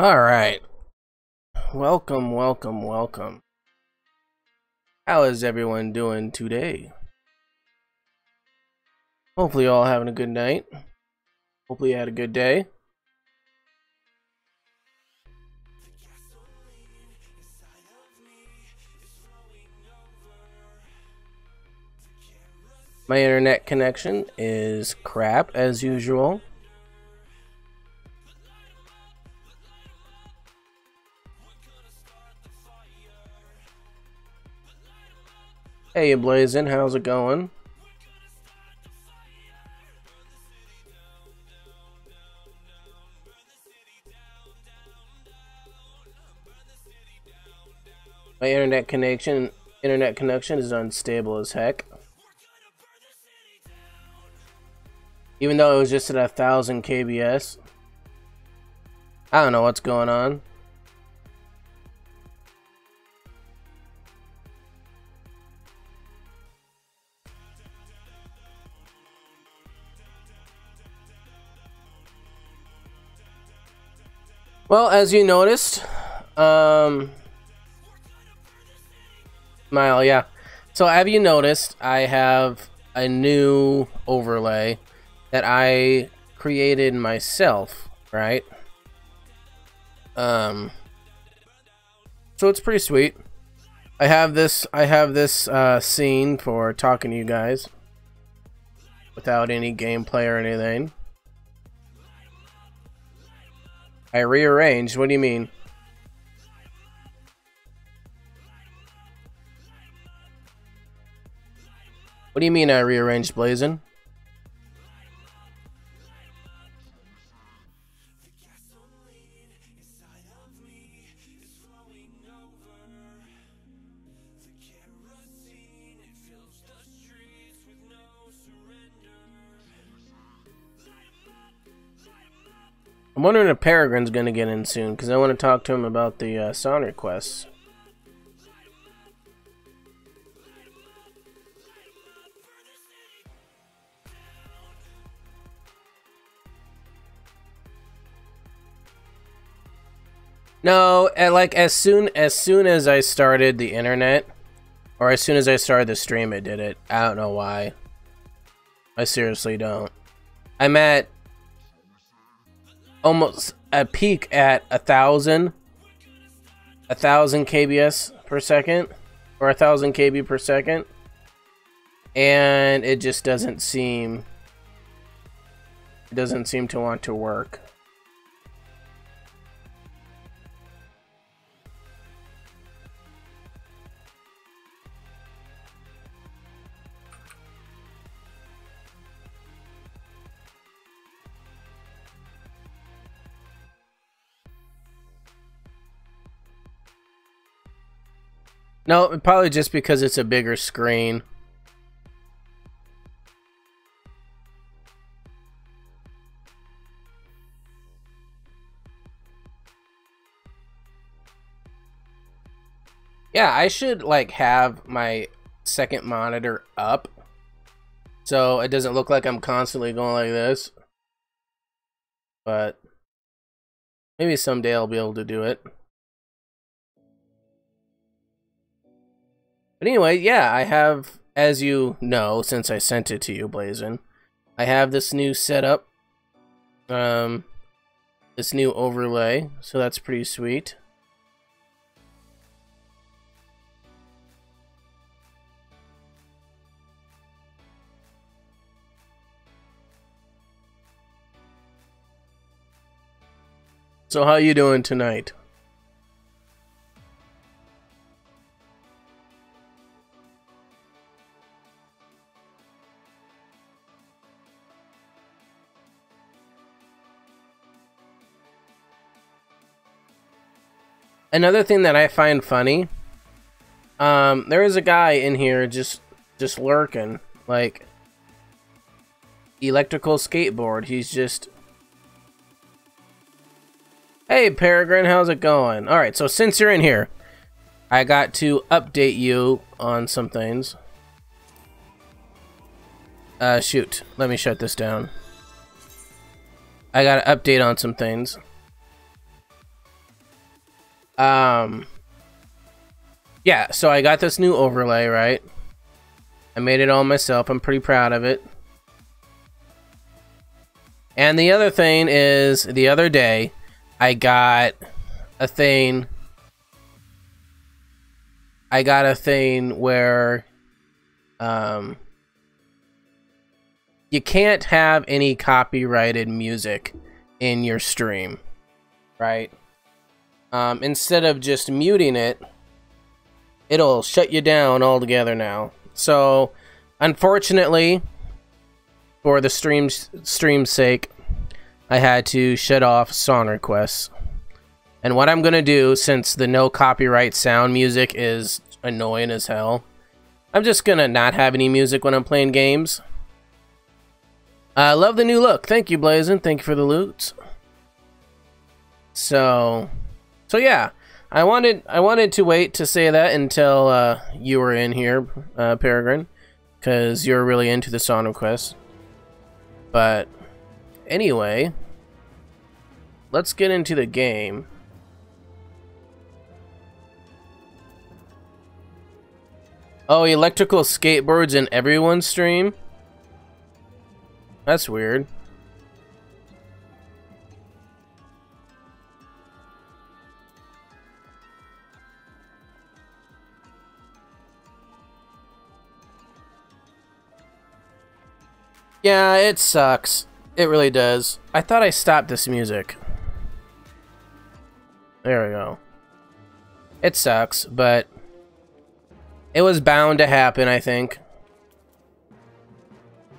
Alright. Welcome, welcome, welcome. How is everyone doing today? Hopefully you all having a good night. Hopefully you had a good day. My internet connection is crap as usual. Hey Blazin', how's it going? My internet connection is unstable as heck. Even though it was just at 1,000 kbs. I don't know what's going on. Well, as you noticed, Mile, yeah. So have you noticed I have a new overlay that I created myself, right? So it's pretty sweet. I have this scene for talking to you guys without any gameplay or anything. I rearranged. What do you mean? What do you mean I rearranged, Blazin'? I'm wondering if Peregrine's gonna get in soon, because I want to talk to him about the song requests. No, like as soon as I started the internet, or as soon as I started the stream, it did it. I don't know why. I seriously don't. I'm at almost a peak at 1,000 kbs per second, or 1,000 kb per second, and it just doesn't seem to want to work. No, probably just because it's a bigger screen. Yeah, I should like have my second monitor up so it doesn't look like I'm constantly going like this. But maybe someday I'll be able to do it. But anyway, yeah, I have, as you know, since I sent it to you, Blazin', I have this new setup, this new overlay, so that's pretty sweet. So how you doing tonight? Another thing that I find funny, there is a guy in here just lurking, like electrical skateboard. He's just, hey Peregrine, how's it going? Alright, so since you're in here, I got to update you on some things. Shoot, let me shut this down. I got to update on some things. Yeah, so I got this new overlay, right? I made it all myself. I'm pretty proud of it. And the other thing is, the other day, I got a thing where you can't have any copyrighted music in your stream, right? Instead of just muting it, it'll shut you down altogether now. So, unfortunately, for the stream's sake, I had to shut off song requests. And what I'm gonna do, since the no copyright sound music is annoying as hell, I'm just gonna not have any music when I'm playing games. I love the new look. Thank you, Blazin. Thank you for the loot. So yeah, I wanted to wait to say that until you were in here, Peregrine, because you're really into the song requests. But anyway, let's get into the game. Oh, electrical skateboards in everyone's stream? That's weird. Yeah, it sucks. It really does. I thought I stopped this music. There we go. It sucks, but it was bound to happen, I think.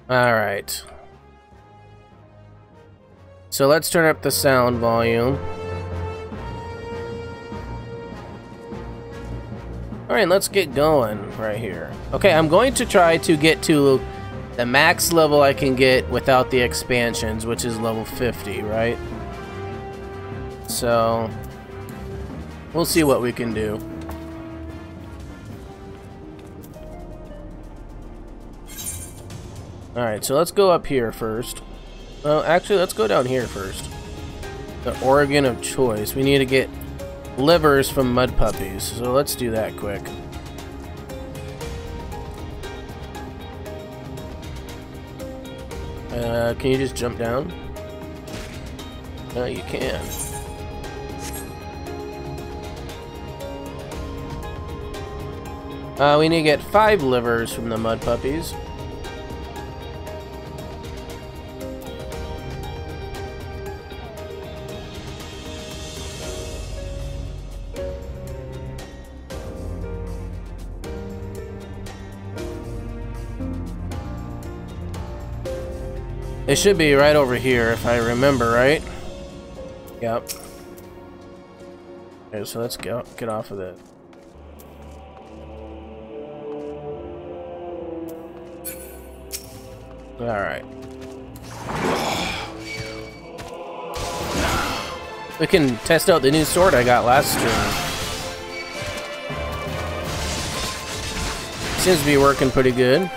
Alright. So let's turn up the sound volume. Alright, let's get going right here. Okay, I'm going to try to get to the max level I can get without the expansions, which is level 50, right? So we'll see what we can do. Alright, so let's go up here first. Well, actually, let's go down here first. The organ of choice. We need to get livers from mud puppies, so let's do that quick. Can you just jump down? No, you can. We need to get 5 livers from the mud puppies. It should be right over here, if I remember right. Yep. Okay, so let's get off of it. Alright. We can test out the new sword I got last stream. Seems to be working pretty good.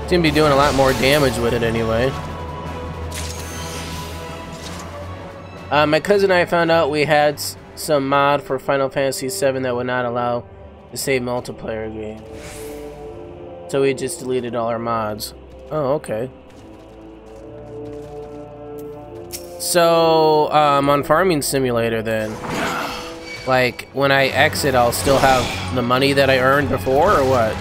Seem to be doing a lot more damage with it anyway. My cousin and I found out we had some mod for Final Fantasy VII that would not allow to save multiplayer game. So we just deleted all our mods. Oh, okay. So, on Farming Simulator then, like, when I exit, I'll still have the money that I earned before, or what?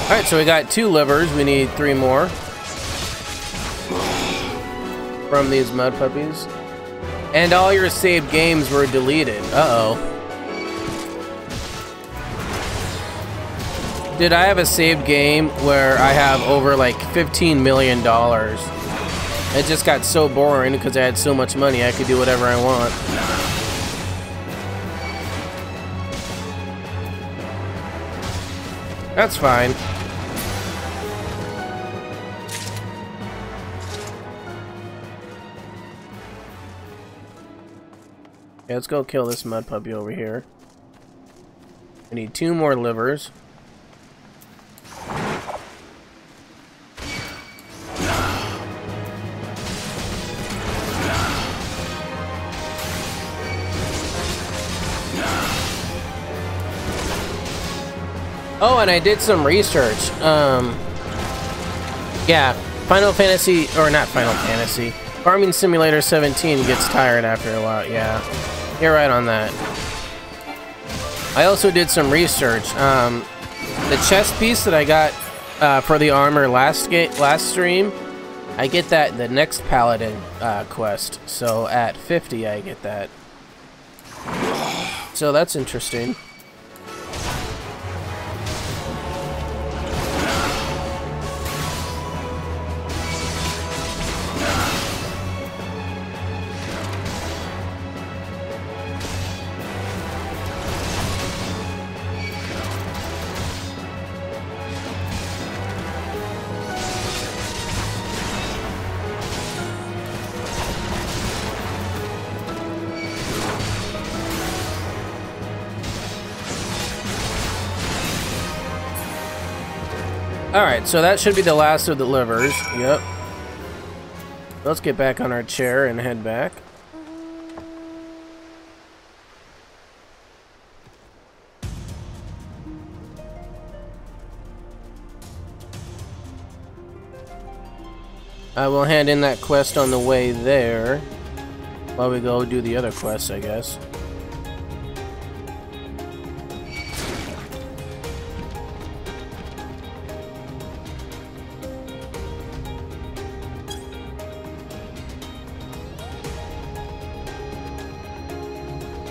Alright, so we got 2 livers. We need 3 more. from these mud puppies. And all your saved games were deleted. Uh-oh. Dude, I have a saved game where I have over like $15 million. It just got so boring because I had so much money I could do whatever I want. That's fine. Yeah, let's go kill this mud puppy over here. I need 2 more livers. Oh, and I did some research. Yeah, Final Fantasy, or not Final Fantasy, Farming Simulator 17 gets tired after a while, yeah. You're right on that. I also did some research. The chest piece that I got for the armor last stream, I get that in the next Paladin quest. So at 50 I get that. So that's interesting. Alright, so that should be the last of the livers. Yep. Let's get back on our chair and head back. I will hand in that quest on the way there while we go do the other quests, I guess.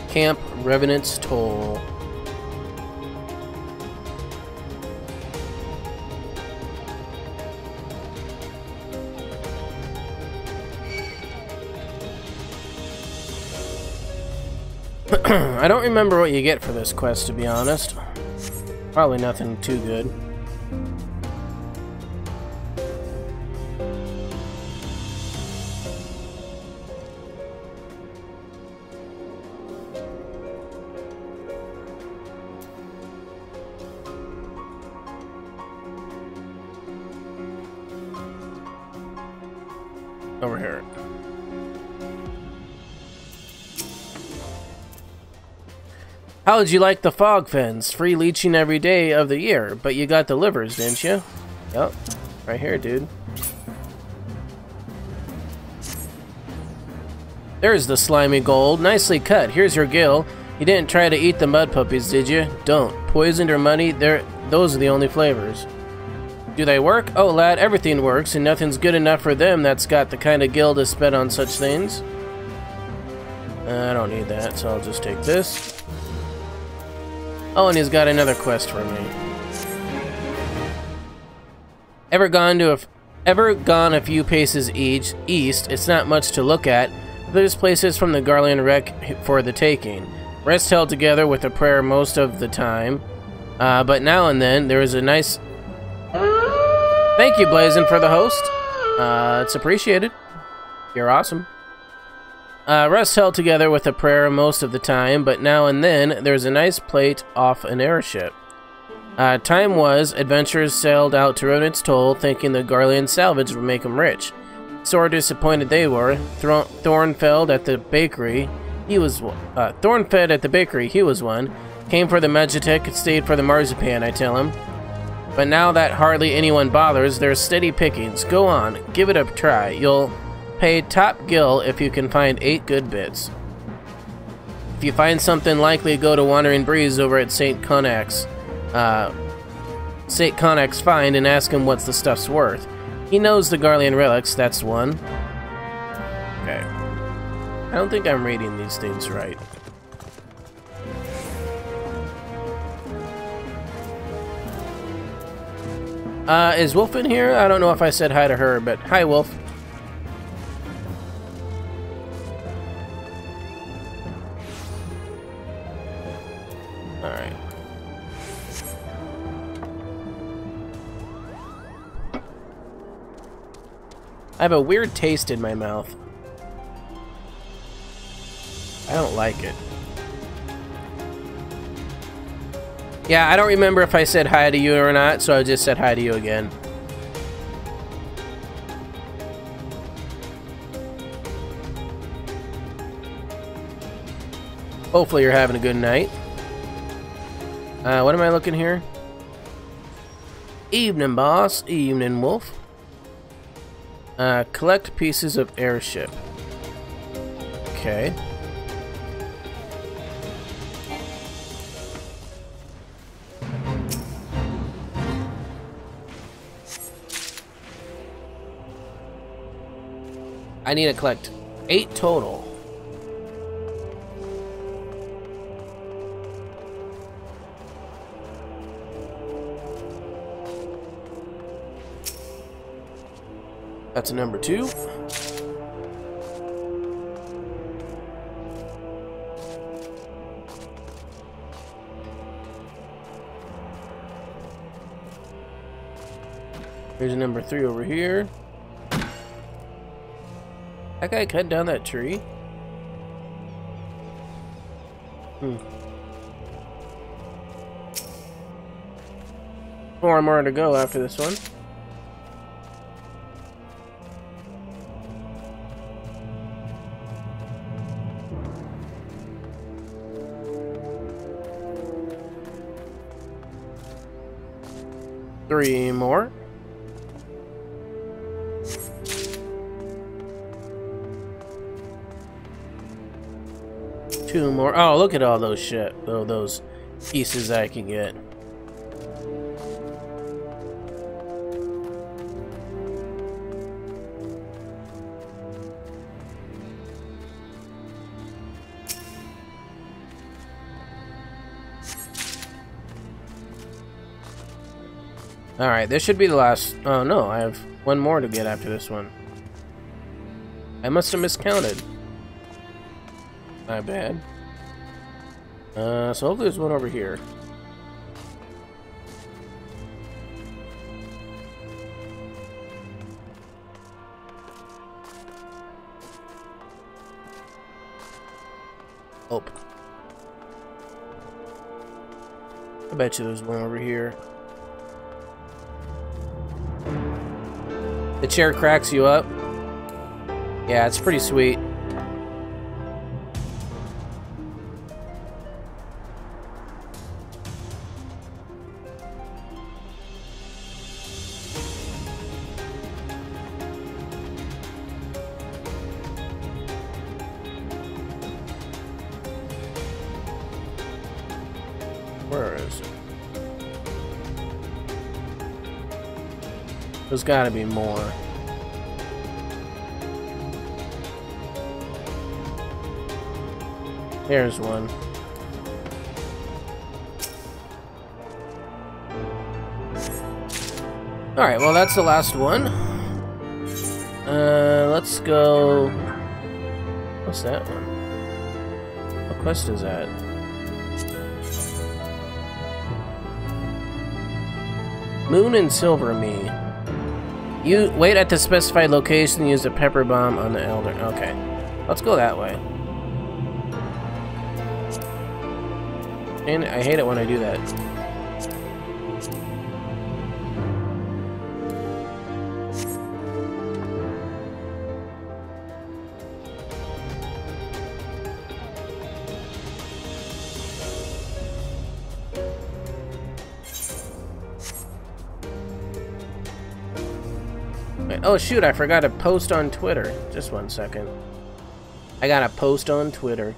Camp Revenant's Toll. I don't remember what you get for this quest, to be honest. Probably nothing too good. Over here. How did you like the fog fens? Free leeching every day of the year, but you got the livers, didn't you? Yep, right here, dude. There's the slimy gold. Nicely cut. Here's your gill. You didn't try to eat the mud puppies, did you? Don't. Poisoned or money, those are the only flavors. Do they work? Oh, lad, everything works, and nothing's good enough for them that's got the kind of gill to spend on such things. I don't need that, so I'll just take this. Oh, and he's got another quest for me. Ever gone a few paces east? It's not much to look at. There's places from the Garlean wreck for the taking. Rest held together with a prayer most of the time, but now and then there is a nice. Thank you, Blazin, for the host. It's appreciated. You're awesome. Rest held together with a prayer most of the time, but now and then there's a nice plate off an airship. Time was, adventurers sailed out to Revenant's Toll thinking the Garlean salvage would make them rich. Sore disappointed they were. Thornfeld at the bakery, he was one. Came for the Magitech, stayed for the marzipan, I tell him. But now that hardly anyone bothers, there's steady pickings. Go on, give it a try. You'll pay top gill if you can find 8 good bits. If you find something, likely go to Wandering Breeze over at St. Conach's Find and ask him what's the stuff's worth. He knows the Garlean relics, that's one. Okay. I don't think I'm reading these things right. Is Wolf in here? I don't know if I said hi to her, but hi, Wolf. Alright. I have a weird taste in my mouth. I don't like it. Yeah, I don't remember if I said hi to you or not, so I just said hi to you again. Hopefully you're having a good night. What am I looking here? Evening, boss. Evening, Wolf. Collect pieces of airship. Okay. I need to collect 8 total. That's a number 2. Here's a number 3 over here. That guy cut down that tree? Four more to go after this one. Three more. Two more. Oh, look at all those shit. Oh, those pieces I can get. Alright, this should be the last. Oh no, I have one more to get after this one. I must have miscounted. My bad. So hopefully there's one over here. Oh. I bet you there's one over here. The chair cracks you up. Yeah, it's pretty sweet. Where is it? There's gotta be more. Here's one. Alright, well that's the last one. Let's go... What's that one? What quest is that? Moon and Silver Me. You wait at the specified location and use a pepper bomb on the elder. Okay. Let's go that way. And I hate it when I do that. Oh shoot, I forgot to post on Twitter. Just one second. I gotta post on Twitter.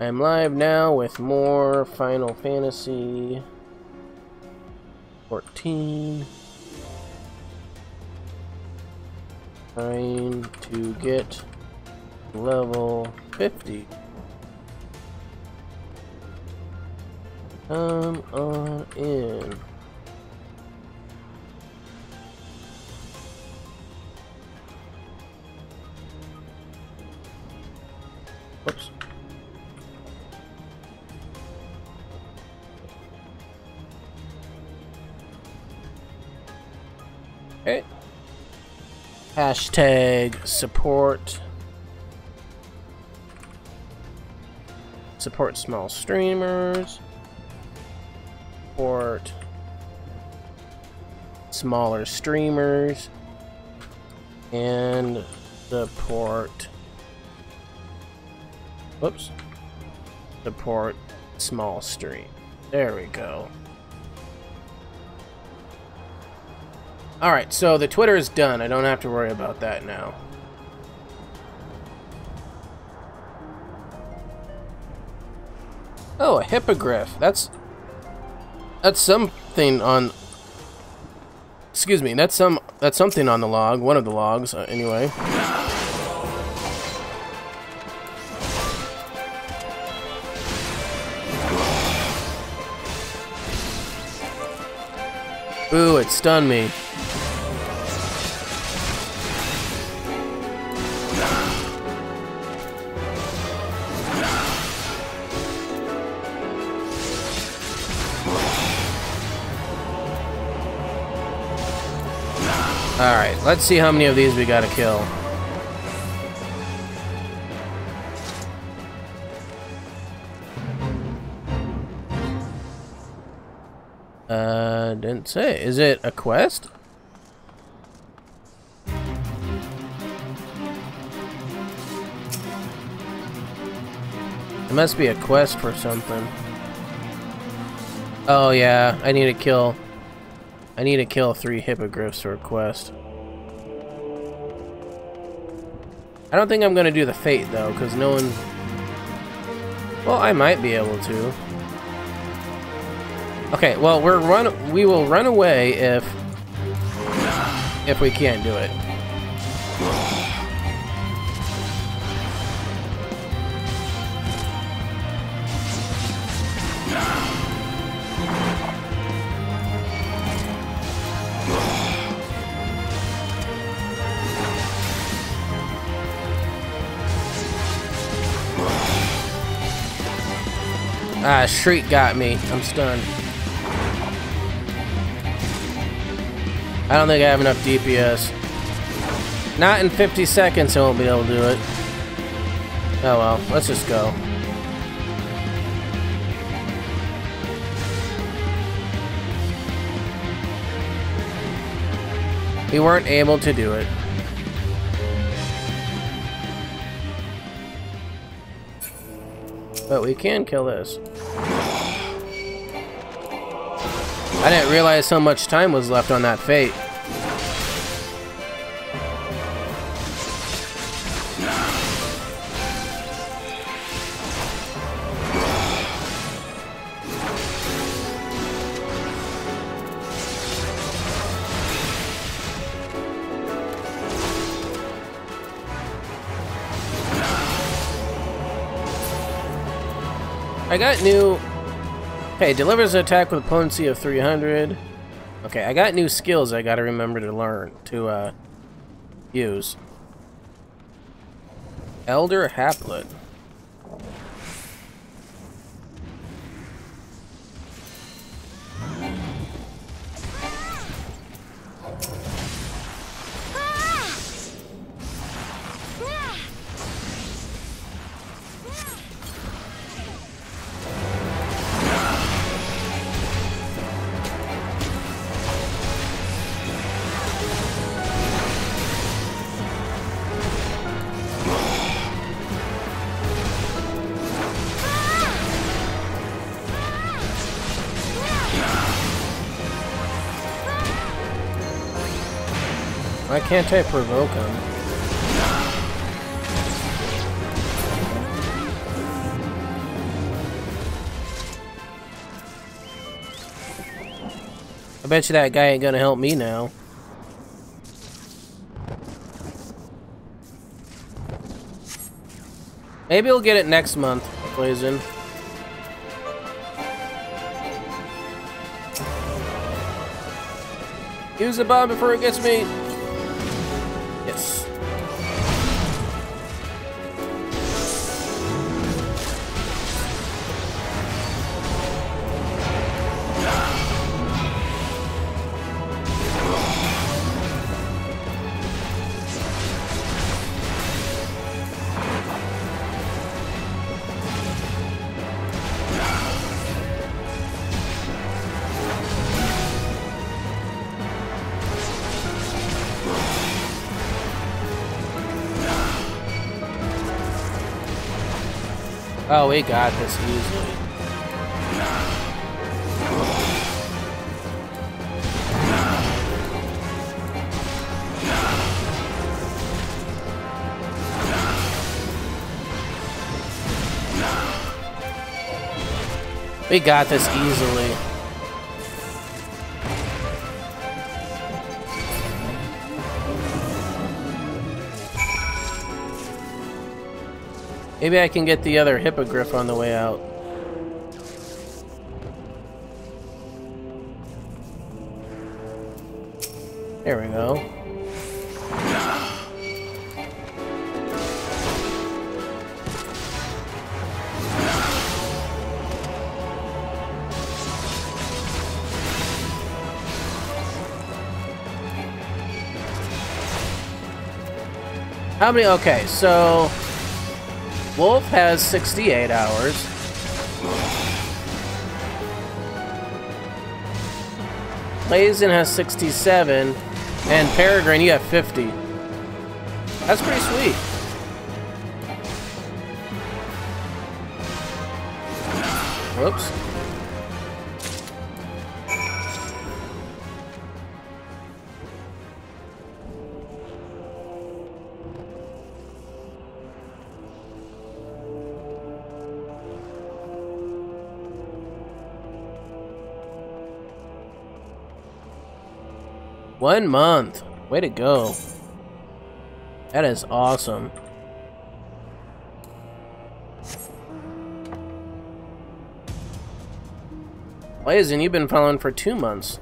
I'm live now with more Final Fantasy 14. Trying to get level 50. Come on in. Whoops. Okay. Hashtag support. Support small streamers. Support smaller streamers. And support. Whoops. Support small stream. There we go. Alright, so the Twitter is done. I don't have to worry about that now. Oh, a hippogriff. That's something on... Excuse me, that's something on the log. One of the logs, anyway. Ooh, it stunned me. Alright, let's see how many of these we gotta kill. Didn't say. Is it a quest? It must be a quest for something. Oh yeah, I need to kill 3 hippogriffs for a quest. I don't think I'm gonna do the fate though, because no one... Well, I might be able to. Okay, well we will run away if we can't do it. Ah, Shriek got me. I'm stunned. I don't think I have enough DPS. Not in 50 seconds I won't be able to do it. Oh well, let's just go. We weren't able to do it. But we can kill this. I didn't realize how much time was left on that fate. I got new... Okay, delivers an attack with a potency of 300. Okay, I got new skills I gotta remember to learn, to, use. Elder Haplet. Why can't I provoke him? bet you that guy ain't gonna help me now. Maybe we'll get it next month, Blazin. Use the bomb before it gets me. Yes. Oh, we got this easily. We got this easily. Maybe I can get the other hippogriff on the way out. There we go. How many? Okay, so Wolf has 68 hours. Blazin has 67. And Peregrine, you have 50. That's pretty sweet. Whoops. One month. Way to go. That is awesome. Blazin, you've been following for 2 months.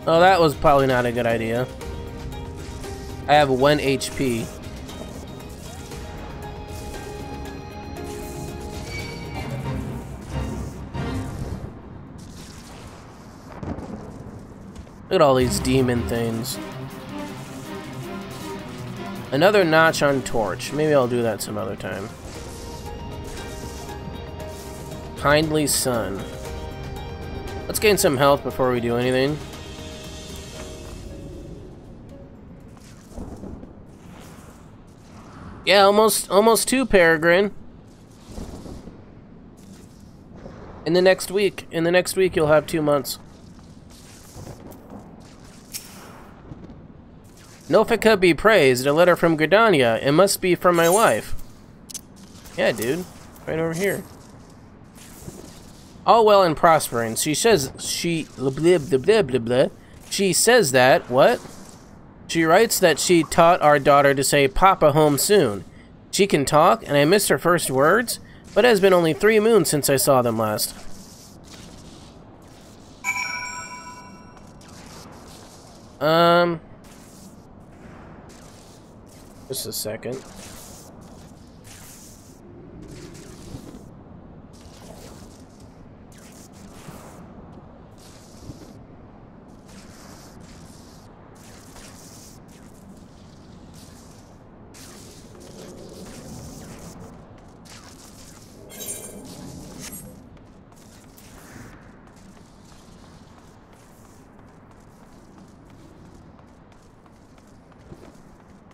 Oh, that was probably not a good idea. I have 1 HP. Look at all these demon things. Another notch on torch. Maybe I'll do that some other time. Kindly sun. Let's gain some health before we do anything. Yeah, almost 2, Peregrine. In the next week you'll have 2 months. Nofika be praised, a letter from Gridania. It must be from my wife. Yeah, dude. Right over here. All well and prospering. She says she says that what? She writes that she taught our daughter to say Papa home soon. She can talk, and I missed her first words, but it has been only 3 moons since I saw them last. Just a second.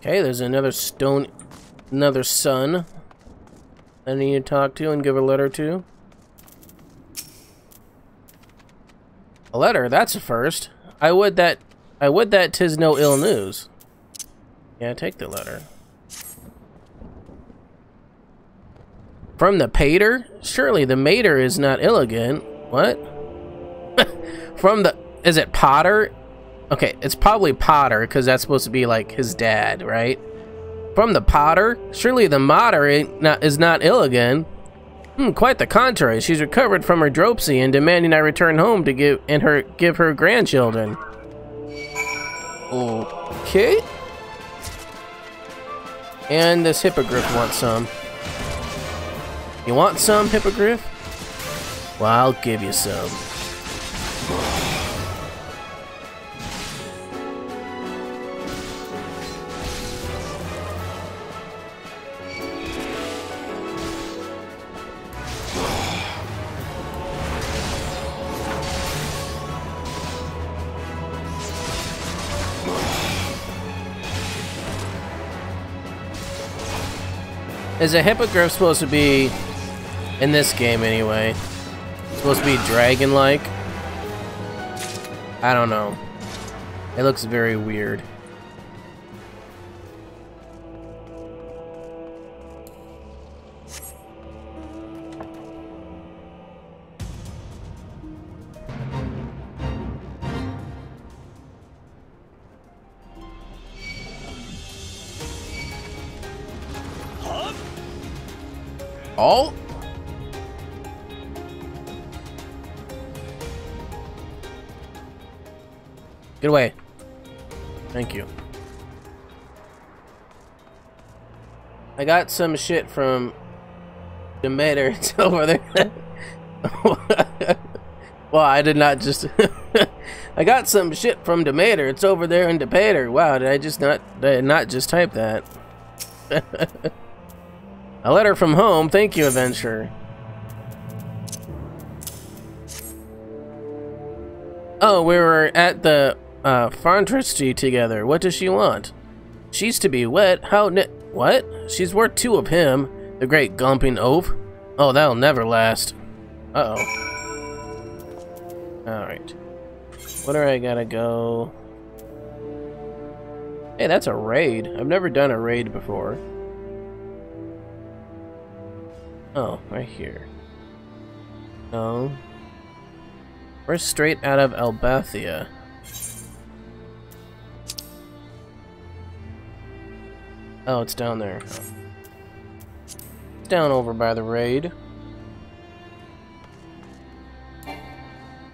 Okay, there's another sun I need to talk to and give a letter to. A letter, that's a first. I would that 'tis no ill news. Yeah, take the letter. From the pater? Surely the mater is not elegant. What? From the... Is it Potter? Okay, it's probably Potter, because that's supposed to be, like, his dad, right? From the Potter? Surely the mater is not ill again. Quite the contrary. She's recovered from her dropsy and demanding I return home to give her grandchildren. Okay. And this hippogriff wants some. You want some, hippogriff? Well, I'll give you some. Is a hippogriff supposed to be, in this game anyway, supposed to be dragon-like? I don't know. It looks very weird. Oh! Get away. Thank you. I got some shit from Demeter. It's over there. Well, I did not just... I got some shit from Demeter. It's over there in Demeter. Wow, did I not just type that? A letter from home. Thank you, adventurer. Oh, we were at the Fantristy together. What does she want? She's to be wet. What? She's worth 2 of him. The great gumping oaf. Oh, that'll never last. Uh-oh. Alright. What do I gotta go? Hey, that's a raid. I've never done a raid before. Oh, right here. No. We're straight out of Albathia. Oh, it's down there. Oh. It's down over by the raid.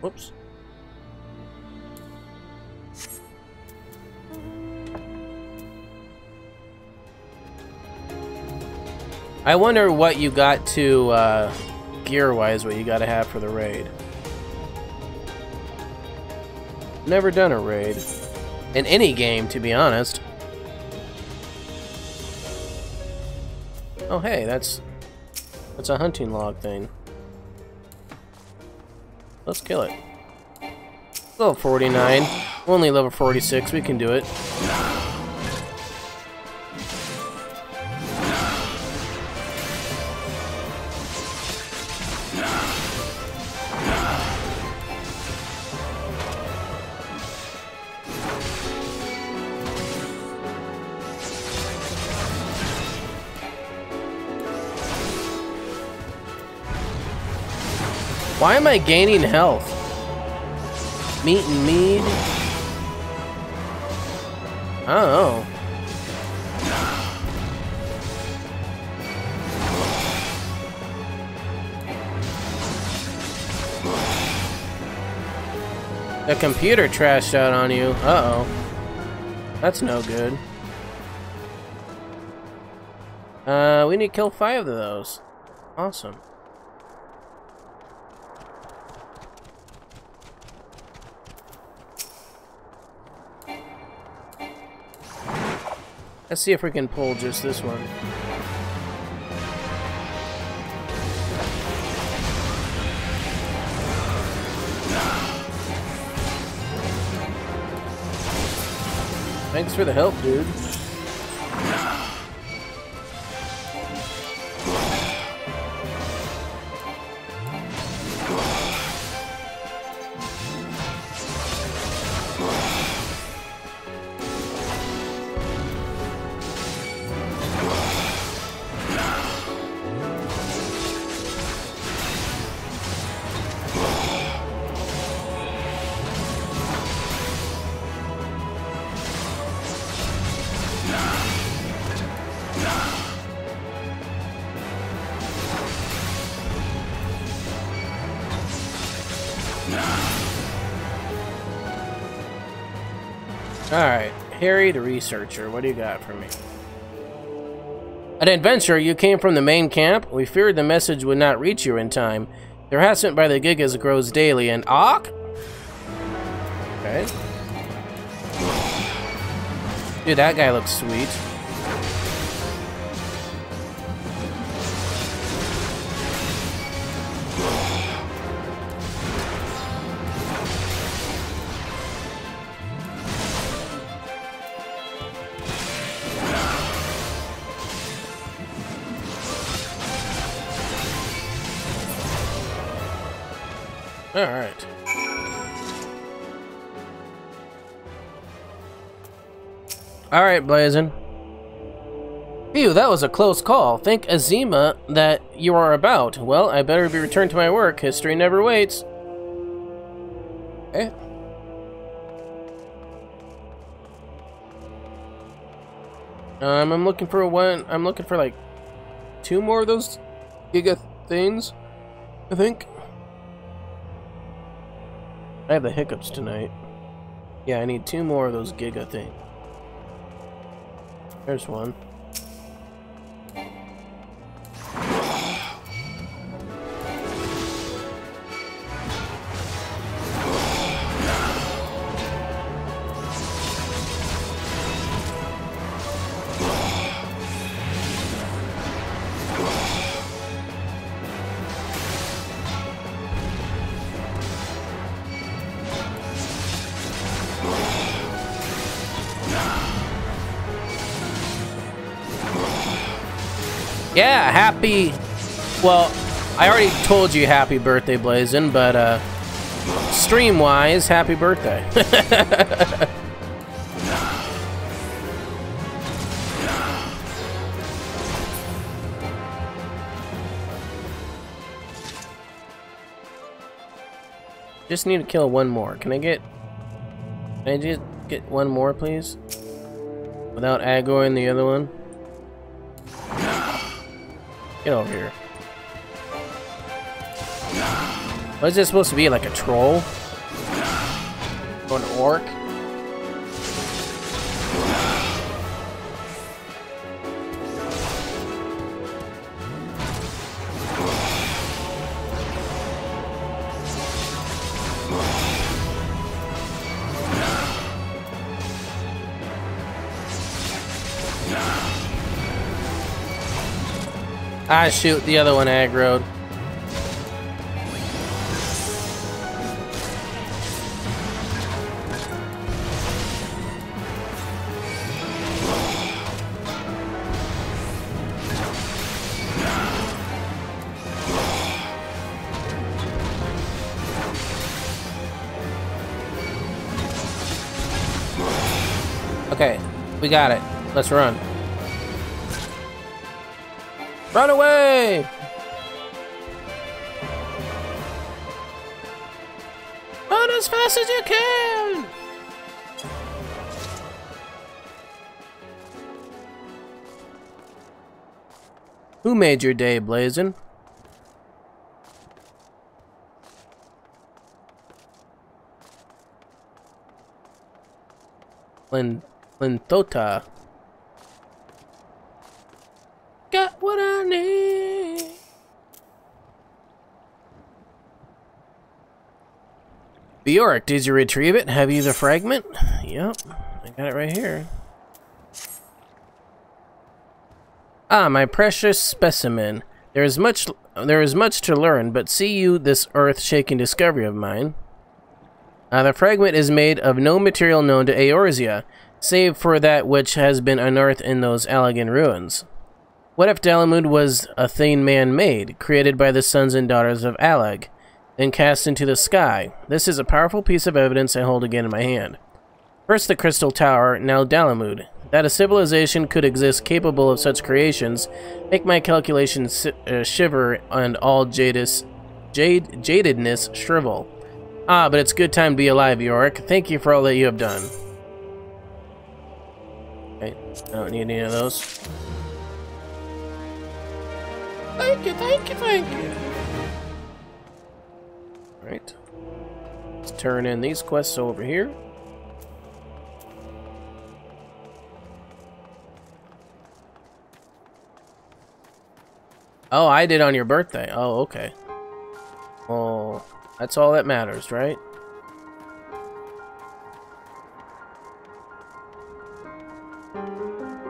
Whoops. I wonder what you got to, gear-wise, what you gotta have for the raid. Never done a raid. In any game, to be honest. Oh, hey, that's a hunting log thing. Let's kill it. Level 49. We're only level 46, we can do it. Why am I gaining health? Meat and mead? I don't know. The computer trashed out on you. Uh-oh. That's no good. We need to kill 5 of those. Awesome. Let's see if we can pull just this one. Thanks for the help, dude. Alright, Harry the researcher, what do you got for me? An adventurer, you came from the main camp? We feared the message would not reach you in time. The harassment by the Gigas grows daily, and Auk? Okay. Dude, that guy looks sweet. Alright. Alright, Blazin. Phew, that was a close call. Think Azima that you are about. Well, I better be returned to my work. History never waits. Okay. I'm looking for like 2 more of those Giga things, I think. I have the hiccups tonight. Yeah, I need 2 more of those Giga things. There's one. Yeah, happy... Well, I already told you happy birthday, Blazin', but, stream-wise, happy birthday. Just need to kill 1 more. Can I just get 1 more, please? Without aggroing the other one? Get over here. What is this supposed to be, like a troll? Or an orc? Ah, shoot, the other one aggroed. Okay, we got it. Let's run. Run away! Run as fast as you can! Who made your day, Blazin'? Linthota. Got what I need. Bjork, did you retrieve it? Have you the fragment? Yep, I got it right here. Ah, my precious specimen. There is much to learn, but see you this earth-shaking discovery of mine. The fragment is made of no material known to Eorzea, save for that which has been unearthed in those Allagan ruins. What if Dalamud was a thing man-made, created by the sons and daughters of Allag, then cast into the sky? This is a powerful piece of evidence I hold again in my hand. First the Crystal Tower, now Dalamud. That a civilization could exist capable of such creations make my calculations shiver and all jadedness shrivel. Ah, but it's a good time to be alive, Yorick. Thank you for all that you have done. Okay, I don't need any of those. Thank you, thank you, thank you. Alright. Let's turn in these quests over here. Oh, I did on your birthday. Oh, okay. Oh, that's all that matters, right?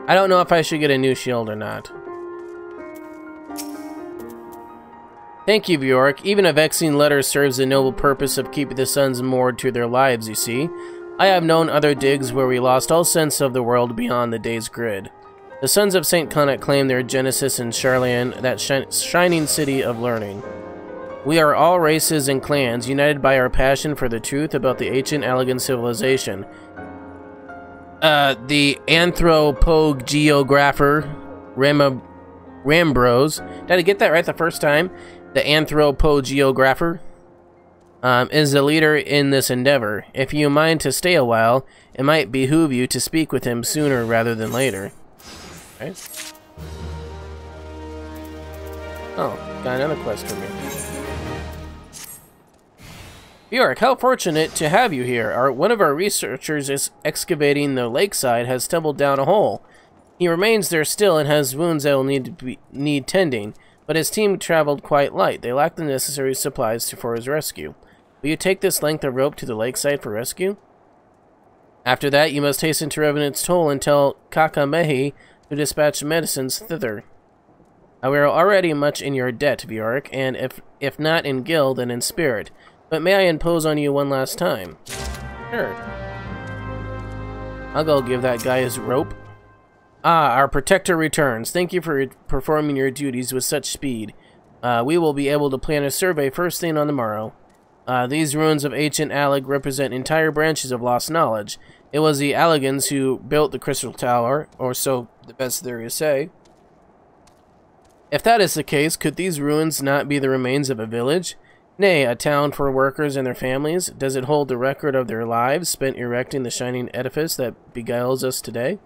I don't know if I should get a new shield or not. Thank you, Bjork. Even a vexing letter serves the noble purpose of keeping the suns moored to their lives, you see. I have known other digs where we lost all sense of the world beyond the day's grid. The Sons of St. Connect claim their genesis in Charlian, that shining city of learning. We are all races and clans, united by our passion for the truth about the ancient Allagan civilization. The anthropogeographer, Rambros, did I get that right the first time? The anthropogeographer is the leader in this endeavor. If you mind to stay a while, it might behoove you to speak with him sooner rather than later. Okay. Oh, got another quest from you. Bjork, how fortunate to have you here. One of our researchers is excavating the lakeside has stumbled down a hole. He remains there still and has wounds that will need tending, but his team traveled quite light. They lack the necessary supplies for his rescue. Will you take this length of rope to the lakeside for rescue? After that, you must hasten to Revenant's Toll and tell Kakamehi to dispatch medicines thither. We are already much in your debt, Bjork, and if not in guild, then in spirit. But may I impose on you one last time? Sure. I'll go give that guy his rope. Ah, our protector returns. Thank you for performing your duties with such speed. We will be able to plan a survey first thing on the morrow. These ruins of ancient Allag represent entire branches of lost knowledge. It was the Allagans who built the Crystal Tower, or so the best theories say. If that is the case, could these ruins not be the remains of a village? Nay, a town for workers and their families? Does it hold the record of their lives spent erecting the shining edifice that beguiles us today?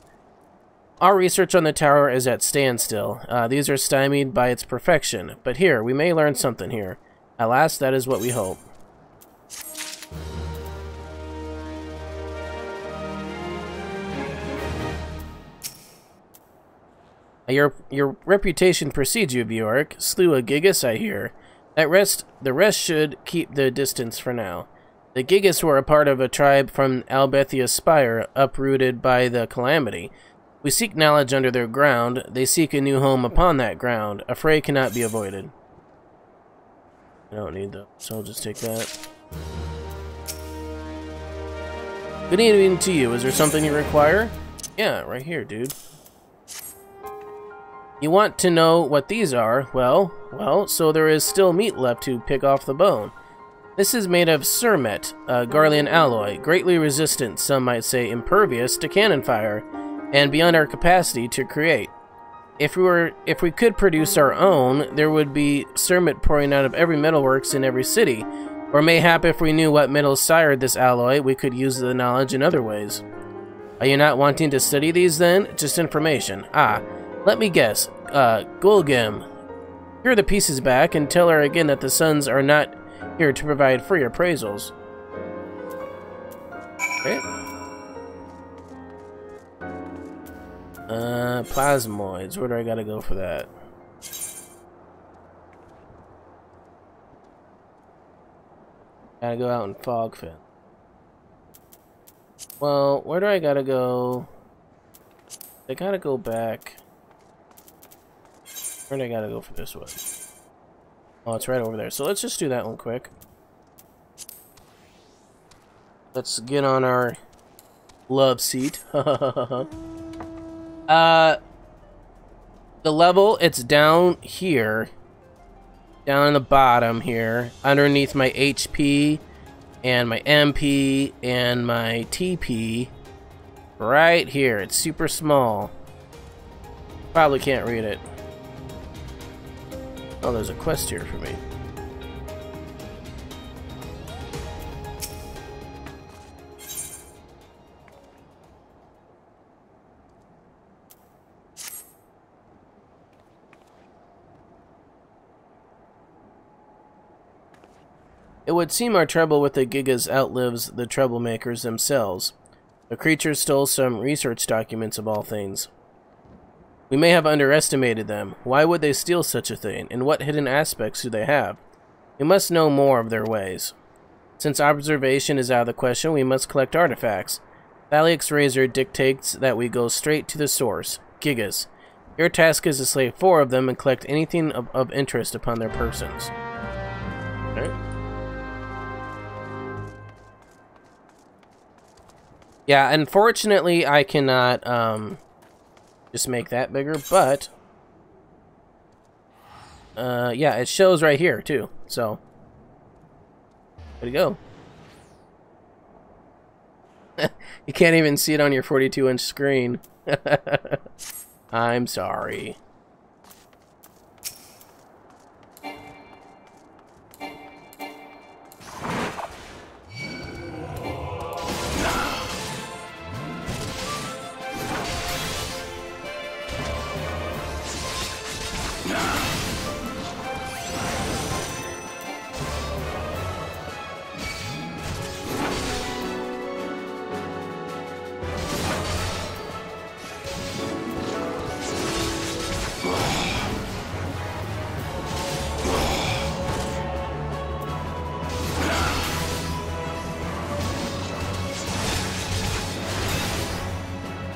Our research on the tower is at standstill. These are stymied by its perfection. But here, we may learn something here. At last, that is what we hope. Your reputation precedes you, Bjork. Slew a Gigas, I hear. The rest should keep the distance for now. The Gigas were a part of a tribe from Albethia Spire, uprooted by the Calamity. We seek knowledge under their ground. They seek a new home upon that ground. A fray cannot be avoided. I don't need that, so I'll just take that. Good evening to you. Is there something you require? Yeah, right here, dude. You want to know what these are? Well, so there is still meat left to pick off the bone. This is made of Surmet, a Garlean alloy, greatly resistant, some might say impervious, to cannon fire, and beyond our capacity to create. If we could produce our own, there would be Surmet pouring out of every metalworks in every city, or mayhap if we knew what metals sired this alloy, we could use the knowledge in other ways. Are you not wanting to study these then? Just information. Ah. Let me guess, Gulgim, hear the pieces back and tell her again that the Sons are not here to provide free appraisals. Okay. Plasmoids, where do I gotta go for that? Gotta go out in Fogfin. Well, where do I gotta go? I gotta go back. Where do I gotta go for this one? Oh, it's right over there. So let's just do that one quick. Let's get on our love seat. The level, it's down here. Down in the bottom here. Underneath my HP and my MP and my TP. Right here. It's super small. Probably can't read it. Oh, there's a quest here for me. It would seem our trouble with the Gigas outlives the troublemakers themselves. The creatures stole some research documents of all things. We may have underestimated them. Why would they steal such a thing? And what hidden aspects do they have? We must know more of their ways. Since observation is out of the question, we must collect artifacts. Thaliak's razor dictates that we go straight to the source, Gigas. Your task is to slay 4 of them and collect anything of interest upon their persons. Okay. Yeah, unfortunately I cannot just make that bigger, but yeah, it shows right here too, so there you go. You can't even see it on your 42-inch screen. I'm sorry.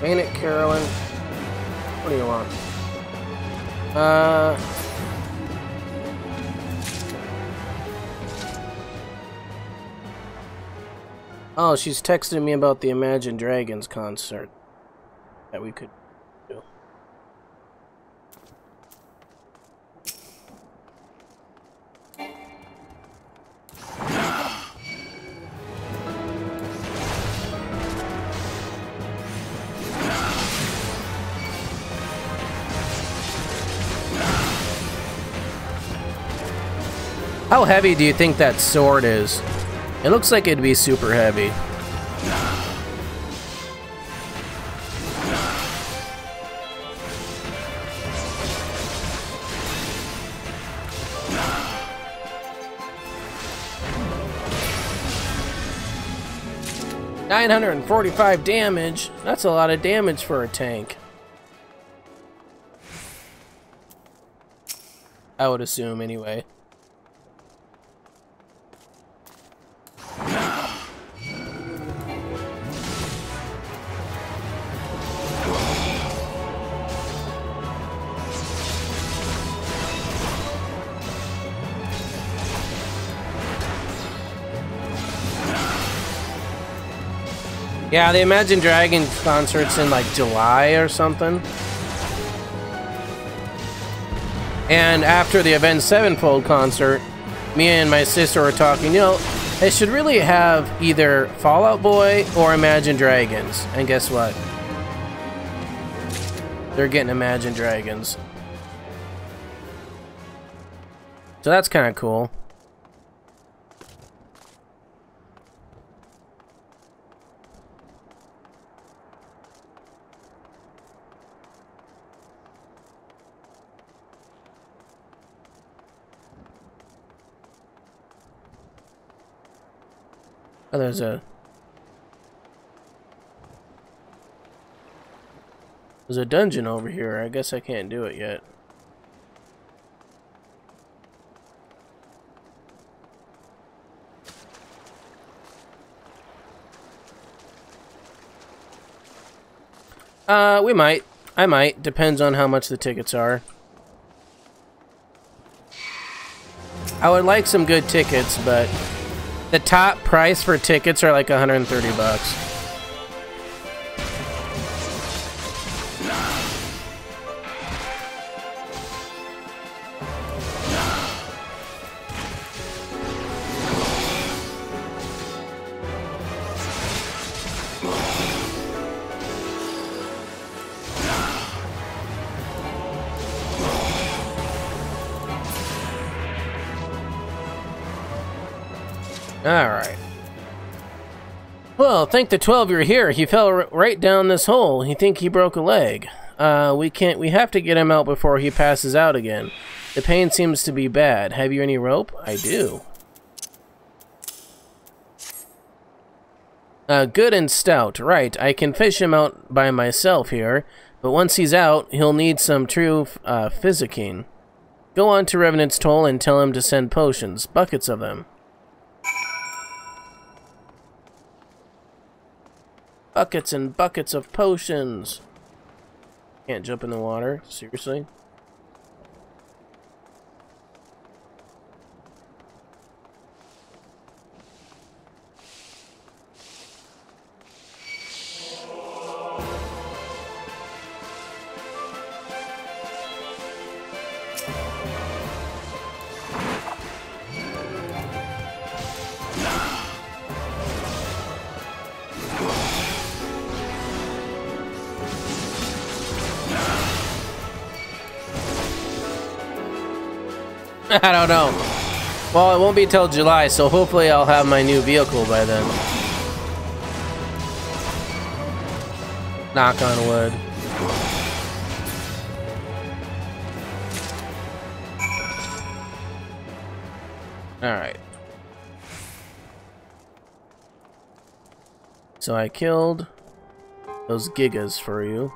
Ain't it, Carolyn? What do you want? Oh, she's texting me about the Imagine Dragons concert that we could do. How heavy do you think that sword is? It looks like it'd be super heavy. $945 damage. That's a lot of damage for a tank. I would assume anyway. Yeah, the Imagine Dragons concert's in like July or something. And after the Avenged Sevenfold concert, me and my sister were talking, you know, they should really have either Fall Out Boy or Imagine Dragons. And guess what? They're getting Imagine Dragons. So that's kind of cool. Oh, there's a dungeon over here. I guess I can't do it yet. We might. I might. Depends on how much the tickets are. I would like some good tickets, but the top price for tickets are like 130 bucks. Alright. Well, thank the 12 you're here. He fell right down this hole. He think he broke a leg. We have to get him out before he passes out again. The pain seems to be bad. Have you any rope? I do. Good and stout. Right, I can fish him out by myself here. But once he's out, he'll need some true physicking. Go on to Revenant's Toll and tell him to send potions. Buckets of them. Buckets and buckets of potions. Can't jump in the water. Seriously? I don't know. Well, it won't be till July, so hopefully I'll have my new vehicle by then. Knock on wood. Alright. So I killed those Gigas for you.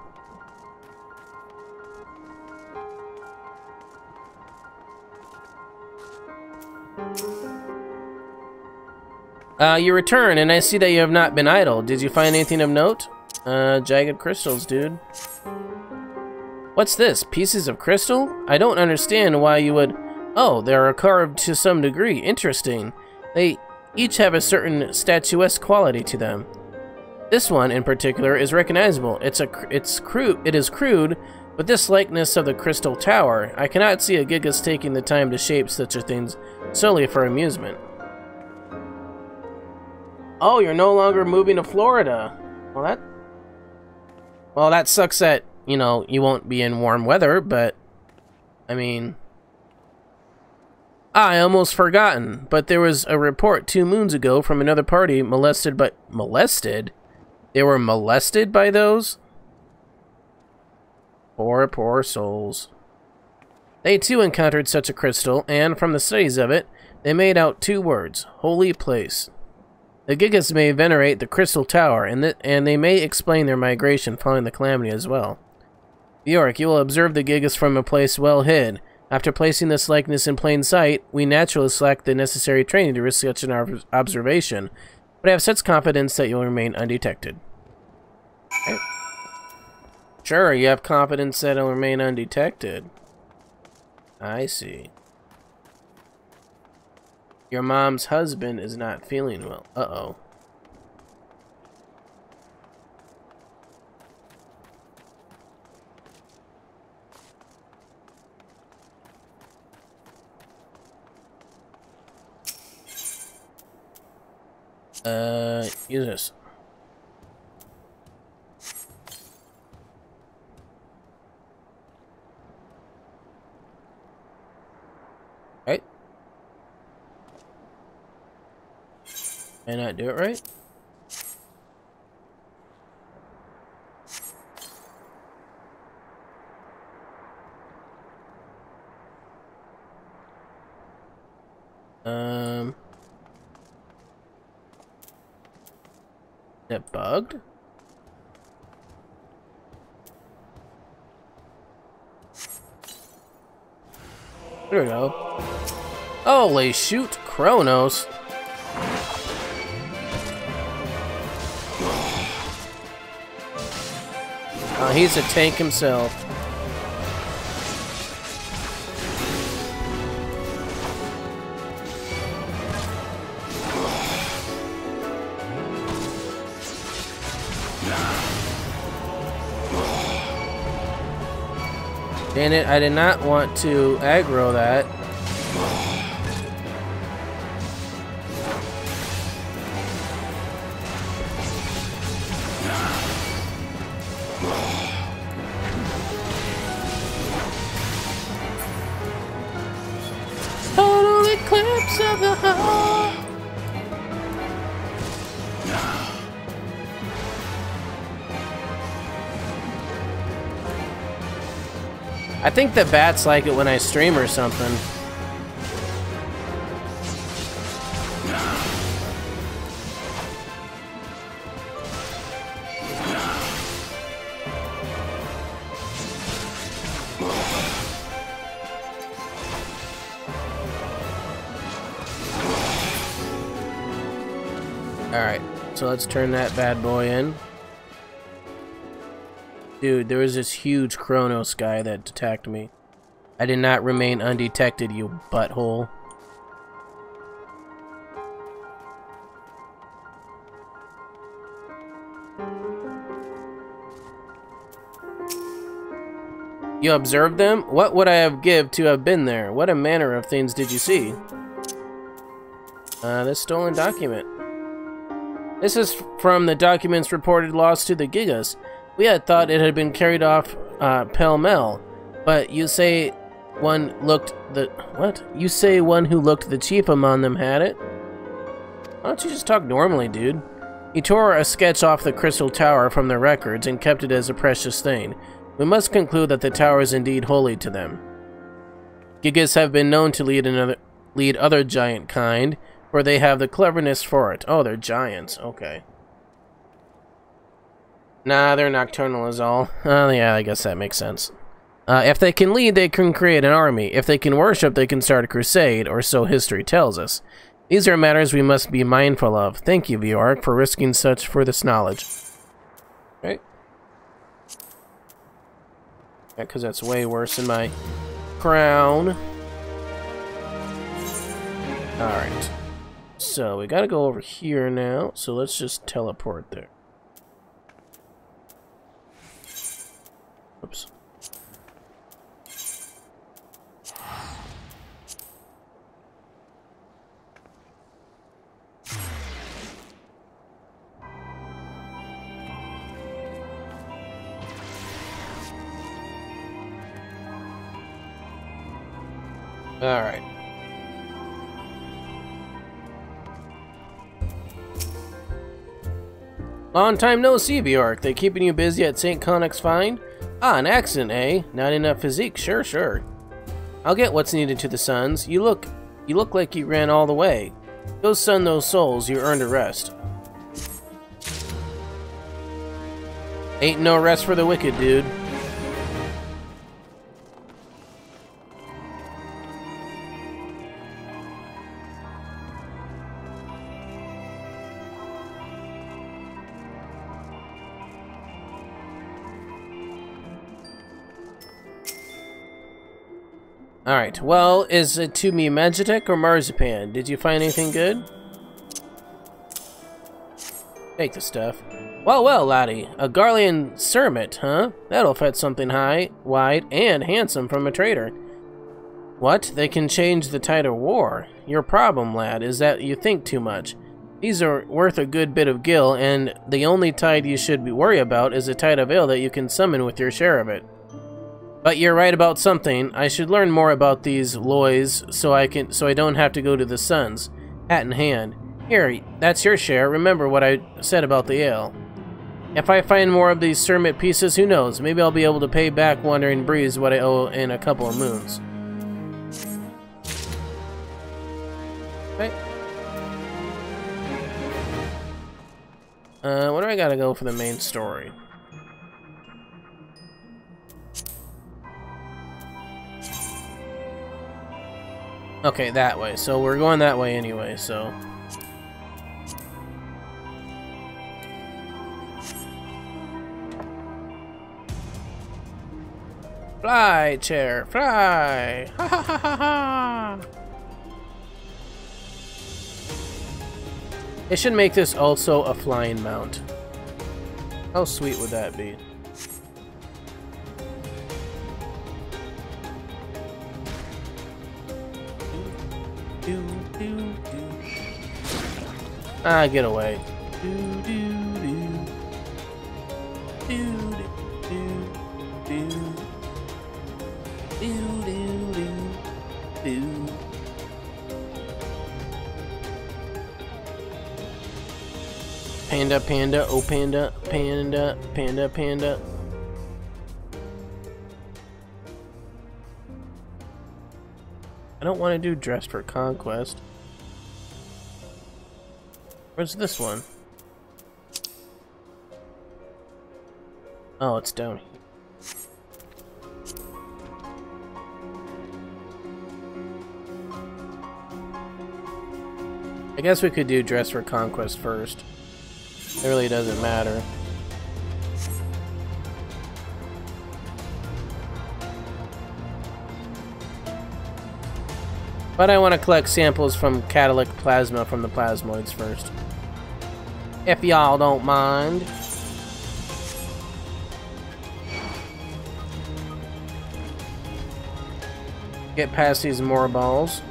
You return, and I see that you have not been idle. Did you find anything of note? Jagged crystals, dude. What's this? Pieces of crystal? I don't understand why you would... Oh, they are carved to some degree. Interesting. They each have a certain statuesque quality to them. This one, in particular, is recognizable. It is crude, but this likeness of the Crystal Tower. I cannot see a Gigas taking the time to shape such a thing solely for amusement. Oh, you're no longer moving to Florida. Well, that sucks that, you know, you won't be in warm weather, but, I mean... I almost forgotten, but there was a report 2 moons ago from another party molested? They were molested by those? Poor souls. They too encountered such a crystal, and from the studies of it, they made out 2 words, holy place. The Gigas may venerate the Crystal Tower, and they may explain their migration following the calamity as well. Bjork, you will observe the Gigas from a place well hid. After placing this likeness in plain sight, we naturally lack the necessary training to risk such an observation, but I have such confidence that you'll remain undetected. Okay. Sure, you have confidence that it'll remain undetected. I see. Your mom's husband is not feeling well. Uh-oh. Use this. Right? Can I not do it right? Is it bugged? There we go. Holy shoot, Kronos. He's a tank himself. Dang it, I did not want to aggro that. Total eclipse of the heart. I think the bats like it when I stream or something. Alright, so let's turn that bad boy in. Dude, there was this huge Kronos guy that attacked me. I did not remain undetected, you butthole. You observed them? What would I have give to have been there? What a manner of things did you see? This stolen document. This is from the documents reported lost to the Gigas. We had thought it had been carried off pell-mell, but you say one looked the... What? You say one who looked the chief among them had it? Why don't you just talk normally, dude? He tore a sketch off the Crystal Tower from the records and kept it as a precious thing. We must conclude that the tower is indeed holy to them. Gigas have been known to lead other giant kind, for they have the cleverness for it. Oh, they're giants. Okay. Nah, they're nocturnal is all. Yeah, I guess that makes sense. If they can lead, they can create an army. If they can worship, they can start a crusade, or so history tells us. These are matters we must be mindful of. Thank you, Viorg, for risking such for this knowledge. Right? Yeah, because that's way worse than my crown. Alright. So, we gotta go over here now, so let's just teleport there. Oops. Alright. Long time no see, Viorg. They keeping you busy at St. Connex's Find? Ah, an accident, eh? Not enough physique. Sure, sure. I'll get what's needed to the Suns. You look like you ran all the way. Go sun those souls. You earned a rest. Ain't no rest for the wicked, dude. Alright, well, is it to me Magitech or Marzipan? Did you find anything good? Take the stuff. Well, well, laddie. A Garlean Cermet, huh? That'll fetch something high, wide, and handsome from a trader. What? They can change the tide of war? Your problem, lad, is that you think too much. These are worth a good bit of gil, and the only tide you should worry about is a tide of ale that you can summon with your share of it. But you're right about something. I should learn more about these loys so I don't have to go to the Suns, hat in hand. Here, that's your share. Remember what I said about the ale. If I find more of these Cermet pieces, who knows? Maybe I'll be able to pay back Wandering Breeze what I owe in a couple of moons. Okay. What do I gotta go for the main story? Okay, that way. So we're going that way anyway, so... Fly, chair, fly! Ha ha ha ha ha! It should make this also a flying mount. How sweet would that be? Ah, get away. Panda, panda, oh panda, panda, panda, panda. I don't want to do Dress for Conquest. Where's this one? Oh, it's down here. I guess we could do Dress for Conquest first. It really doesn't matter. But I want to collect samples from catalytic plasma from the plasmoids first. If y'all don't mind. Get past these more balls.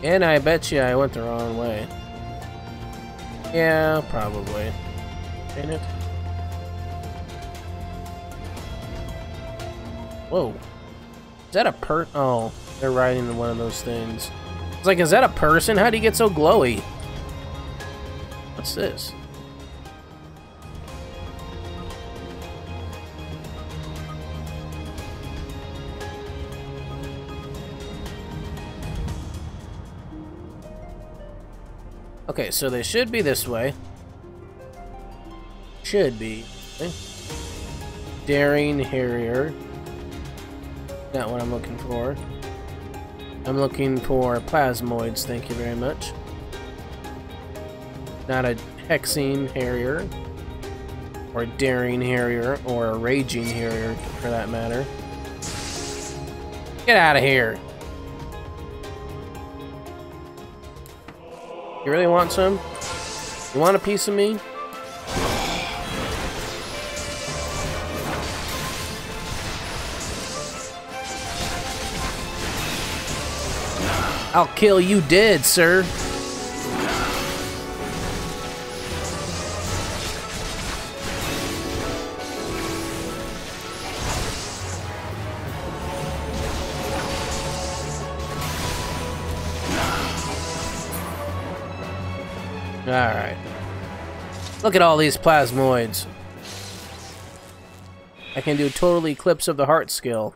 And I bet you I went the wrong way. Yeah, probably. Ain't it? Whoa. Is that a oh, they're riding one of those things. It's like, is that a person? How do you get so glowy? What's this? Okay, so they should be this way. Should be. Okay. Daring Harrier. Not what I'm looking for. I'm looking for plasmoids, thank you very much. Not a Hexing Harrier. Or a Daring Harrier. Or a Raging Harrier, for that matter. Get out of here! You really want some? You want a piece of me? I'll kill you dead, sir. Alright. Look at all these plasmoids. I can do Total Eclipse of the Heart skill.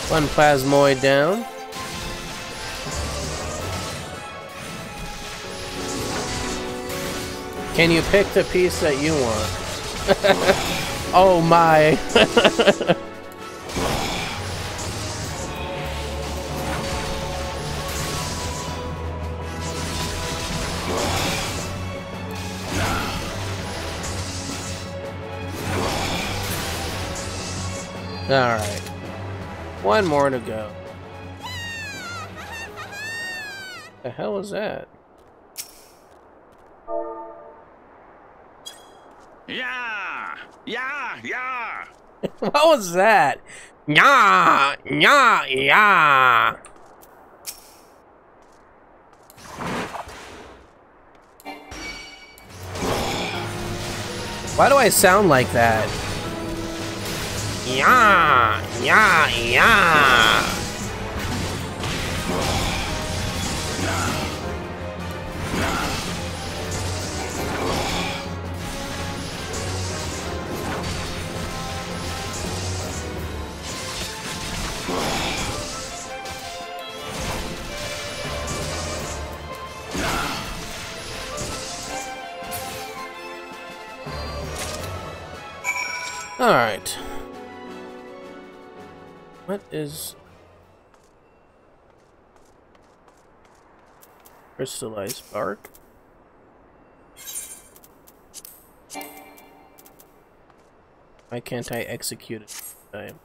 One plasmoid down. Can you pick the piece that you want? Oh my. All right. One more to go. The hell was that? Yeah! Yeah! Yeah! What was that? Yeah! Yeah! Yeah! Why do I sound like that? Yeah! Yeah! Yeah! All right. What is crystallized bark? Why can't I execute it this time?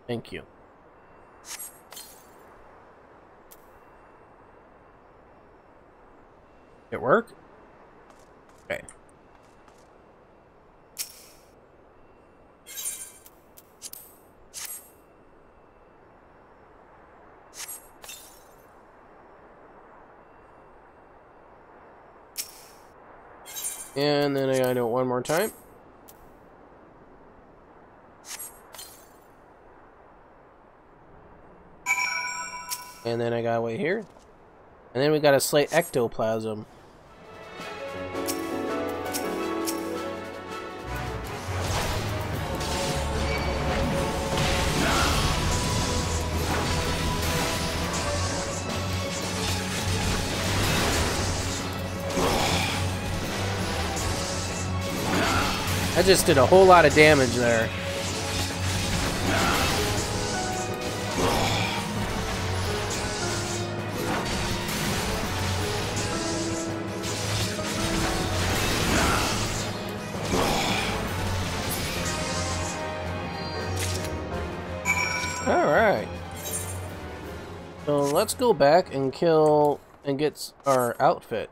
Thank you. It work? Okay. And then I gotta do it one more time. And then I gotta wait here. And then we gotta slay ectoplasm. I just did a whole lot of damage there. Alright. So let's go back and kill and get our outfit.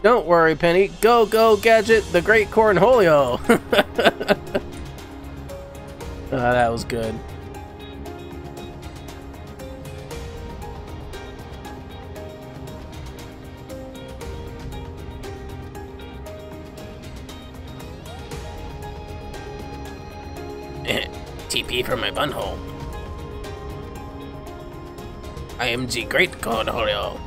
Don't worry, Penny. Go, go, Gadget, the Great Cornholio. That was good. TP from my bunhole. I am the Great Cornholio.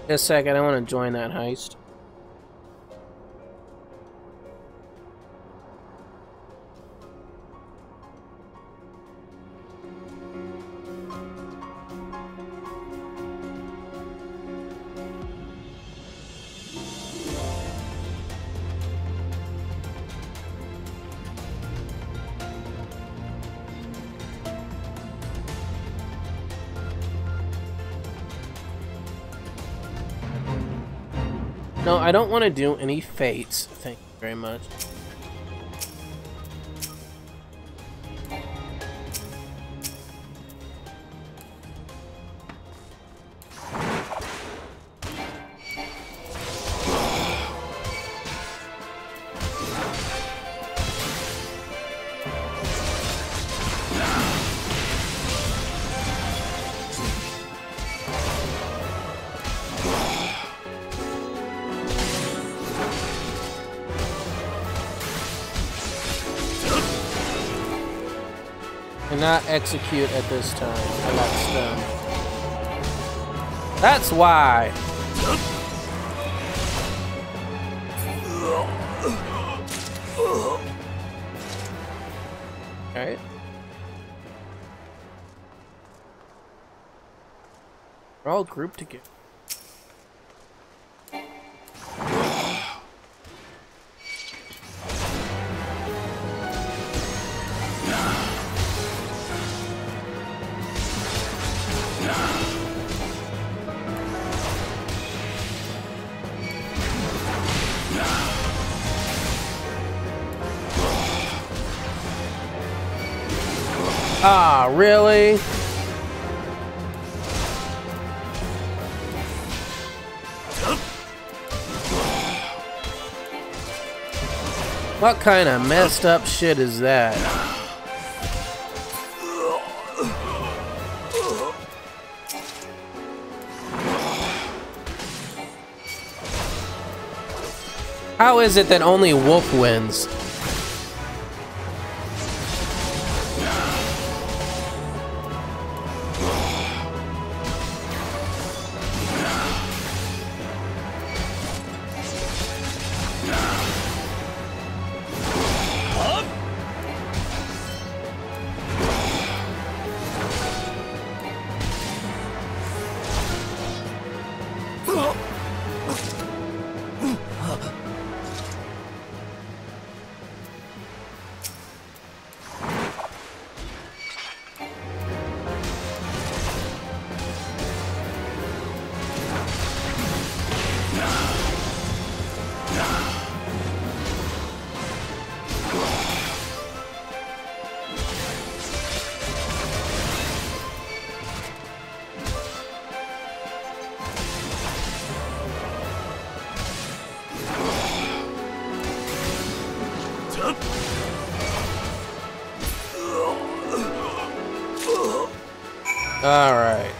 Just a second, I want to join that heist. No, I don't want to do any fates. Thank you very much. Not execute at this time. I got stunned. That's why. Alright. We're all grouped together. Ah, really? What kind of messed up shit is that? How is it that only Wolf wins? Alright.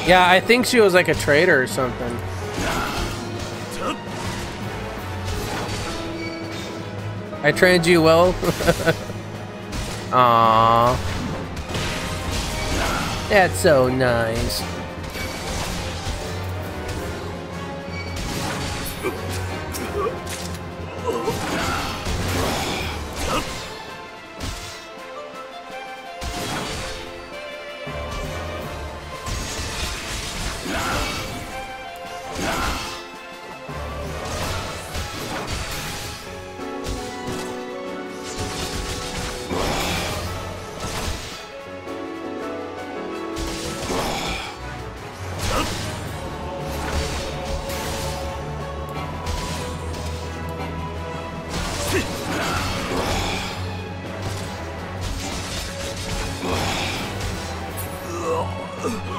Yeah, I think she was like a traitor or something. I trained you well. Aww. That's so nice.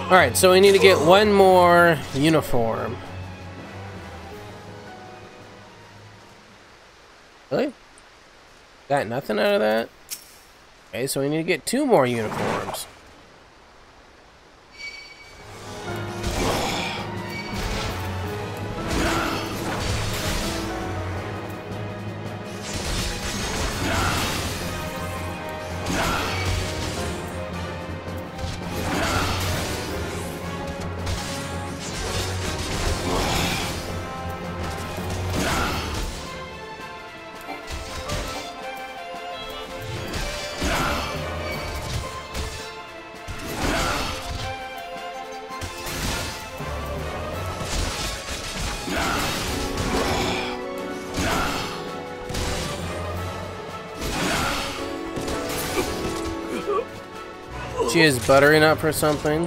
Alright, so we need to get one more uniform. Really? Got nothing out of that? Okay, so we need to get 2 more uniforms. She is buttering up for something.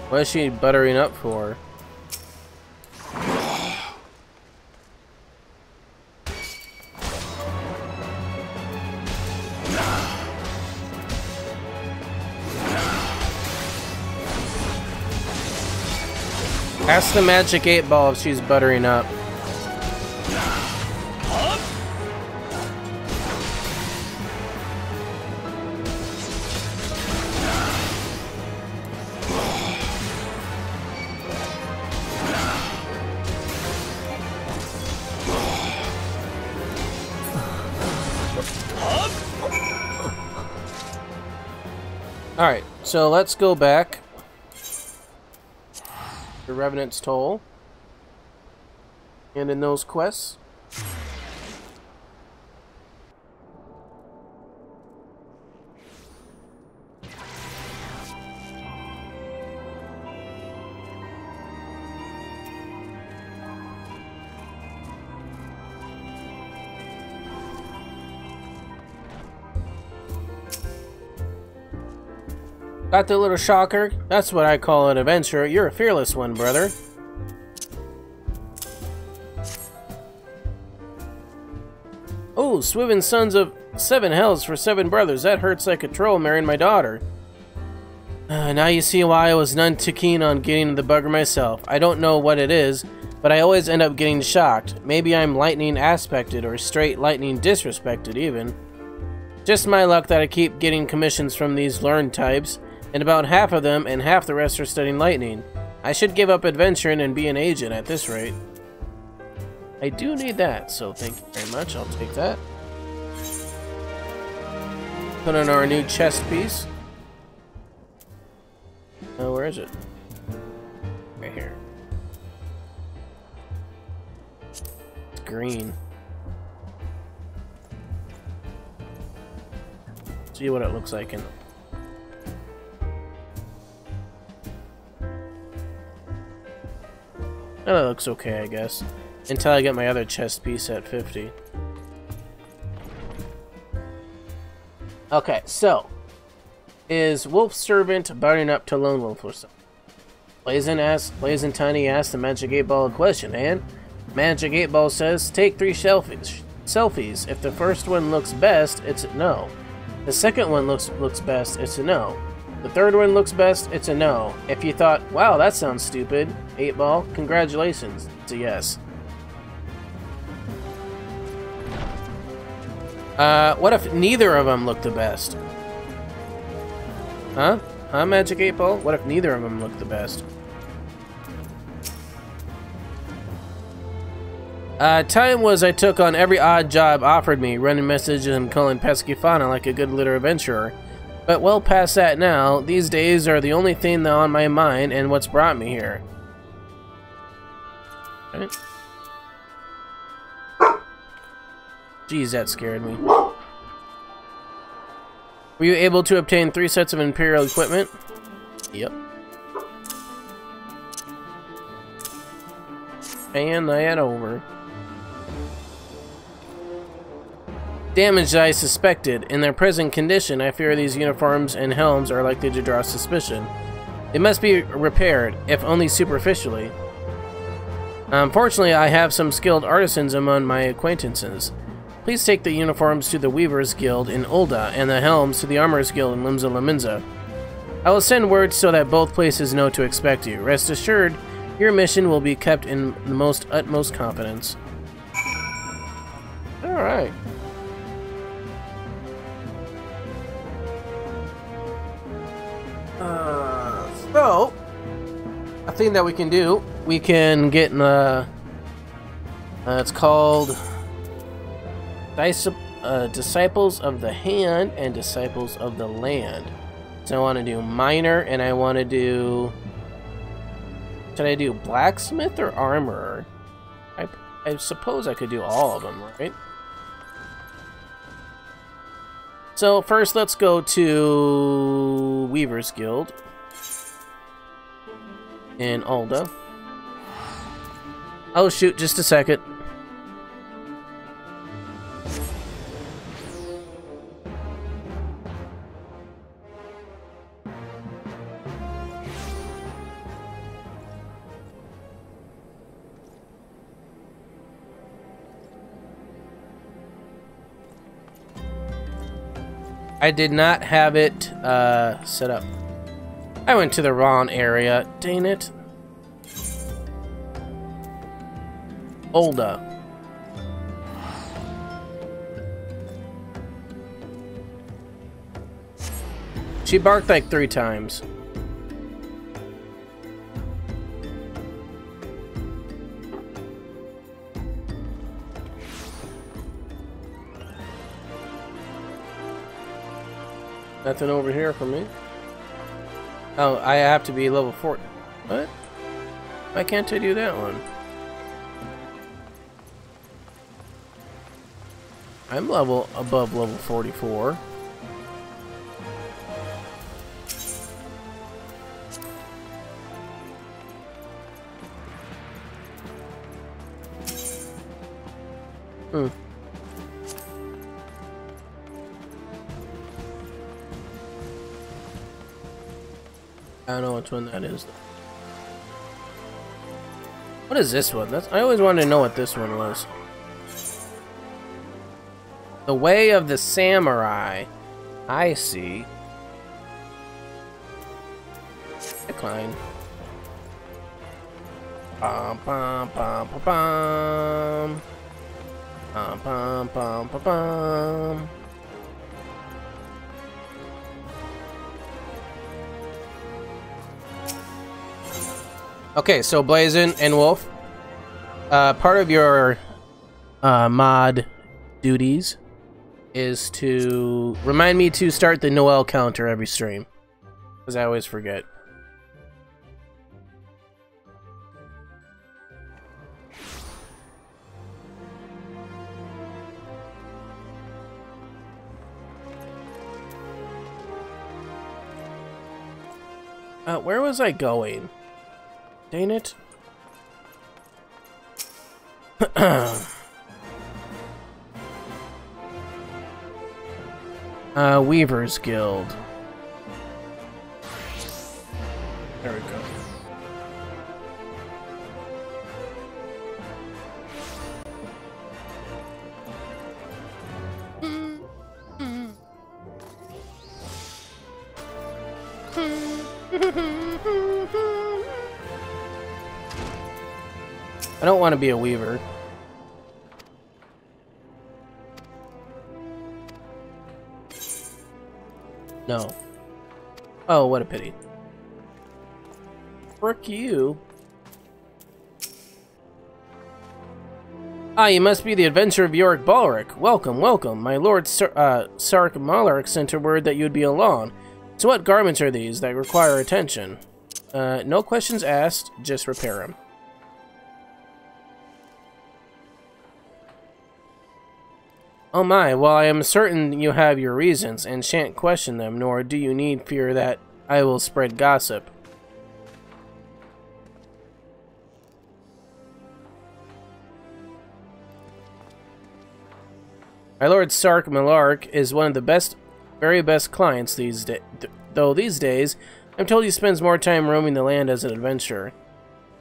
What is she buttering up for? Ask the magic 8-ball if she's buttering up. Alright, so let's go back to Revenant's Toll and in those quests. Got the little shocker? That's what I call an adventurer. You're a fearless one, brother. Oh, Swivin sons of 7 hells for 7 brothers. That hurts like a troll marrying my daughter. Now you see why I was none too keen on getting the bugger myself. I don't know what it is, but I always end up getting shocked. Maybe I'm lightning aspected or straight lightning disrespected even. Just my luck that I keep getting commissions from these learned types, and about half of them and half the rest are studying lightning. I should give up adventuring and be an agent at this rate. I do need that, so thank you very much. I'll take that. Put on our new chest piece. Oh, where is it? Right here. It's green. See what it looks like in. Oh, that looks okay, I guess. Until I get my other chest piece at 50. Okay, so. Is Wolf Servant buttering up to Lone Wolf or something? Blazin Tiny asked the Magic 8-Ball a question, and Magic 8 Ball says, take 3 selfies. If the first one looks best, it's a no. The second one looks best, it's a no. The third one looks best, it's a no. If you thought, wow, that sounds stupid, 8 Ball, congratulations, it's a yes. What if neither of them look the best? Huh? Huh, Magic 8 Ball? What if neither of them look the best? Time was I took on every odd job offered me, running messages and calling pesky fauna like a good little adventurer. But well past that now, these days are the only thing on my mind and what's brought me here. Right. Jeez, that scared me. Were you able to obtain 3 sets of Imperial equipment? Yep. And I had over. Damage I suspected. In their present condition, I fear these uniforms and helms are likely to draw suspicion. They must be repaired, if only superficially. Unfortunately, I have some skilled artisans among my acquaintances. Please take the uniforms to the Weavers Guild in Ul'dah and the helms to the Armorers Guild in Limsa Lominsa. I will send word so that both places know to expect you. Rest assured, your mission will be kept in the utmost confidence. Alright. So, a thing that we can do, we can get in it's called Disciples of the Hand and Disciples of the Land. So I want to do Miner, and I want to do... Should I do Blacksmith or Armorer? I suppose I could do all of them, right? So first let's go to Weavers Guild in Ul'dah. Oh shoot, just a second. I did not have it set up. I went to the wrong area. Dang it. Ul'dah. She barked like 3 times. Nothing over here for me. Oh, I have to be level 40. What? Why can't I do that one? I'm above level 44. Hmm. I don't know which one that is. What is this one? I always wanted to know what this one was. The Way of the Samurai. I see. Decline. Pom pom pom pom pom. Pom pom pom pom pom. Okay, so Blazin and Wolf, part of your mod duties is to remind me to start the Noel counter every stream, because I always forget. Where was I going? Dang it. Weavers Guild. There we go. I don't want to be a weaver. No. Oh, what a pity. Frick you. Ah, you must be the adventurer of Yorick Balric. Welcome, welcome. My lord Sark Malaric sent her word that you would be along. So what garments are these that require attention? No questions asked, just repair them. Oh my, well I am certain you have your reasons, and shan't question them, nor do you need fear that I will spread gossip. My lord Sark Malark is one of the very best clients these days, though these days, I'm told he spends more time roaming the land as an adventurer.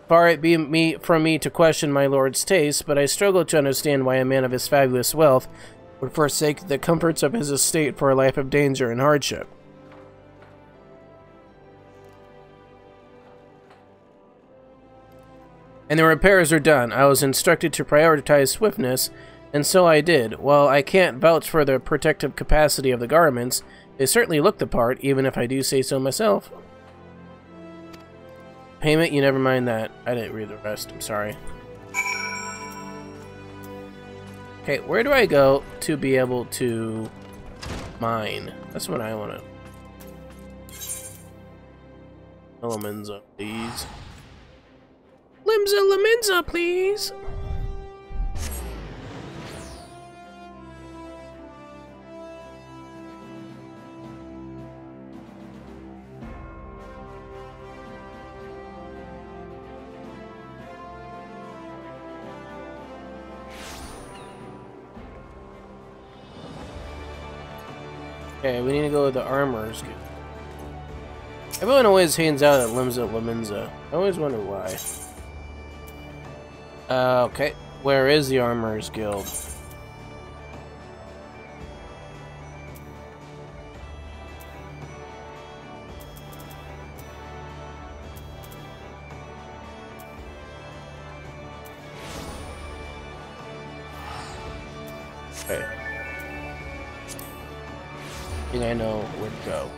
Far it be from me to question my lord's taste, but I struggle to understand why a man of his fabulous wealth would forsake the comforts of his estate for a life of danger and hardship. And the repairs are done. I was instructed to prioritize swiftness, and so I did. While I can't vouch for the protective capacity of the garments, they certainly look the part, even if I do say so myself. Payment? You never mind that. I didn't read the rest. I'm sorry. Okay, where do I go to be able to mine? That's what I want to... Laminza, please. Laminza, please! Okay, we need to go with the Armorer's Guild. Everyone always hands out at Laminza. I always wonder why. Okay. Where is the Armorer's Guild? Okay. I think I know where to go.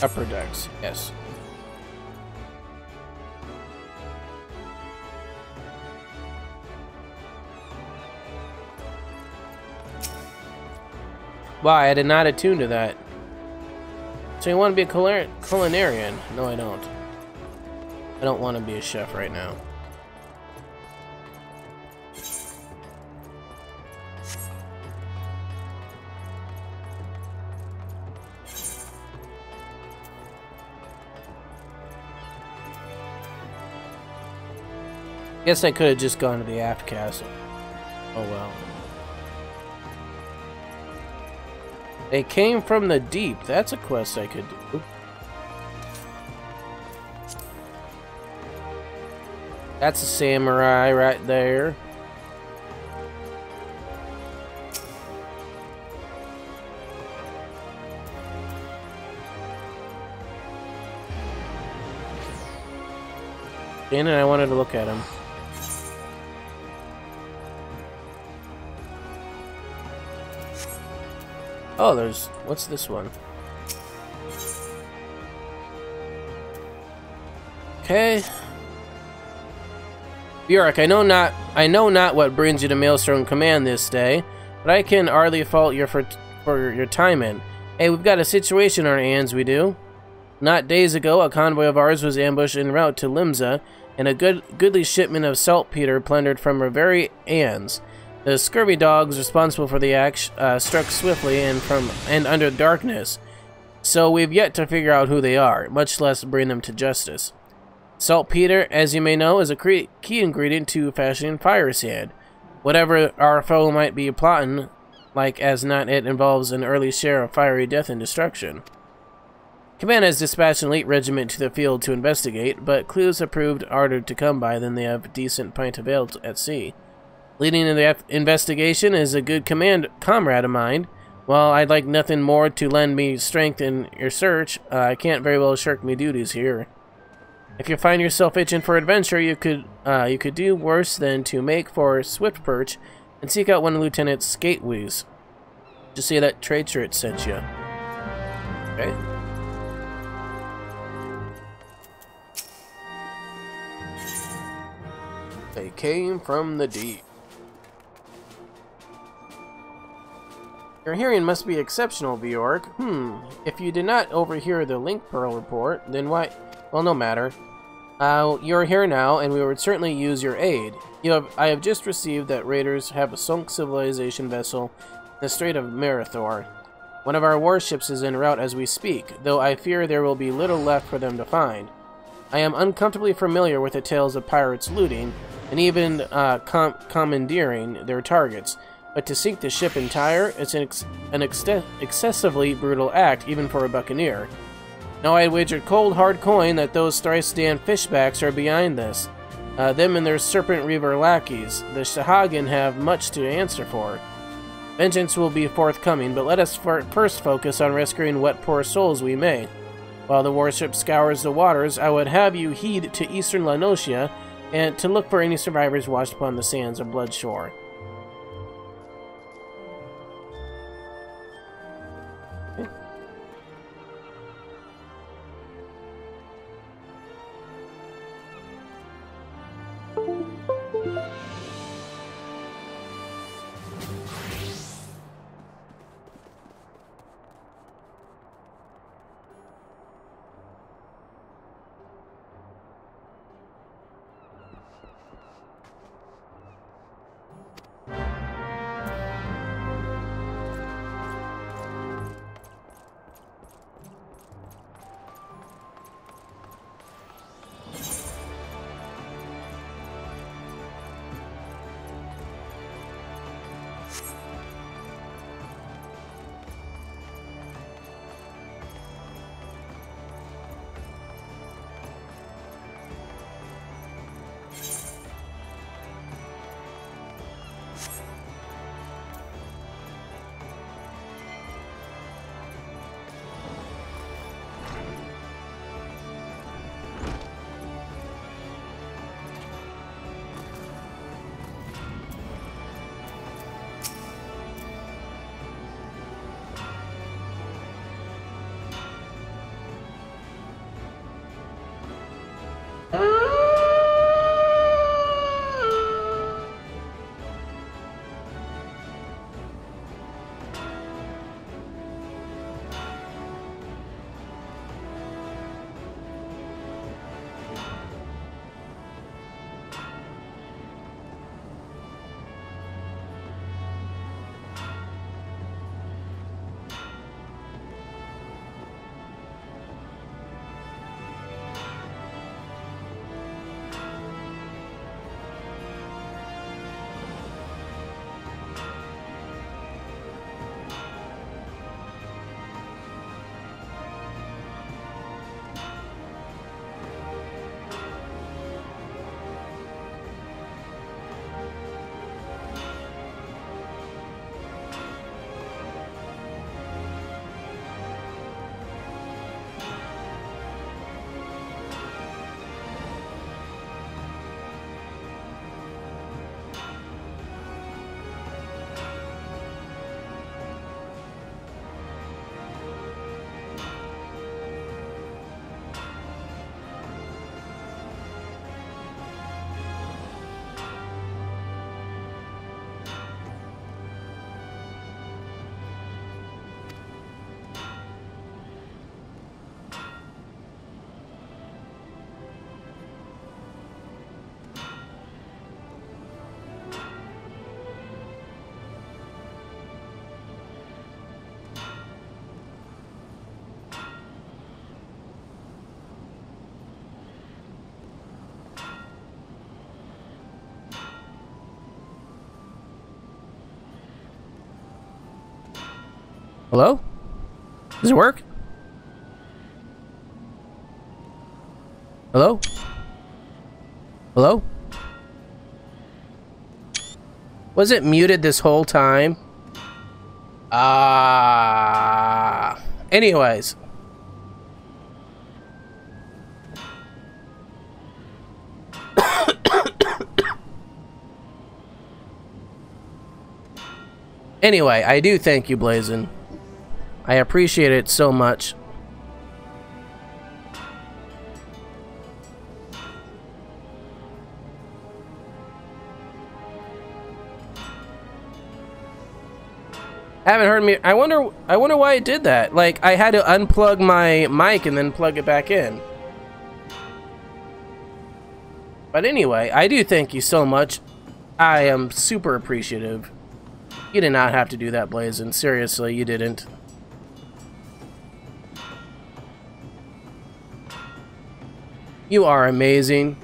Upper decks, yes. Why? I did not attune to that. So you want to be a culinarian? No, I don't. I don't want to be a chef right now. Guess I could have just gone to the aft castle. Oh well. They came from the deep. That's a quest I could do. That's a samurai right there. And I wanted to look at him. Oh, there's... what's this one? Okay. Bjork, I know not what brings you to Maelstrom Command this day, but I can hardly fault you for your time in. Hey, we've got a situation on our hands, we do. Not days ago, a convoy of ours was ambushed en route to Limsa, and a goodly shipment of saltpeter plundered from our very hands. The scurvy dogs responsible for the act struck swiftly and under darkness, so we've yet to figure out who they are, much less bring them to justice. Saltpeter, as you may know, is a key ingredient to fashioning fire sand. Whatever our foe might be plotting, like as not, it involves an early share of fiery death and destruction. Command has dispatched an elite regiment to the field to investigate, but clues have proved harder to come by than they have decent pint of ale at sea. Leading the investigation is a good comrade of mine. While I'd like nothing more to lend me strength in your search, I can't very well shirk me duties here. If you find yourself itching for adventure, you could do worse than to make for Swiftperch and seek out one of Lieutenant Skatewees. Just say that trade shirt sent you. Okay. They came from the deep. Your hearing must be exceptional, Bjork. If you did not overhear the Link Pearl report, then why... Well, no matter. You're here now, and we would certainly use your aid. I have just received that raiders have a sunk civilization vessel in the Strait of Marathor. One of our warships is en route as we speak, though I fear there will be little left for them to find. I am uncomfortably familiar with the tales of pirates looting, and even commandeering their targets. But to sink the ship entire, it's an excessively brutal act, even for a buccaneer. Now I'd wager cold hard coin that those thrice-damned fishbacks are behind this. Them and their Serpent Reaver lackeys. The Shahagan have much to answer for. Vengeance will be forthcoming, but let us first focus on rescuing what poor souls we may. While the warship scours the waters, I would have you heed to eastern La Nocia, and to look for any survivors washed upon the sands of Bloodshore. Hello? Does it work? Hello? Hello? Was it muted this whole time? Anyways. Anyway, I do thank you, Blazin. I appreciate it so much. Haven't heard me. I wonder why it did that. Like, I had to unplug my mic and then plug it back in. But anyway, I do thank you so much. I am super appreciative. You did not have to do that, Blazin. Seriously, you didn't. You are amazing.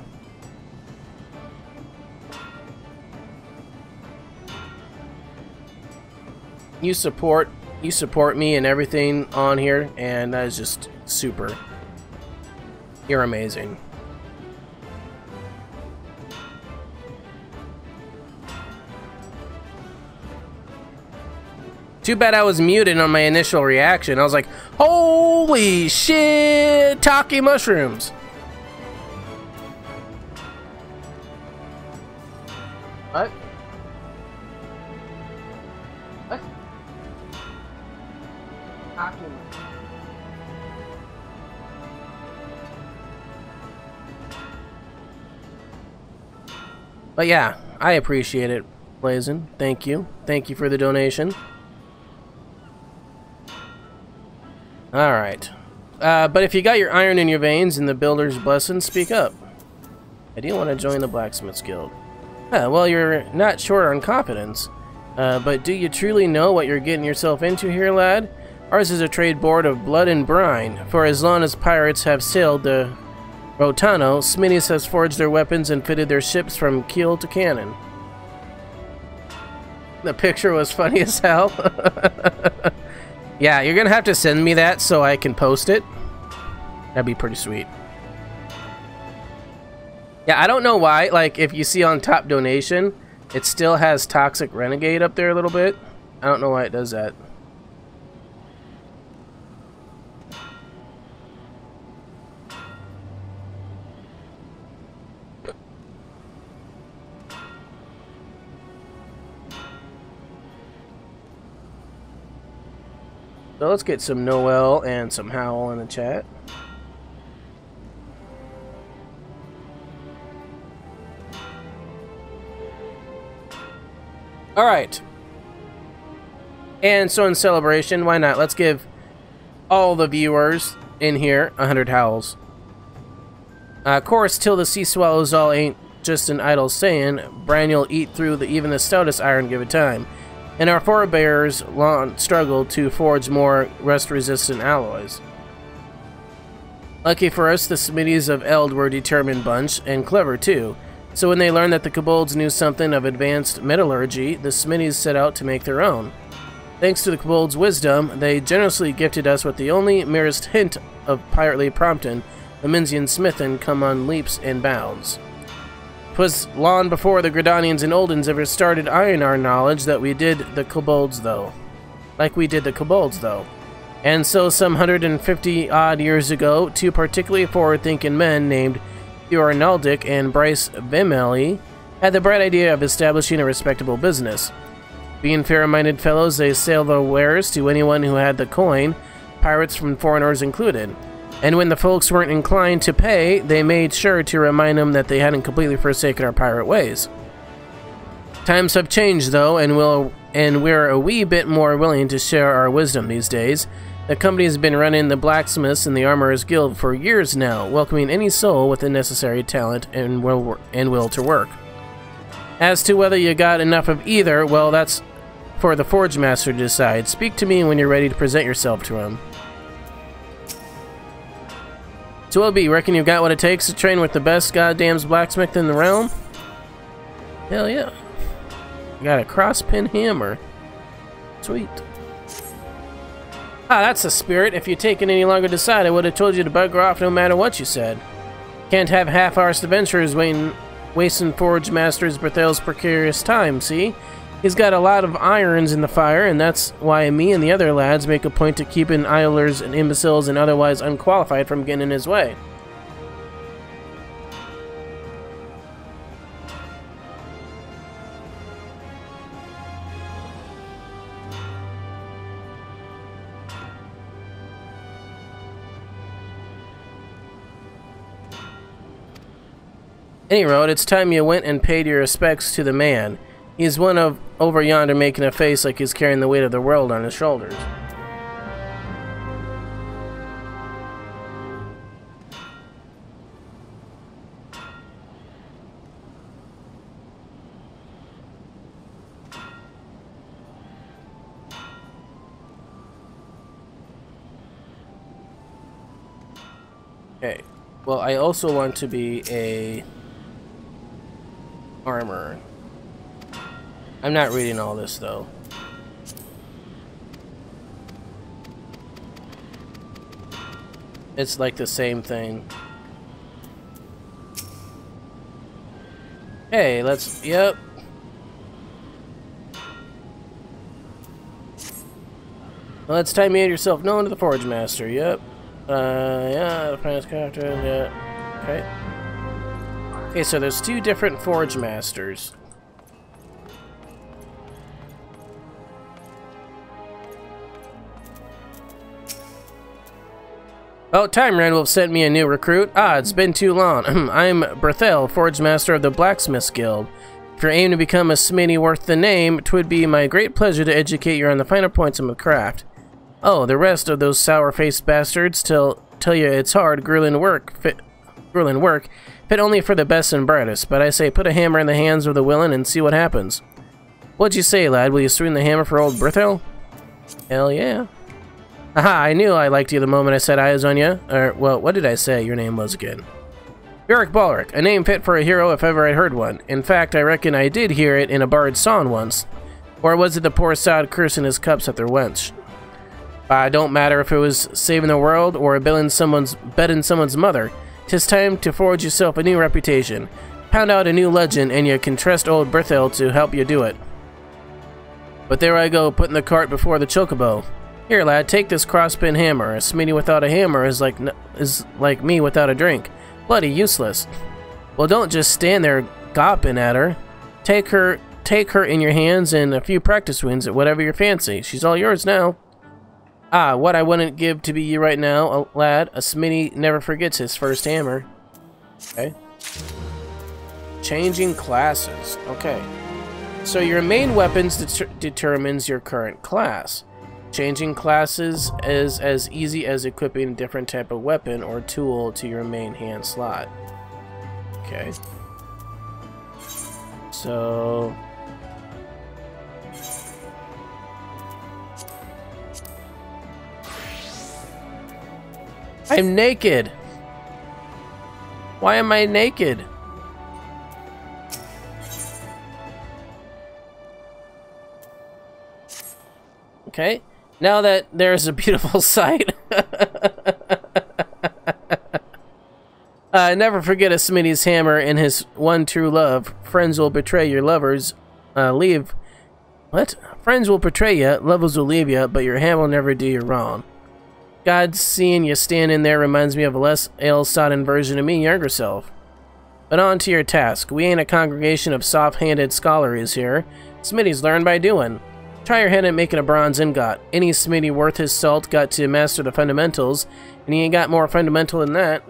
You support me and everything on here, and that is just super. You're amazing. Too bad I was muted on my initial reaction. I was like, holy shit, Taki mushrooms. What? What? Taki. But yeah, I appreciate it, Blazin. Thank you. Thank you for the donation. Alright. But if you got your iron in your veins and the builder's blessing, speak up. I do want to join the Blacksmith's Guild. Well, you're not short on competence. But do you truly know what you're getting yourself into here, lad? Ours is a trade board of blood and brine. For as long as pirates have sailed the Rotano, Smithies has forged their weapons and fitted their ships from keel to cannon. The picture was funny as hell. Yeah, you're gonna have to send me that so I can post it. That'd be pretty sweet. Yeah, I don't know why, like, if you see on top donation, it still has Toxic Renegade up there a little bit. I don't know why it does that. So let's get some Noel and some Howl in the chat. Alright. And so in celebration, why not? Let's give all the viewers in here 100 Howls. Of course, till the sea swallows all ain't just an idle saying. Bran you'll eat through even the stoutest iron give it time. And our forebears long struggled to forge more rust-resistant alloys. Lucky for us, the Smithies of Eld were a determined bunch, and clever too. So when they learned that the kobolds knew something of advanced metallurgy, the Smithies set out to make their own. Thanks to the kobolds' wisdom, they generously gifted us with the only merest hint of pirately prompting, the Minzian smithin' come on leaps and bounds. 'Twas long before the Gridanians and Oldens ever started eyeing our knowledge that we did the kobolds though. And so some 150 odd years ago, two particularly forward-thinking men named Theor Naldic and Bryce Vimeli had the bright idea of establishing a respectable business. Being fair-minded fellows, they sailed the wares to anyone who had the coin, pirates from foreigners included. And when the folks weren't inclined to pay, they made sure to remind them that they hadn't completely forsaken our pirate ways. Times have changed, though, and we're a wee bit more willing to share our wisdom these days. The company's been running the Blacksmiths and the Armorers Guild for years now, welcoming any soul with the necessary talent and will to work. As to whether you got enough of either, well, that's for the Forge Master to decide. Speak to me when you're ready to present yourself to him. So LB, reckon you've got what it takes to train with the best goddamn blacksmith in the realm? Hell yeah. You got a crosspin hammer. Sweet. Ah, that's the spirit. If you'd taken any longer to decide, I would have told you to bugger off no matter what you said. Can't have half-arsed adventurers wasting Forge Master's Berthel's precarious time, see? He's got a lot of irons in the fire, and that's why me and the other lads make a point to keeping idlers and imbeciles and otherwise unqualified from getting in his way. Any road, it's time you went and paid your respects to the man. He's one of over yonder making a face like he's carrying the weight of the world on his shoulders. Okay, well, I also want to be a armor. I'm not reading all this though. It's like the same thing. Hey, let's, yep. Well, it's time you made yourself known to the Forge Master, yep. Yeah, the finance character, yeah. Okay. Okay, so there's two different Forge Masters. Oh, Time Randolph sent me a new recruit. Ah, it's been too long. I'm Berthel, Forge Master of the Blacksmiths Guild. If you're aiming to become a smithy worth the name, 'twould be my great pleasure to educate you on the finer points of the craft. Oh, the rest of those sour-faced bastards tell you it's hard, grueling work, fit only for the best and brightest. But I say, put a hammer in the hands of the willing and see what happens. What'd you say, lad? Will you swing the hammer for old Berthel? Hell yeah. Aha, I knew I liked you the moment I set eyes on you. Or, well, what did I say your name was again? Beric Balric, a name fit for a hero if ever I'd heard one. In fact, I reckon I did hear it in a bard's song once. Or was it the poor sod cursing his cups at their wench? Don't matter if it was saving the world or bedding someone's mother. 'Tis time to forge yourself a new reputation. Pound out a new legend, and you can trust old Berthel to help you do it. But there I go, putting the cart before the chocobo. Here, lad, take this crosspin hammer. A smithy without a hammer is like me without a drink. Bloody useless. Well, don't just stand there gawping at her. Take her in your hands and a few practice wins at whatever you fancy. She's all yours now. Ah, what I wouldn't give to be you right now, lad. A smithy never forgets his first hammer. Okay. Changing classes. Okay. So your main weapons determines your current class. Changing classes is as easy as equipping a different type of weapon or tool to your main hand slot. Okay. So... I'm naked! Why am I naked? Okay. Now that there's a beautiful sight. Never forget a smithy's hammer and his one true love. Friends will betray your lovers. What? Friends will betray you, lovers will leave you, but your hand will never do you wrong. God seeing you standing there reminds me of a less ale-sodden version of me younger self. But on to your task. We ain't a congregation of soft-handed scholaries here. Smithies learn by doing. Try your hand at making a bronze ingot. Any smithy worth his salt got to master the fundamentals, and he ain't got more fundamental than that.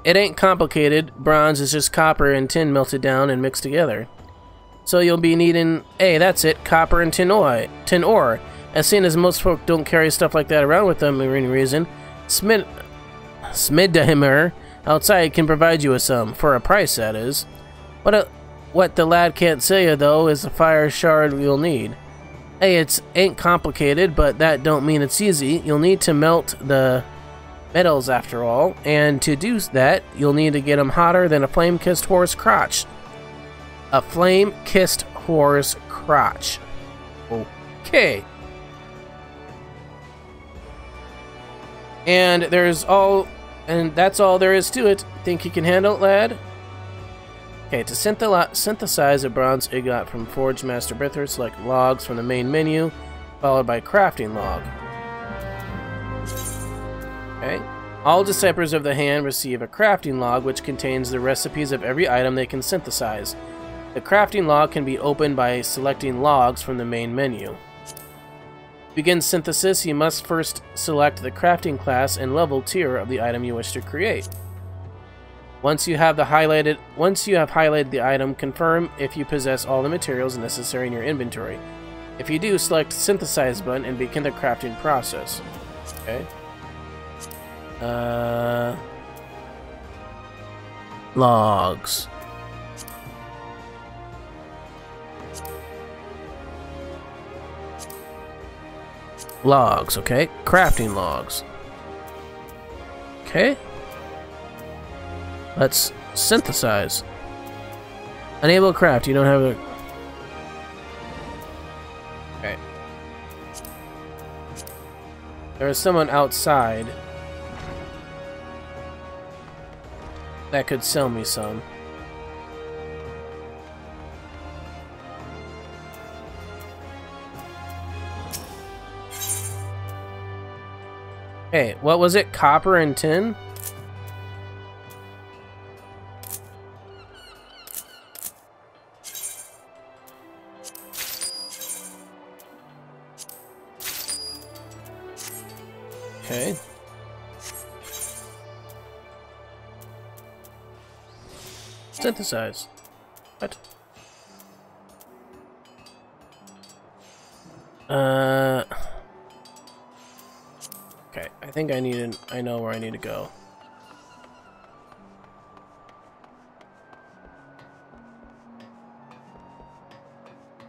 It ain't complicated. Bronze is just copper and tin melted down and mixed together. So you'll be needing, hey, that's it, copper and tin ore. As seeing as most folk don't carry stuff like that around with them for any reason, Smiddahimer outside can provide you with some, for a price, that is. What the lad can't say you, though, is the fire shard you'll need. Hey, it ain't complicated, but that don't mean it's easy. You'll need to melt the metals, after all, and to do that, you'll need to get them hotter than a flame-kissed horse crotch. A flame-kissed horse crotch. Okay. And that's all there is to it. Think you can handle it, lad? Okay, to synthesize a bronze ingot from Forge Master Brithur, select logs from the main menu, followed by crafting log. Okay. All Disciples of the Hand receive a crafting log which contains the recipes of every item they can synthesize. The crafting log can be opened by selecting logs from the main menu. To begin synthesis, you must first select the crafting class and level tier of the item you wish to create. Once you have highlighted the item, confirm if you possess all the materials necessary in your inventory. If you do, select Synthesize button and begin the crafting process. Okay. Logs. Logs, okay. Crafting logs. Okay. Let's synthesize. Enable craft. You don't have a... Okay. There is someone outside that could sell me some. Hey, what was it? Copper and tin? Okay. Synthesize. What? Okay, I think I know where I need to go.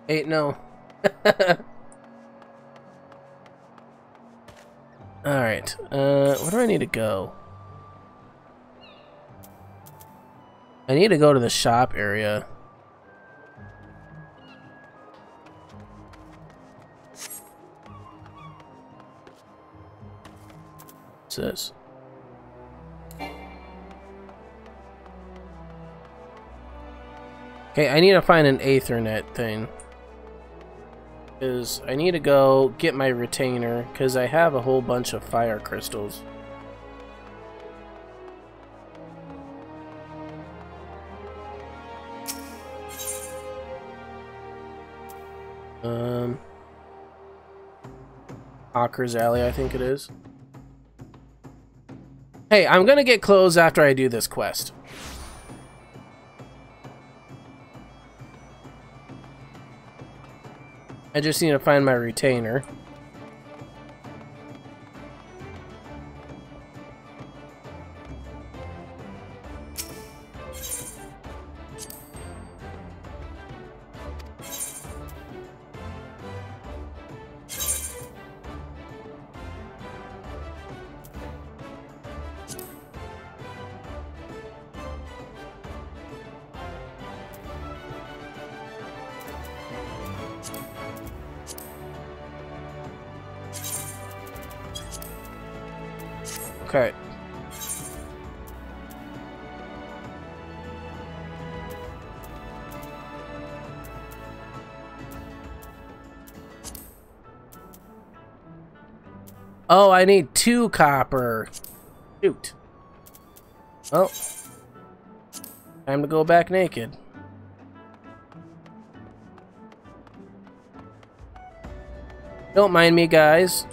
Hey, no. Alright, where do I need to go? I need to go to the shop area. What's this? Okay, I need to find an Aethernet thing. Because I need to go get my retainer, because I have a whole bunch of fire crystals. Hawker's Alley, I think it is. Hey, I'm gonna get clothes after I do this quest. I just need to find my retainer. Okay. Oh, I need 2 copper. Shoot. Well, time to go back naked. Don't mind me, guys.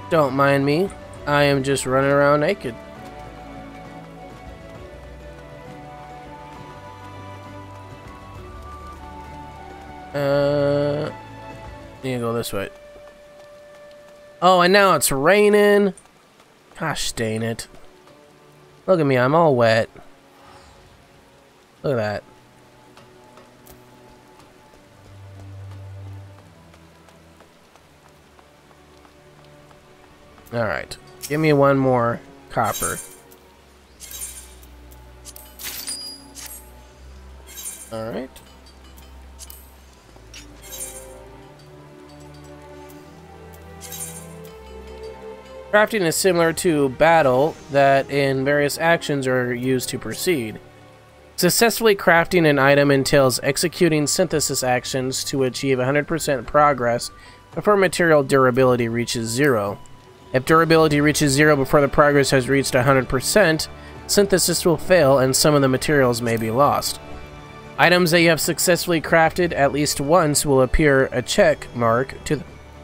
Don't mind me. I am just running around naked. Need to go this way. Oh, and now it's raining. Gosh dang it. Look at me, I'm all wet. Look at that. Alright. Give me one more copper. Alright. Crafting is similar to battle that in various actions are used to proceed. Successfully crafting an item entails executing synthesis actions to achieve 100% progress before material durability reaches 0. If durability reaches 0 before the progress has reached 100%, synthesis will fail and some of the materials may be lost. Items that you have successfully crafted at least once will appear a check mark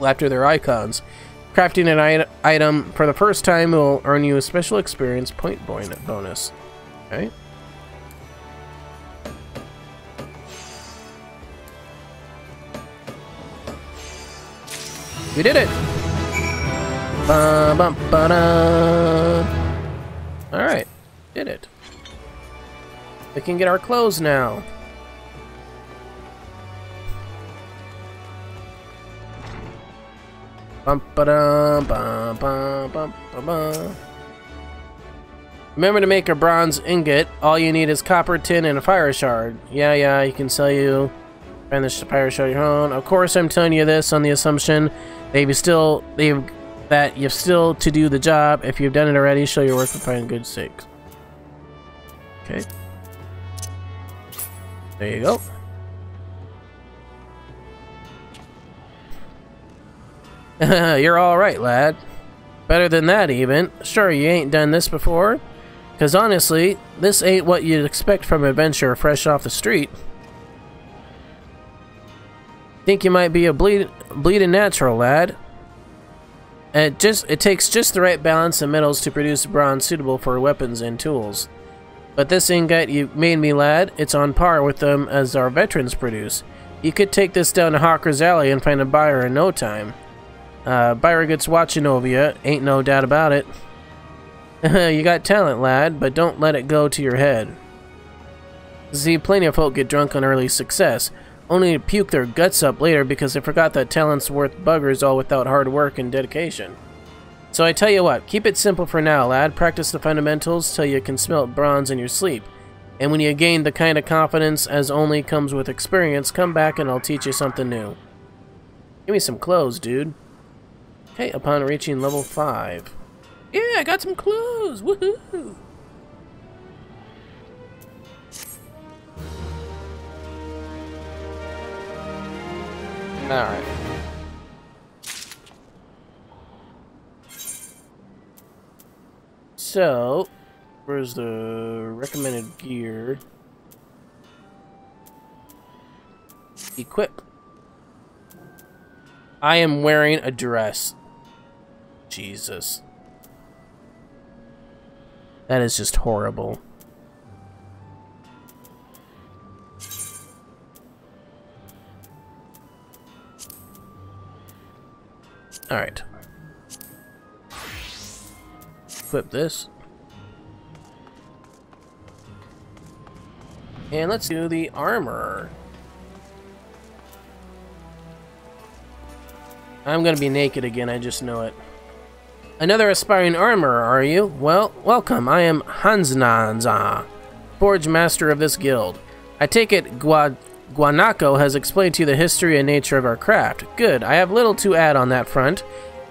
after their icons. Crafting an item for the first time will earn you a special experience point bonus. Okay. We did it! Alright, did it. We can get our clothes now. Remember to make a bronze ingot. All you need is copper, tin, and a fire shard. Yeah, you can sell you. Find the fire shard your own. Of course, I'm telling you this on the assumption that you've still to do the job. If you've done it already, show your work for fine good sake. Okay. There you go. You're alright, lad. Better than that, even. Sure, you ain't done this before? Because honestly, this ain't what you'd expect from an adventurer fresh off the street. Think you might be a bleeding natural, lad. It takes just the right balance of metals to produce bronze suitable for weapons and tools. But this ingot you made me, lad, it's on par with them as our veterans produce. You could take this down to Hawker's Alley and find a buyer in no time. Byrgood's watching over you, ain't no doubt about it. You got talent, lad, but don't let it go to your head. See, plenty of folk get drunk on early success, only to puke their guts up later because they forgot that talent's worth buggers all without hard work and dedication. So I tell you what, keep it simple for now, lad. Practice the fundamentals till you can smelt bronze in your sleep. And when you gain the kind of confidence as only comes with experience, come back and I'll teach you something new. Give me some clothes, dude. Okay, upon reaching level 5. Yeah, I got some clothes! Woohoo! Alright. So, where's the recommended gear? Equip. I am wearing a dress. Jesus. That is just horrible. Alright. Equip this. And let's do the armor. I'm gonna be naked again, I just know it. Another aspiring armorer, are you? Well, welcome. I am Hansnanza, Forge Master of this guild. I take it Guanaco has explained to you the history and nature of our craft. Good. I have little to add on that front.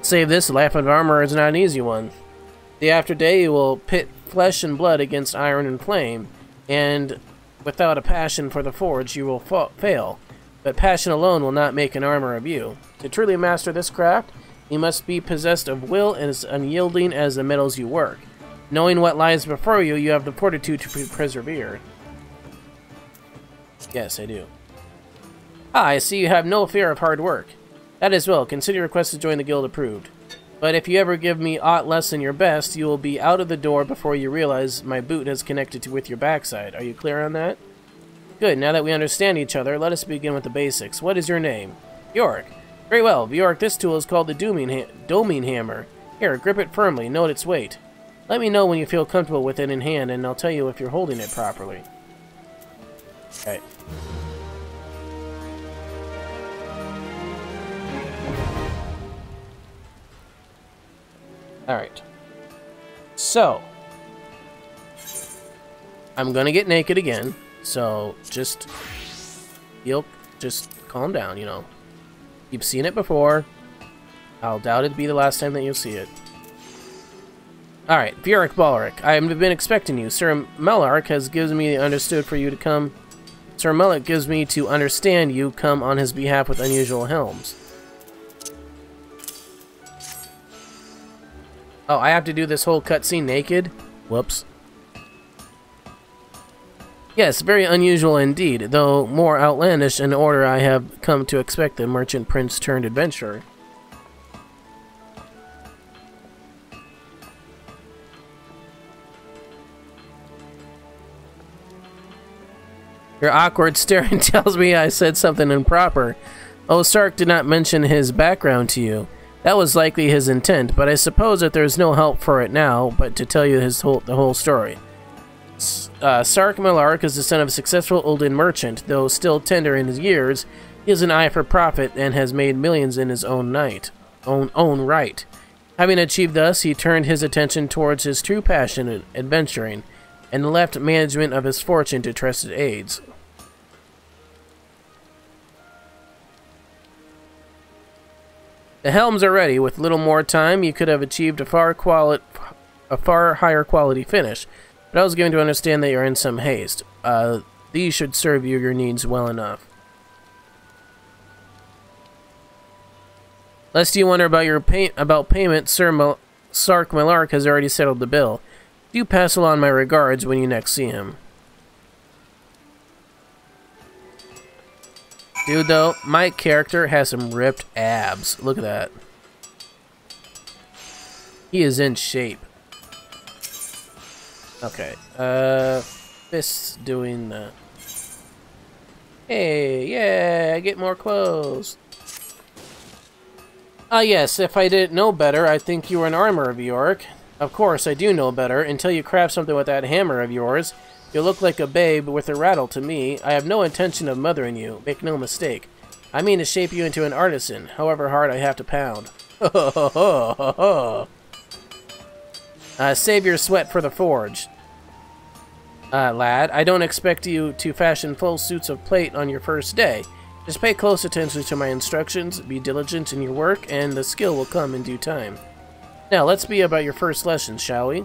Save this, life of armor is not an easy one. Day after day you will pit flesh and blood against iron and flame, and without a passion for the forge you will fail. But passion alone will not make an armor of you. To truly master this craft, you must be possessed of will and as unyielding as the metals you work. Knowing what lies before you, you have the fortitude to persevere. Yes, I do. Ah, I see you have no fear of hard work. That is well. Consider your request to join the guild approved. But if you ever give me aught less than your best, you will be out of the door before you realize my boot has connected with your backside. Are you clear on that? Good. Now that we understand each other, let us begin with the basics. What is your name? Bjork. Very well, Bjork. This tool is called the Doming Hammer. Here, grip it firmly. Note its weight. Let me know when you feel comfortable with it in hand, and I'll tell you if you're holding it properly. Okay. Alright. So, I'm gonna get naked again, So just calm down, you know. You've seen it before. I'll doubt it'd be the last time that you'll see it. Alright, Bjork Balric. I have been expecting you. Sir Melark has given me understood for you to come. Sir Melark gives me to understand you come on his behalf with unusual helms. Oh, I have to do this whole cutscene naked? Whoops. Yes, very unusual indeed, though more outlandish in order I have come to expect the merchant prince turned adventurer. Your awkward staring tells me I said something improper. Oh, Sark did not mention his background to you. That was likely his intent, but I suppose that there's no help for it now but to tell you the whole story. Sark Melark is the son of a successful Ulden merchant. Though still tender in his years, he has an eye for profit and has made millions in his own right. Having achieved thus, he turned his attention towards his true passion in adventuring, and left management of his fortune to trusted aides. The helms are ready. With little more time, you could have achieved a far higher quality finish. But I was given to understand that you're in some haste. These should serve your needs well enough. Lest you wonder about payment, Sark Melark has already settled the bill. Do pass along my regards when you next see him. Dude, though, my character has some ripped abs. Look at that. He is in shape. Okay, Fist's doing the... Hey, yeah, I get more clothes. Ah, yes, if I didn't know better, I'd think you were an armor of Bjork. Of course, I do know better. Until you craft something with that hammer of yours, you look like a babe with a rattle to me. I have no intention of mothering you. Make no mistake. I mean to shape you into an artisan, however hard I have to pound. Ho ho ho ho ho ho. Save your sweat for the forge. Lad, I don't expect you to fashion full suits of plate on your first day. Just pay close attention to my instructions, be diligent in your work, and the skill will come in due time. Now, let's be about your first lesson, shall we?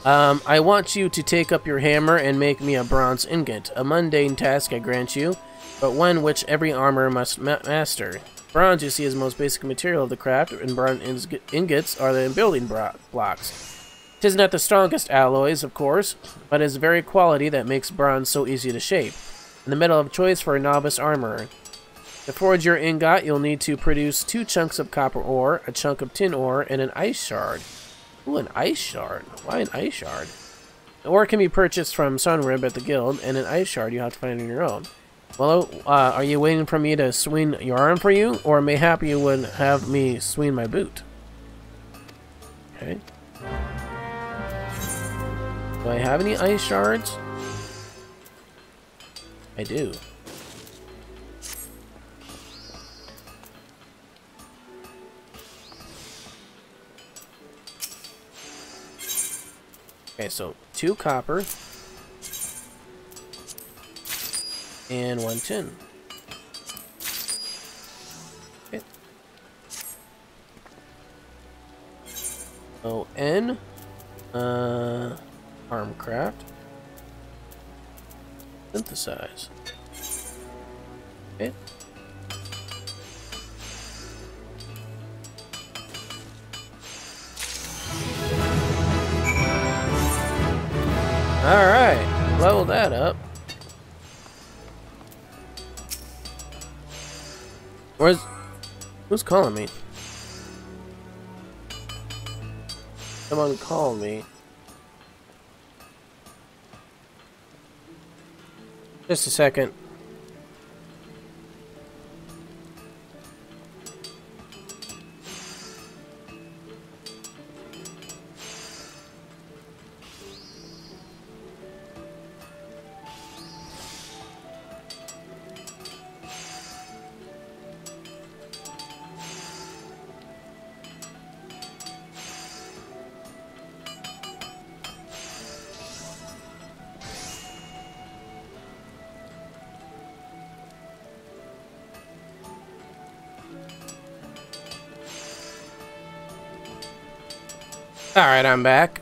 I want you to take up your hammer and make me a bronze ingot. A mundane task, I grant you, but one which every armorer must master. Bronze, you see, is the most basic material of the craft, and bronze ingots are the building blocks. It is not the strongest alloys, of course, but it is the very quality that makes bronze so easy to shape, and the metal of choice for a novice armorer. To forge your ingot, you'll need to produce 2 chunks of copper ore, a chunk of tin ore, and an ice shard. Ooh, an ice shard. Why an ice shard? The ore can be purchased from Sunrib at the guild, and an ice shard you have to find on your own. Well, are you waiting for me to swing your arm for you, or mayhap you would have me swing my boot? Okay. Do I have any ice shards? I do. Okay, so 2 copper and 1 tin. Okay. So N, Armcraft, synthesize. Okay. Alright, level that up. Who's calling me? Someone call me. Just a second. Alright, I'm back.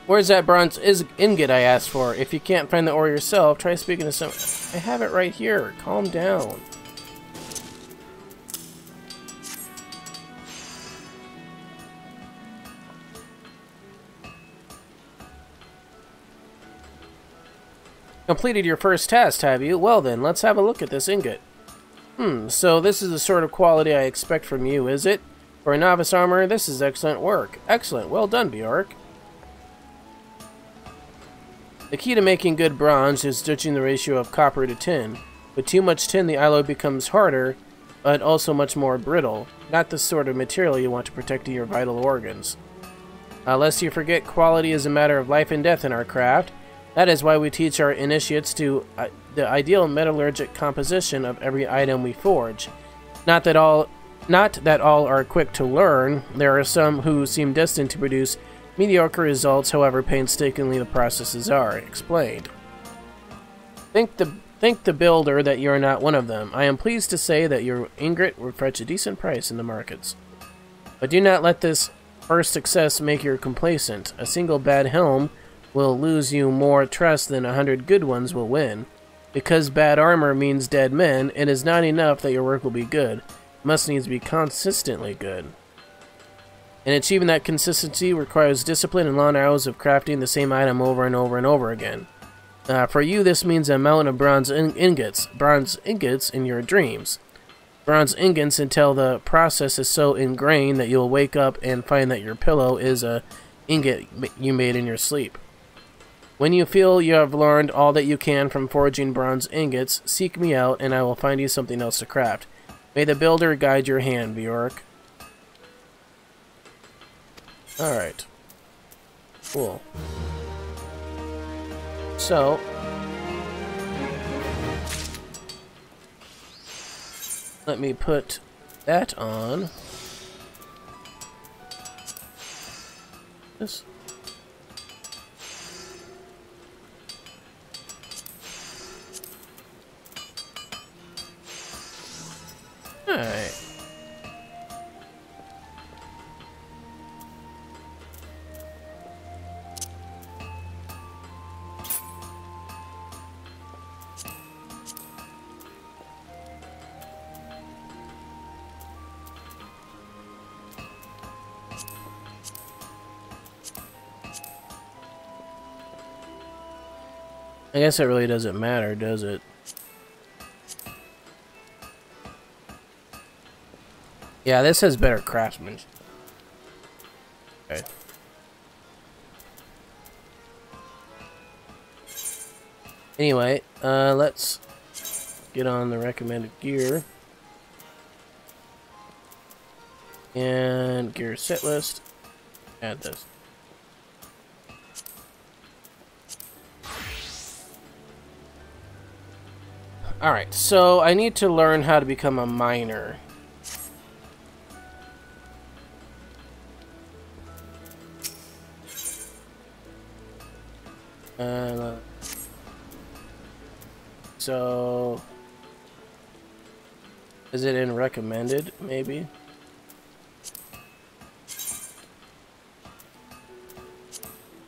Where's that bronze ingot I asked for? If you can't find the ore yourself, try speaking to someone. I have it right here. Calm down. Completed your first test, have you? Well then, let's have a look at this ingot. So this is the sort of quality I expect from you, is it? For a novice armorer, this is excellent work. Excellent. Well done, Bjork. The key to making good bronze is judging the ratio of copper to tin. With too much tin, the alloy becomes harder, but also much more brittle. Not the sort of material you want to protect your vital organs. Lest you forget, quality is a matter of life and death in our craft. That is why we teach our initiates to the ideal metallurgic composition of every item we forge. Not that all are quick to learn. There are some who seem destined to produce mediocre results, however painstakingly the processes are explained. Think the builder that you are not one of them. I am pleased to say that your ingot will fetch a decent price in the markets. But do not let this first success make you complacent. A single bad helm will lose you more trust than 100 good ones will win. Because bad armor means dead men, it is not enough that your work will be good. It must needs be consistently good. And achieving that consistency requires discipline and long hours of crafting the same item over and over and over again. For you, this means a mountain of bronze ingots in your dreams. Bronze ingots until the process is so ingrained that you'll wake up and find that your pillow is a ingot you made in your sleep. When you feel you have learned all that you can from forging bronze ingots, seek me out and I will find you something else to craft. May the builder guide your hand, Bjork. Alright. Cool. So, let me put that on. This. Alright. I guess it really doesn't matter, does it? Yeah, this has better craftsmanship. Okay. Anyway, let's get on the recommended gear. And gear set list. Add this. Alright, so I need to learn how to become a miner. So is it in recommended, maybe?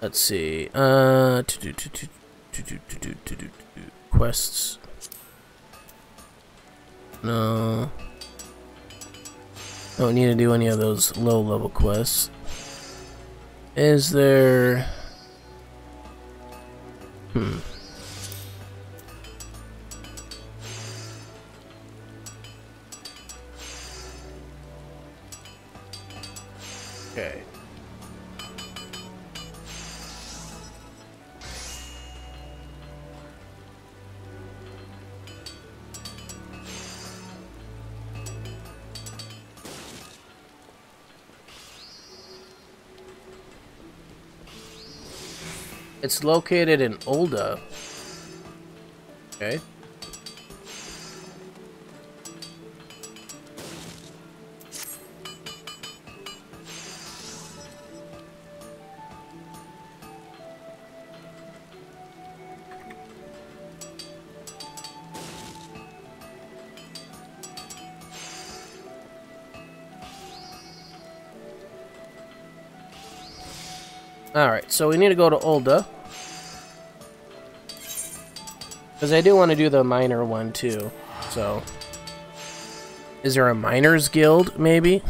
Let's see. Quests. No. Don't need to do any of those low-level quests. Is there... Okay. It's located in Ul'dah. Okay. Alright, so we need to go to Ul'dah. Because I do want to do the miner one too. So, is there a miners guild, maybe?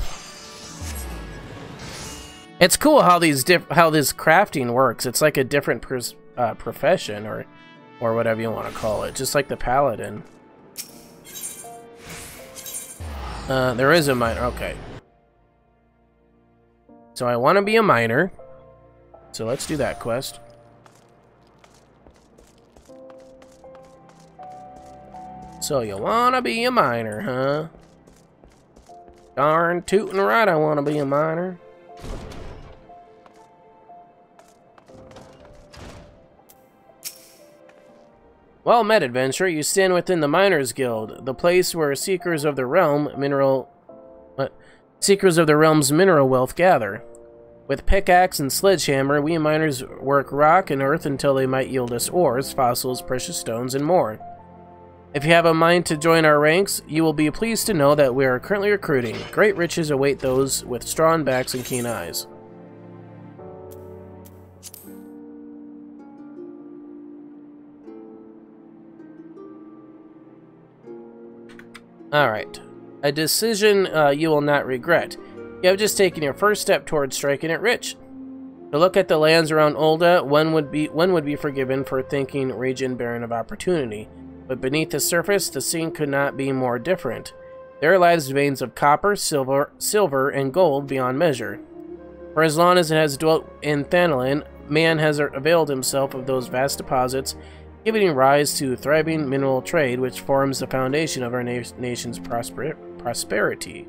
It's cool how how this crafting works. It's like a different profession, or whatever you want to call it, just like the paladin. There is a miner. Okay. So I want to be a miner. So let's do that quest. So you want to be a miner, huh? Darn tootin' right, I want to be a miner. Well met, adventurer. You stand within the Miners Guild, the place where seekers of the realm's mineral wealth gather. With pickaxe and sledgehammer, we miners work rock and earth until they might yield us ores, fossils, precious stones, and more. If you have a mind to join our ranks, you will be pleased to know that we are currently recruiting. Great riches await those with strong backs and keen eyes. Alright. A decision you will not regret. You have just taken your first step towards striking it rich. To look at the lands around Ul'dah, one would be forgiven for thinking region barren of opportunity. But beneath the surface, the scene could not be more different. There lies veins of copper, silver, and gold beyond measure. For as long as it has dwelt in Thanalan, man has availed himself of those vast deposits, giving rise to thriving mineral trade, which forms the foundation of our nation's prosperity.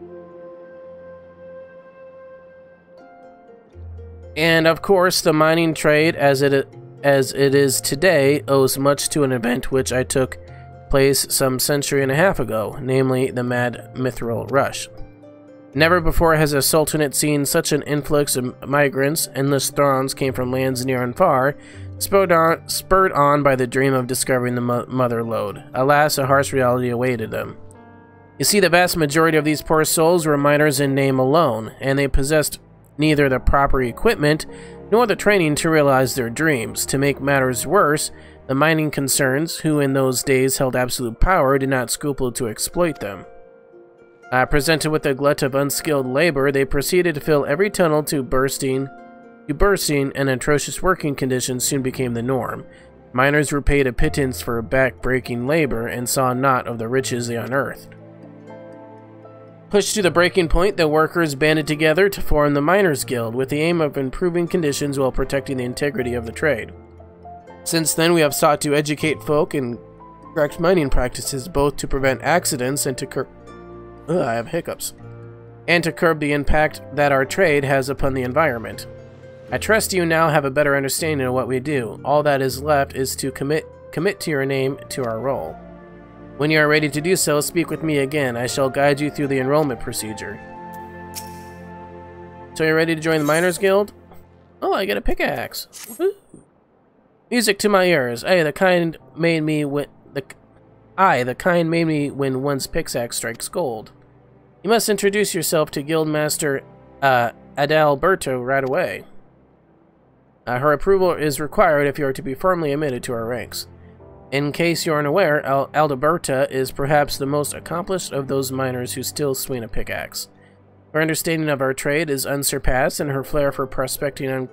And of course, the mining trade, as it is today, owes much to an event which I took place some century and a half ago, namely the Mad Mithril Rush. Never before has a sultanate seen such an influx of migrants. Endless throngs came from lands near and far, spurred on by the dream of discovering the mother lode. Alas, a harsh reality awaited them. You see, the vast majority of these poor souls were miners in name alone, and they possessed neither the proper equipment nor the training to realize their dreams. To make matters worse, the mining concerns, who in those days held absolute power, did not scruple to exploit them. Presented with a glut of unskilled labor, they proceeded to fill every tunnel to bursting, and atrocious working conditions soon became the norm. Miners were paid a pittance for back-breaking labor and saw naught of the riches they unearthed. Pushed to the breaking point, the workers banded together to form the Miners Guild, with the aim of improving conditions while protecting the integrity of the trade. Since then, we have sought to educate folk in correct mining practices, both to prevent accidents and to curb... I have hiccups. And to curb the impact that our trade has upon the environment. I trust you now have a better understanding of what we do. All that is left is to commit to your name to our role. When you are ready to do so, speak with me again. I shall guide you through the enrollment procedure. So you're ready to join the Miners Guild? Oh, I get a pickaxe. Woohoo. Music to my ears. The kind made me when one's pickaxe strikes gold. You must introduce yourself to Guildmaster Adalberto right away. Her approval is required if you are to be formally admitted to our ranks. In case you aren't aware, Adalberta is perhaps the most accomplished of those miners who still swing a pickaxe. Her understanding of our trade is unsurpassed, and her flair for prospecting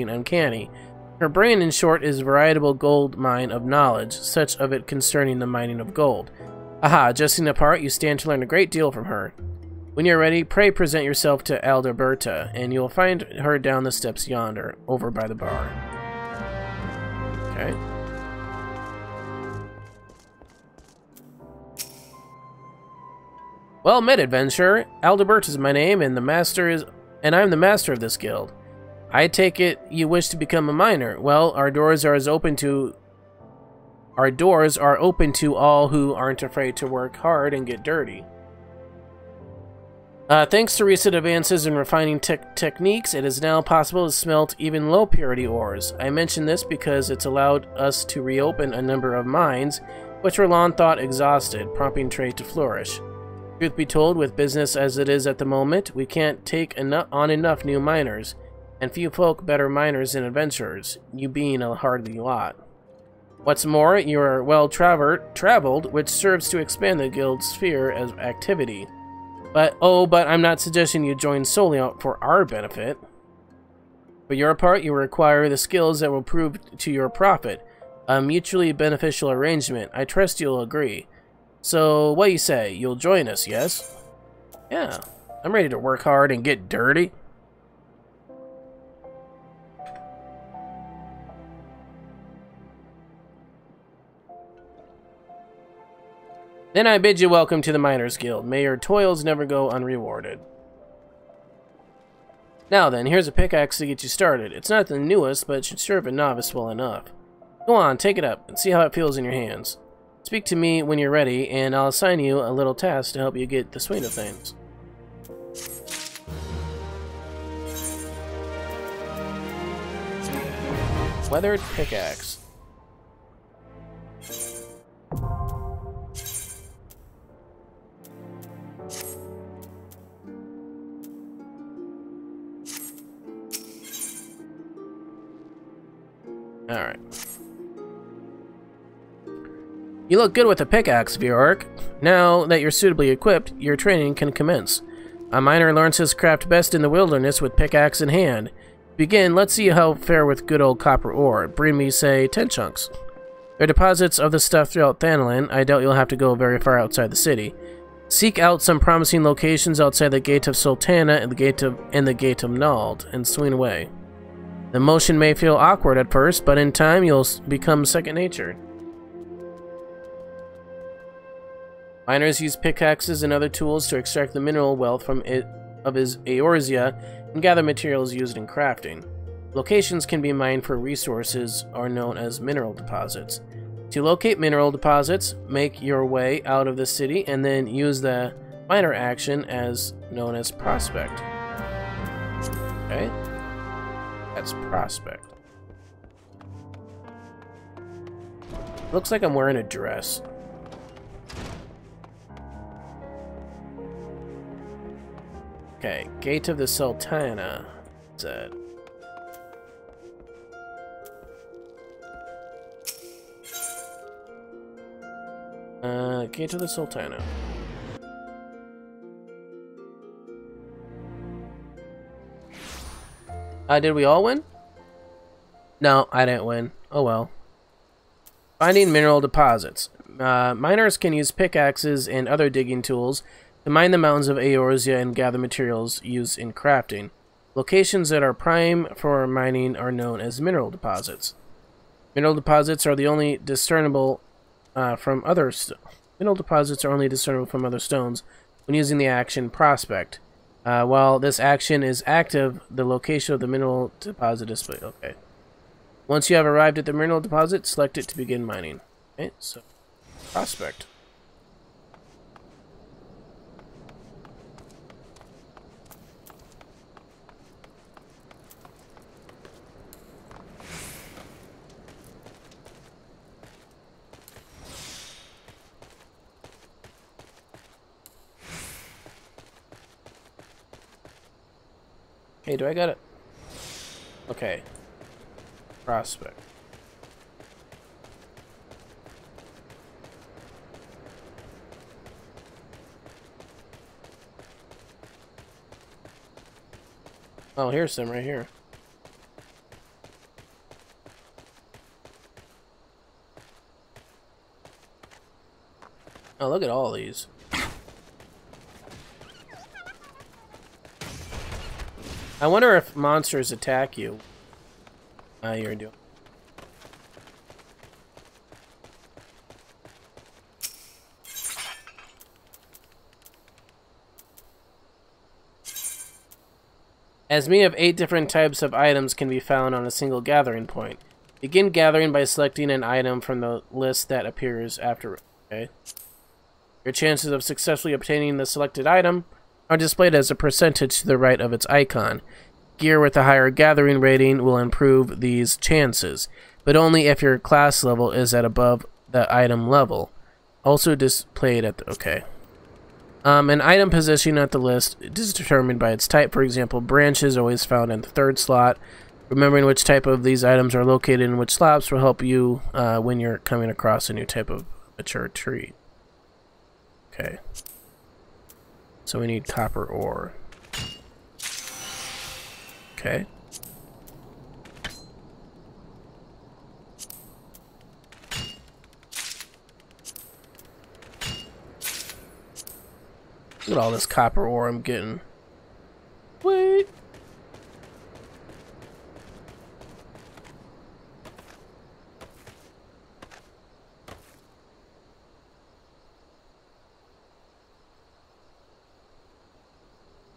uncanny. Her brain, in short, is a veritable gold mine of knowledge, such of it concerning the mining of gold. Aha, jesting apart, you stand to learn a great deal from her. When you're ready, pray present yourself to Adalberta, and you'll find her down the steps yonder, over by the bar. Okay. Well met, adventurer. Adalbert is my name, and I'm the master of this guild. I take it you wish to become a miner. Well, our doors are open to all who aren't afraid to work hard and get dirty. Thanks to recent advances in refining techniques, it is now possible to smelt even low-purity ores. I mention this because it's allowed us to reopen a number of mines, which were long thought exhausted, prompting trade to flourish. Truth be told, with business as it is at the moment, we can't take on enough new miners. and few folk better miners and adventurers, you being a hardy lot. What's more, you are well traveled, which serves to expand the guild's sphere of activity. But I'm not suggesting you join solely out for our benefit. For your part, you require the skills that will prove to your profit. A mutually beneficial arrangement. I trust you'll agree. So, what do you say? You'll join us, yes? Yeah. I'm ready to work hard and get dirty. Then I bid you welcome to the Miners Guild. May your toils never go unrewarded. Now then, here's a pickaxe to get you started. It's not the newest, but it should serve a novice well enough. Go on, take it up, and see how it feels in your hands. Speak to me when you're ready, and I'll assign you a little task to help you get the swing of things. Weathered pickaxe. Alright. You look good with a pickaxe, Bjork. Now that you're suitably equipped, your training can commence. A miner learns his craft best in the wilderness with pickaxe in hand. Begin, let's see how fare with good old copper ore. Bring me, say, 10 chunks. There are deposits of the stuff throughout Thanalan. I doubt you'll have to go very far outside the city. Seek out some promising locations outside the Gate of Sultana and the Gate of Nald, and swing away. The motion may feel awkward at first, but in time you'll become second nature. Miners use pickaxes and other tools to extract the mineral wealth of his Eorzea and gather materials used in crafting. Locations can be mined for resources are known as mineral deposits. To locate mineral deposits, make your way out of the city and then use the miner action as known as prospect. Okay? That's prospect. Looks like I'm wearing a dress. Okay, Gate of the Sultana. What's that? Gate of the Sultana. Did we all win? No, I didn't win. Oh well. Finding mineral deposits. Miners can use pickaxes and other digging tools to mine the mountains of Eorzea and gather materials used in crafting. Locations that are prime for mining are known as mineral deposits. Mineral deposits are the only discernible from other stones when using the action prospect. While this action is active, the location of the mineral deposit is displayed. Okay. Once you have arrived at the mineral deposit, select it to begin mining. Okay, so prospect. Hey, do I got it? Okay. Prospect. Oh, here's some right here. Oh, look at all these. I wonder if monsters attack you. You're doing. As many of 8 different types of items can be found on a single gathering point. Begin gathering by selecting an item from the list that appears after. Okay. Your chances of successfully obtaining the selected item are displayed as a percentage to the right of its icon. Gear with a higher gathering rating will improve these chances, but only if your class level is at above the item level. Also displayed at the... Okay. An item position at the list is determined by its type. For example, branches always found in the third slot. Remembering which type of these items are located in which slots will help you when you're coming across a new type of mature tree. Okay. So we need copper ore. Okay. Look at all this copper ore I'm getting. Wait.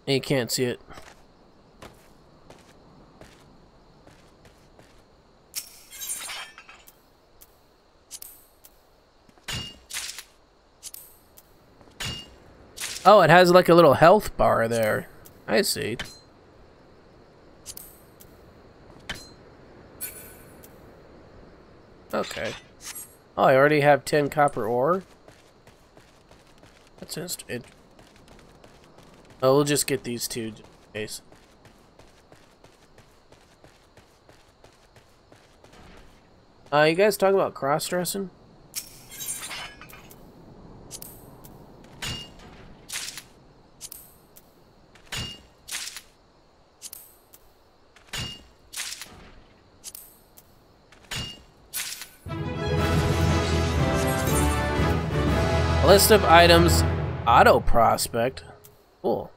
You can't see it. Oh, it has like a little health bar there. I see. Okay. Oh, I already have 10 copper ore. That's interesting. Oh, we'll just get these two just in case. You guys talking about cross-dressing? A list of items, auto prospect. Cool.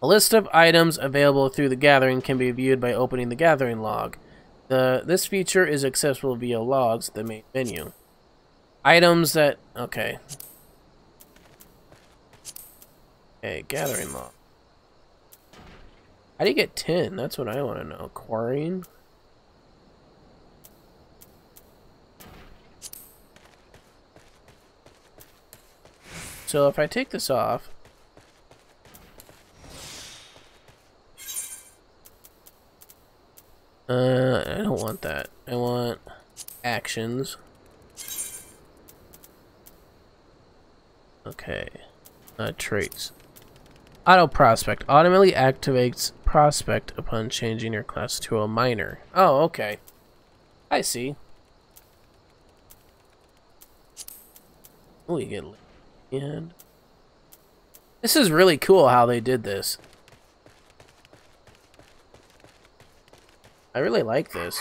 A list of items available through the gathering can be viewed by opening the gathering log. This feature is accessible via logs, the main menu. Items that... Okay. Okay, gathering log. How do you get 10? That's what I want to know. Quarrying? So if I take this off... I don't want that. I want actions. Okay. Traits. Auto prospect automatically activates prospect upon changing your class to a miner. Oh, okay. I see. Oh, you get and this is really cool how they did this. I really like this.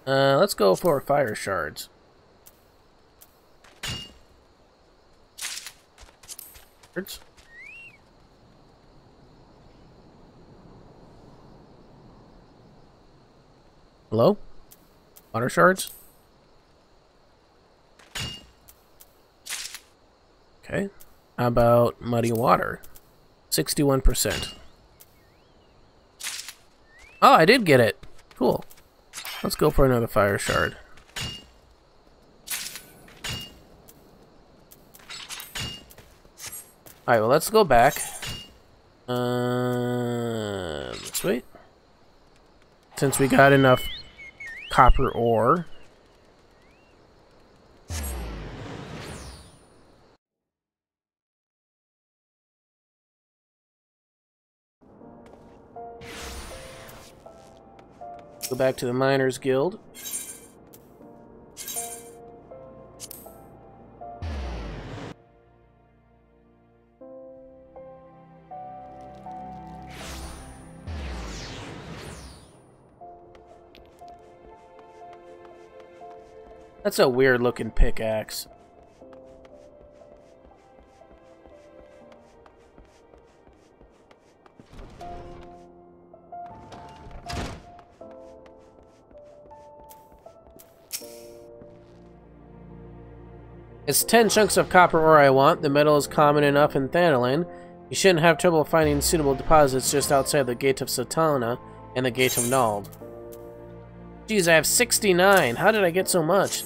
Let's go for fire shards. Hello? Water shards? Okay. How about muddy water? 61%. Oh, I did get it. Cool. Let's go for another fire shard. Alright, well, let's go back. Let's wait. Since we got enough copper ore. Go back to the Miners Guild. That's a weird looking pickaxe. It's 10 chunks of copper ore I want. The metal is common enough in Thanalan. You shouldn't have trouble finding suitable deposits just outside the Gate of Satana and the Gate of Nald. Geez, I have 69. How did I get so much?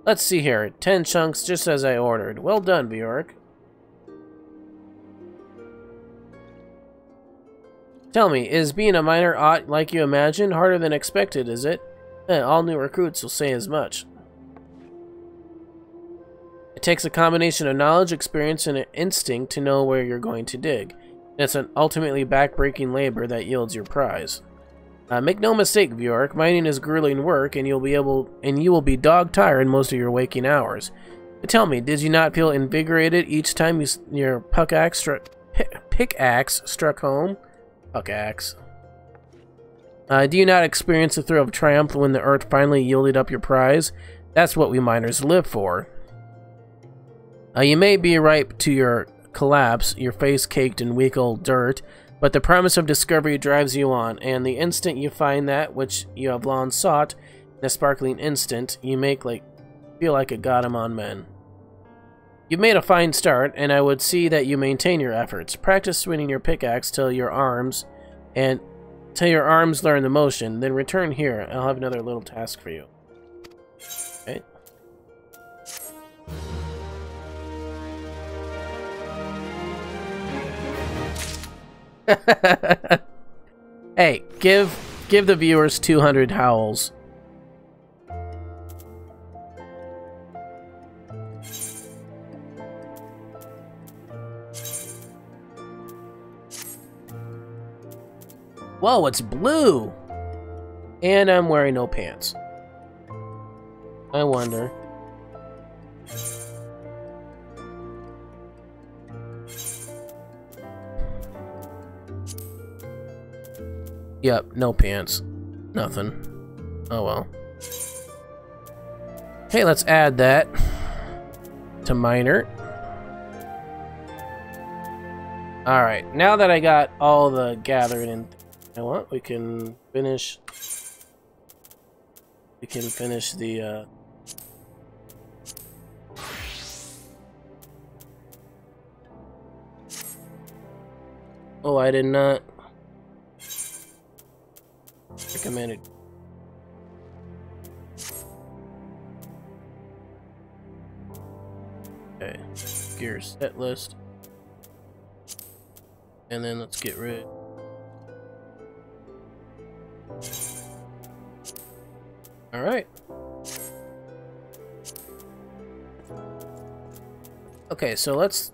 Let's see here. 10 chunks just as I ordered. Well done, Bjork. Tell me, is being a miner like you imagined harder than expected, is it? All new recruits will say as much. It takes a combination of knowledge, experience, and an instinct to know where you're going to dig. It's an ultimately back-breaking labor that yields your prize. Make no mistake, Bjork, mining is grueling work, and you will be dog-tired most of your waking hours. But tell me, did you not feel invigorated each time your pickaxe struck home? Pickaxe. Do you not experience the thrill of triumph when the earth finally yielded up your prize? That's what we miners live for. You may be ripe to your collapse, your face caked in weak old dirt, but the promise of discovery drives you on, and the instant you find that which you have long sought, in a sparkling instant, you feel like a god among men. You've made a fine start, and I would see that you maintain your efforts. Practice swinging your pickaxe till your arms learn the motion, then return here. I'll have another little task for you. Okay. Hey, give the viewers 200 howls. Whoa, it's blue! And I'm wearing no pants. I wonder. Yep, no pants. Nothing. Oh well. Hey, let's add that to miner. Alright, now that I got all the gathered in, we can finish the oh, I did not recommended. Okay, gear set list, and then let's get rid. All right. Okay, so let's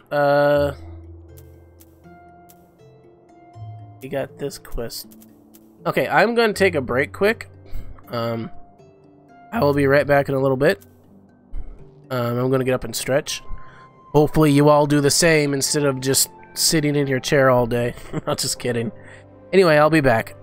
we got this quest. Okay, I'm going to take a break quick. I will be right back in a little bit. I'm going to get up and stretch. Hopefully you all do the same instead of just sitting in your chair all day. Not just kidding. Anyway, I'll be back.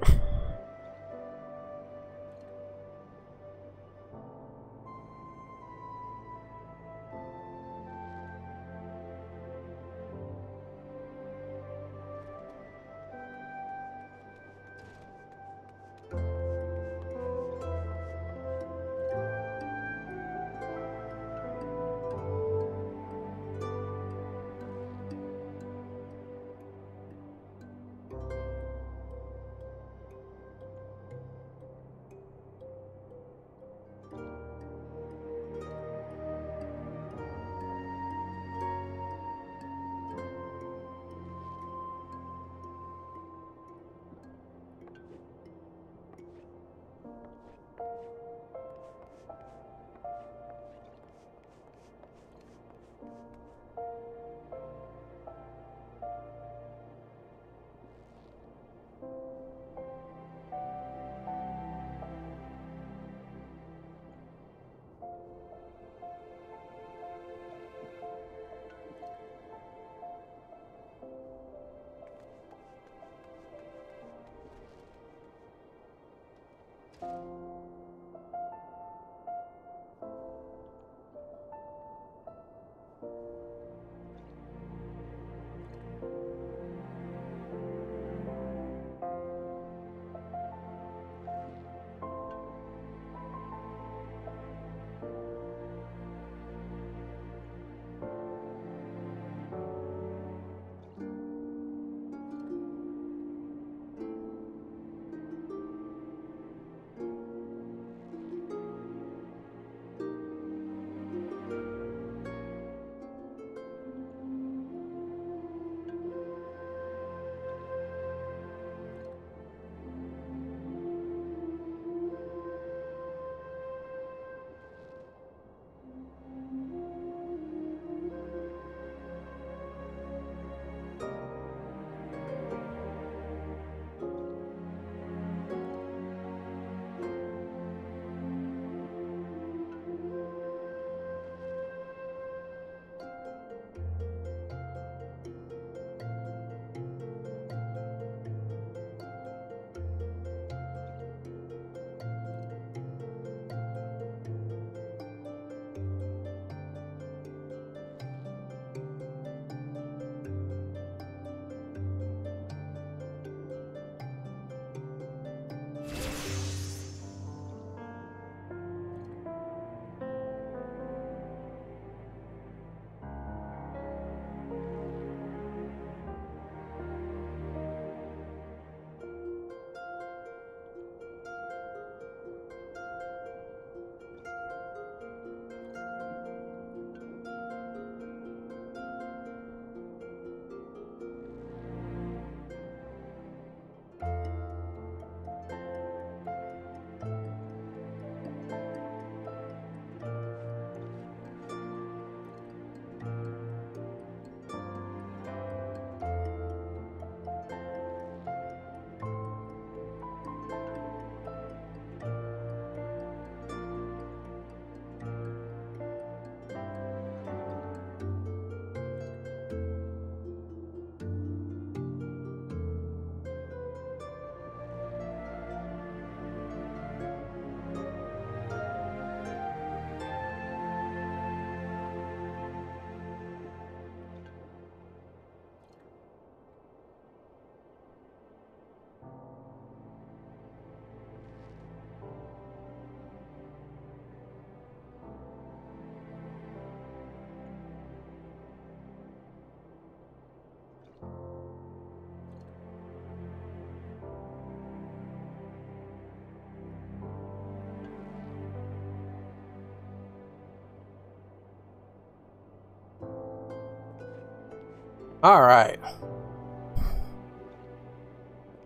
Alright.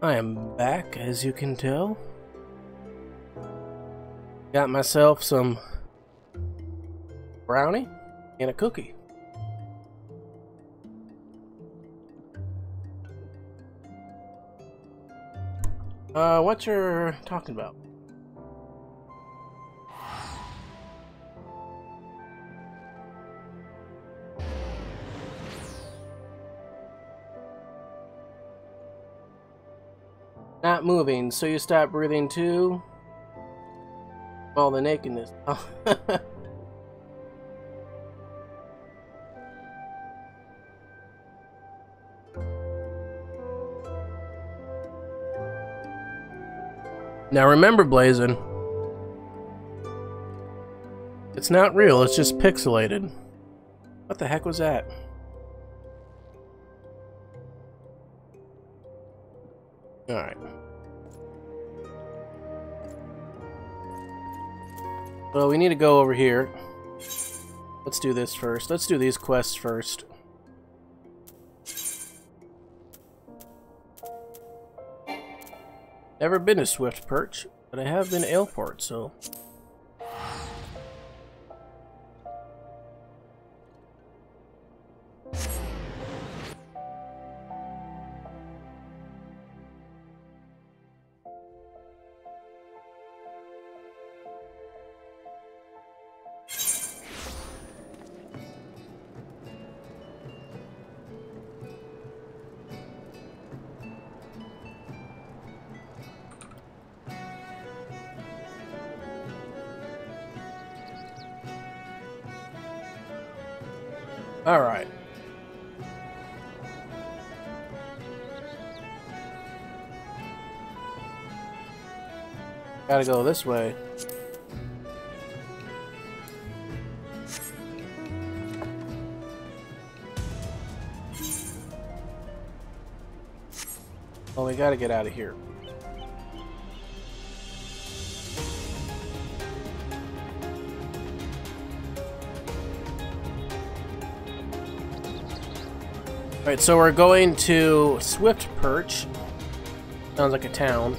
I am back, as you can tell. Got myself some brownie and a cookie. What you're talking about? Not moving, so you stop breathing too? All the nakedness. Oh. Now remember, Blazin', it's not real, it's just pixelated. What the heck was that? Alright. Well, we need to go over here. Let's do this first. Let's do these quests first. Never been to Swift Perch, but I have been to Aleport, so... Alright. Gotta go this way. Well, we gotta get out of here. Alright, so we're going to Swift Perch. Sounds like a town.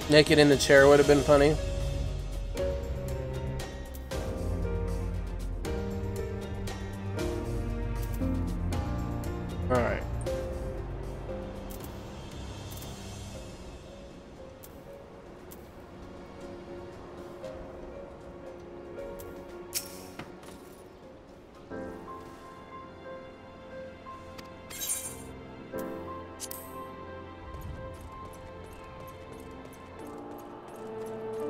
Naked in the chair would have been funny. Alright.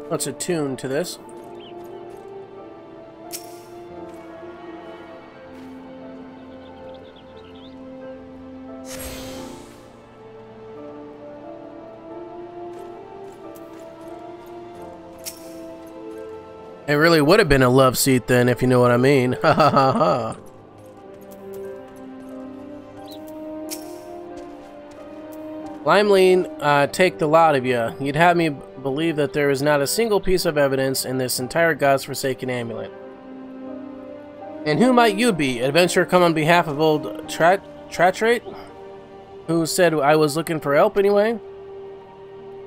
Let's attune to this. It really would have been a love seat then, if you know what I mean. Ha ha ha ha. Limeline, take the lot of you. You'd have me believe that there is not a single piece of evidence in this entire god's-forsaken amulet. And who might you be? Adventurer come on behalf of old Tratrate? Who said I was looking for help anyway?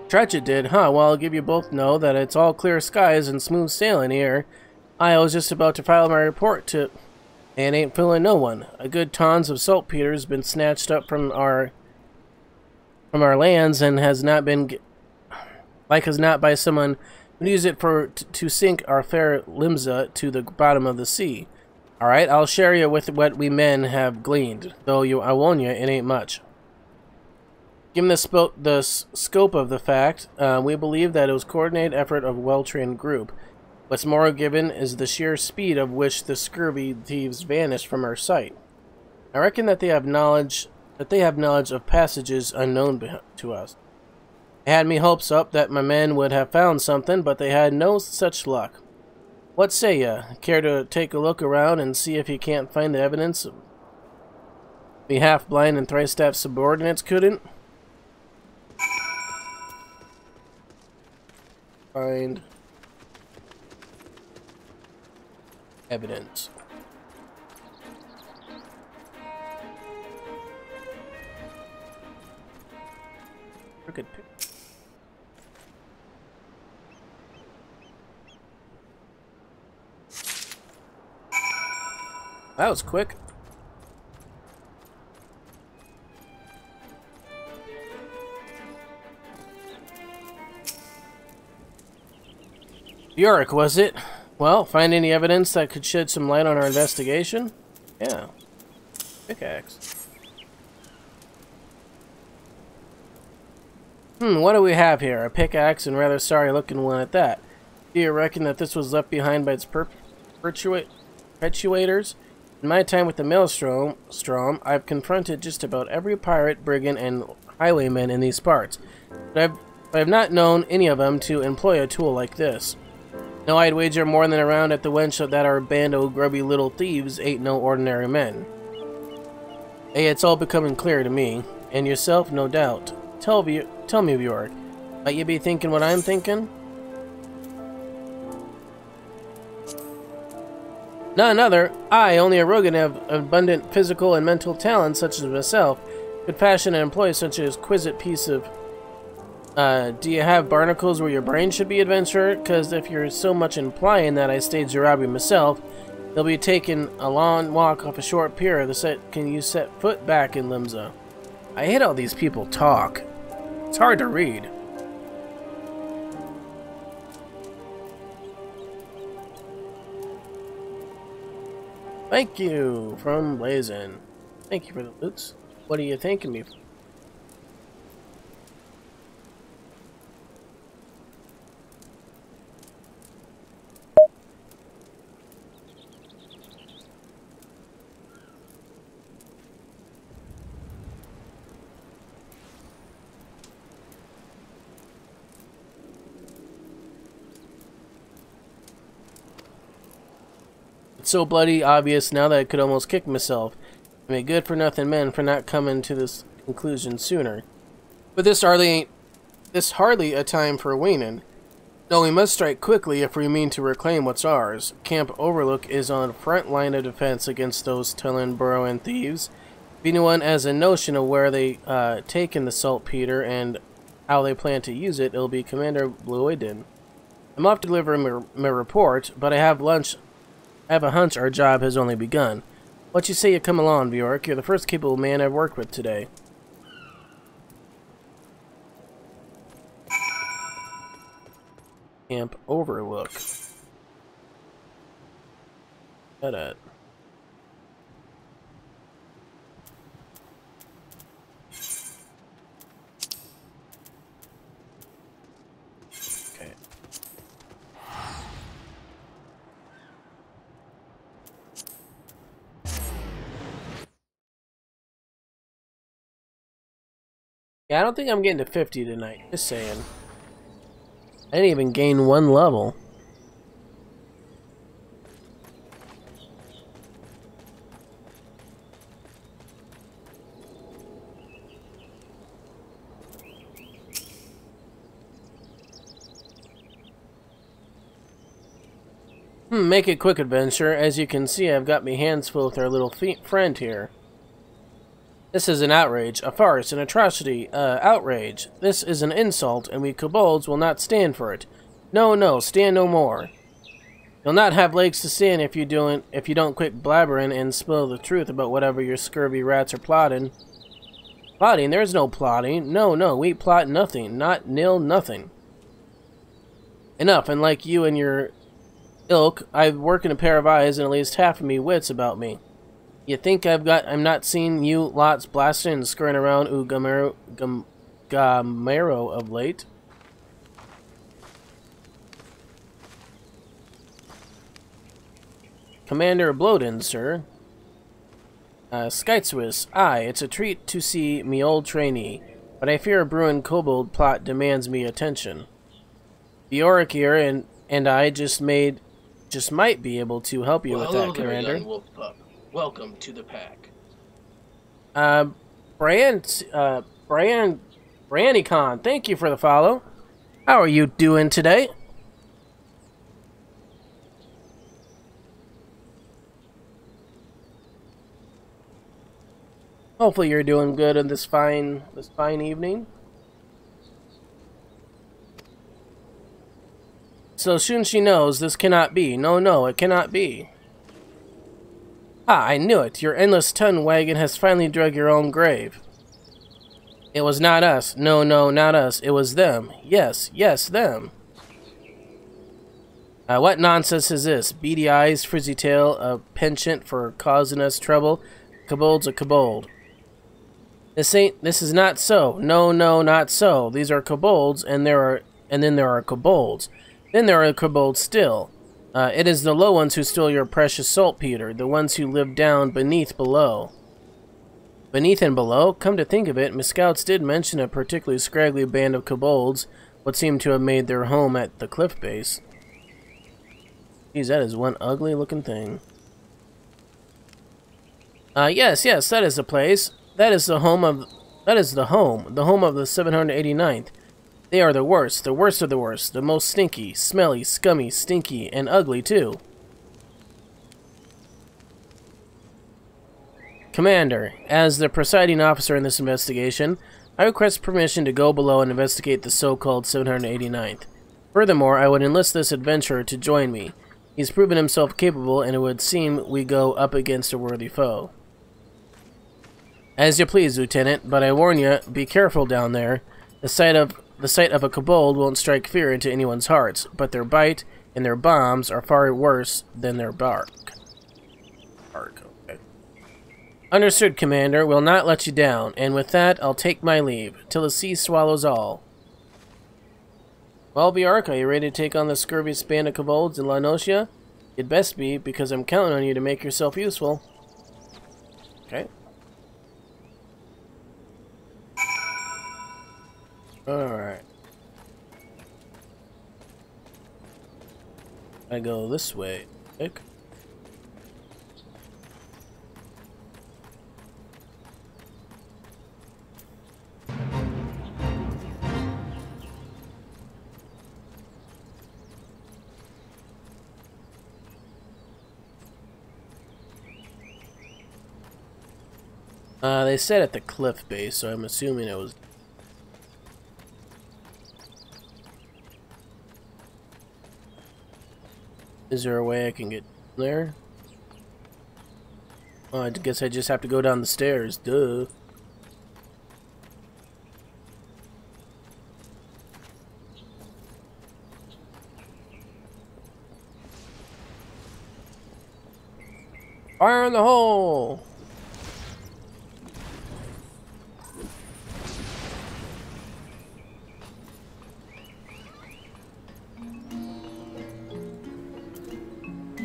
Tratchet did, huh? Well, I'll give you both know that it's all clear skies and smooth sailing here. I was just about to file my report to... and ain't fooling no one. A good tons of saltpeter's been snatched up from our lands and has not been... like as not by someone who used it to sink our fair Limsa to the bottom of the sea. Alright, I'll share you with what we men have gleaned, though I warn you, it ain't much. Given the scope of the fact, we believe that it was a coordinated effort of a well-trained group. What's more given is the sheer speed of which the scurvy thieves vanished from our sight. I reckon that they have knowledge of passages unknown to us. It had me hopes up that my men would have found something, but they had no such luck. What say ya? Care to take a look around and see if you can't find the evidence me half-blind and thrice-staffed subordinates couldn't? Find evidence. Crooked pick. That was quick. Bjork, was it? Well, find any evidence that could shed some light on our investigation? Yeah. Pickaxe. What do we have here? A pickaxe, and rather sorry looking one at that. Do you reckon that this was left behind by its perpetuators? In my time with the Maelstrom, I've confronted just about every pirate, brigand, and highwayman in these parts. But I've not known any of them to employ a tool like this. No, I'd wager more than a round at the wench that our band of grubby little thieves ain't no ordinary men. Hey, it's all becoming clear to me. And yourself, no doubt. Tell me, Bjork, might you be thinking what I'm thinking? None other. I, only a rogue and have abundant physical and mental talents such as myself, could fashion and employ such an exquisite piece of... do you have barnacles where your brain should be, adventurer? Because if you're so much implying that I staged a robbery myself, they'll be taking a long walk off a short pier. Can you set foot back in Limsa? I hate how these people talk. It's hard to read. Thank you from Blazin. Thank you for the loots. What are you thanking me for? It's so bloody obvious now that I could almost kick myself. I'm a good-for-nothing man for not coming to this conclusion sooner. But this hardly a time for waning. No, we must strike quickly if we mean to reclaim what's ours. Camp Overlook is on front line of defense against those Tullenborough thieves. If anyone has a notion of where they taken the saltpeter and how they plan to use it, it'll be Commander Bluiden. I'm off to deliver my report, but I have a hunch our job has only begun. What you say you come along, Bjork? You're the first capable man I've worked with today. Camp Overlook. Okay. Yeah, I don't think I'm getting to 50 tonight. Just saying. I didn't even gain one level. Make it quick, adventure. As you can see, I've got my hands full with our little friend here. This is an outrage, a farce, an atrocity, outrage. This is an insult, and we kobolds will not stand for it. No, no, stand no more. You'll not have legs to stand if you don't quit blabbering and spill the truth about whatever your scurvy rats are plotting. Plotting? There's no plotting. No, no, we plot nothing. Not nil nothing. Enough, and like you and your ilk, I work in a pair of eyes and at least half of me wits about me. You think I'm not seeing you lots blasting and scurrying around Gamero of late? Commander Bloden, sir. Skiteswiss, aye, it's a treat to see me old trainee, but I fear a brewing kobold plot demands me attention. Bjork here and I just just might be able to help you with hello that, there, Commander. young wolf pup. Welcome to the pack. Brandycon, thank you for the follow. How are you doing today? Hopefully you're doing good on this fine evening. So soon she knows this cannot be. No, it cannot be. Ah, I knew it. Your endless ton wagon has finally dug your own grave. It was not us. No, not us. It was them. Yes, them. What nonsense is this? Beady eyes, frizzy tail, a penchant for causing us trouble. Kobold's a kobold. This is not so. No, not so. These are kobolds, and then there are kobolds. Then there are kobolds still. It is the low ones who stole your precious saltpeter, the ones who live down below. Beneath and below? Come to think of it, Miss Scouts did mention a particularly scraggly band of kobolds, what seemed to have made their home at the cliff base. Geez, that is one ugly looking thing. Yes, that is the place. That is the home of the 789th. They are the worst of the worst, the most stinky, smelly, scummy, stinky, and ugly too. Commander, as the presiding officer in this investigation, I request permission to go below and investigate the so-called 789th. Furthermore, I would enlist this adventurer to join me. He's proven himself capable, and it would seem we go up against a worthy foe. As you please, Lieutenant, but I warn you, be careful down there. The sight of a kobold won't strike fear into anyone's hearts, but their bite and their bombs are far worse than their bark. Okay. Understood, Commander. We'll not let you down, and with that, I'll take my leave, till the sea swallows all. Well, Bjork, are you ready to take on the scurviest band of kobolds in La Nocia? You'd best be, because I'm counting on you to make yourself useful. Okay. Alright. I go this way. Quick. They said at the cliff base, so I'm assuming it was. Is there a way I can get there? Oh, I guess I just have to go down the stairs. Duh. Fire in the hole!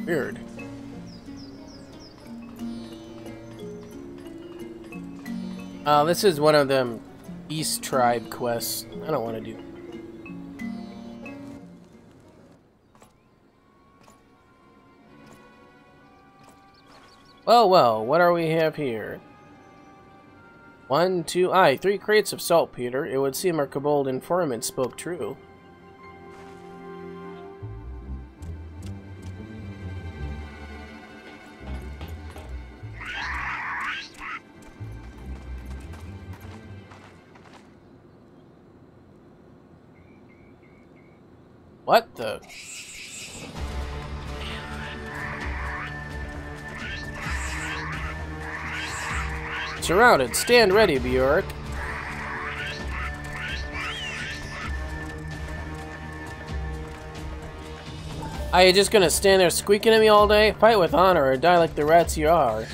Weird. This is one of them East Tribe quests. I don't want to do. Well, what do we have here? 1, 2, 3 crates of saltpeter. It would seem our kobold informant spoke true. What the? Surrounded. Stand ready, Bjork. Are you just gonna stand there squeaking at me all day? Fight with honor or die like the rats you are.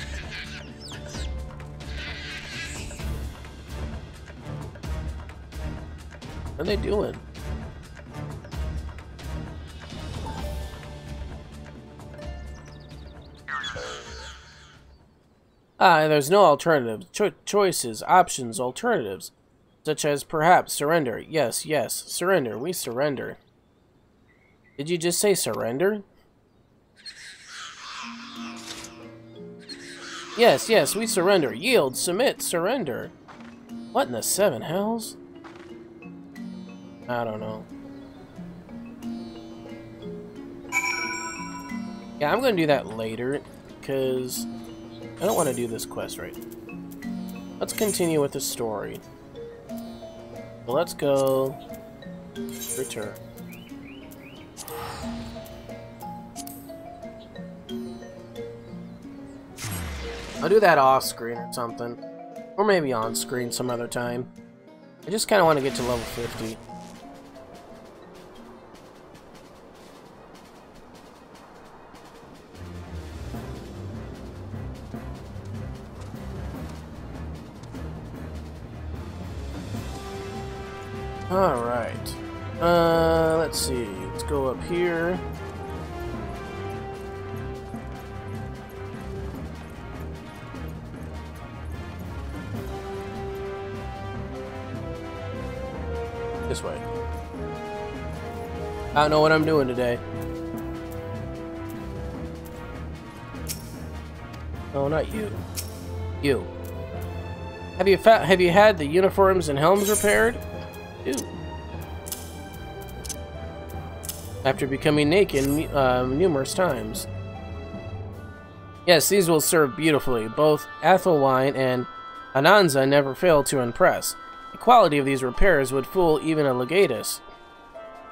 What are they doing? There's no alternatives. Choices, options, alternatives. Such as perhaps surrender. Yes, surrender. We surrender. Did you just say surrender? Yes, yes, we surrender. Yield, submit, surrender. What in the seven hells? I don't know. Yeah, I'm gonna do that later, because I don't want to do this quest right now. Let's continue with the story. So let's go return. I'll do that off screen or something. Or maybe on screen some other time. I just kind of want to get to level 50. Alright. Let's see. Let's go up here. This way. I don't know what I'm doing today. Oh, not you. You. Have you had the uniforms and helms repaired? Ew. After becoming naked numerous times. Yes, these will serve beautifully. Both Athelwine and Ananza never fail to impress. The quality of these repairs would fool even a legatus.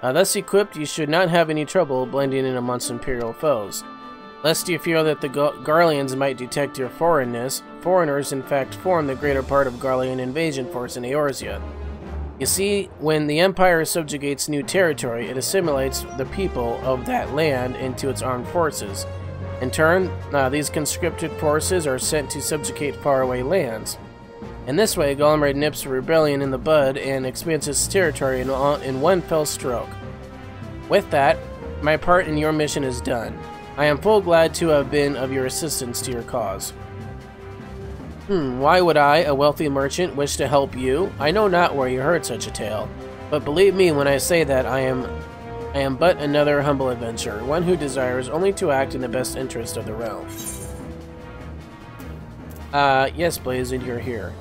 Thus equipped, you should not have any trouble blending in amongst Imperial foes. Lest you fear that the Garleans might detect your foreignness, foreigners in fact form the greater part of Garlean invasion force in Eorzea. You see, when the Empire subjugates new territory, it assimilates the people of that land into its armed forces. In turn, these conscripted forces are sent to subjugate faraway lands. In this way, Golumred nips a rebellion in the bud and expands its territory in one fell stroke. With that, my part in your mission is done. I am full glad to have been of your assistance to your cause. Why would I, a wealthy merchant, wish to help you? I know not where you heard such a tale, but believe me when I say that I am but another humble adventurer, one who desires only to act in the best interest of the realm. Yes, Blazin, you're here.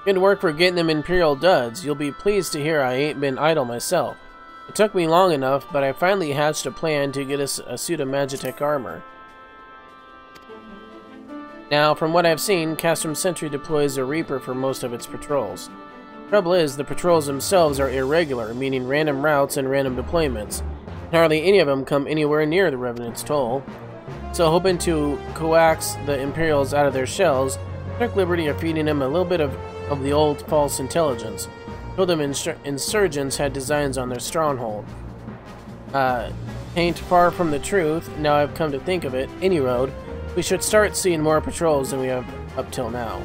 Good work for getting them Imperial duds. You'll be pleased to hear I ain't been idle myself. It took me long enough, but I finally hatched a plan to get us a suit of Magitech armor. Now, from what I've seen, Castrum Sentry deploys a Reaper for most of its patrols. Trouble is, the patrols themselves are irregular, meaning random routes and random deployments. Hardly any of them come anywhere near the Revenant's Toll. So, hoping to coax the Imperials out of their shells, I took liberty of feeding them a little bit of the old false intelligence. Told them insurgents had designs on their stronghold. Ain't far from the truth, now I've come to think of it. Any road, we should start seeing more patrols than we have up till now.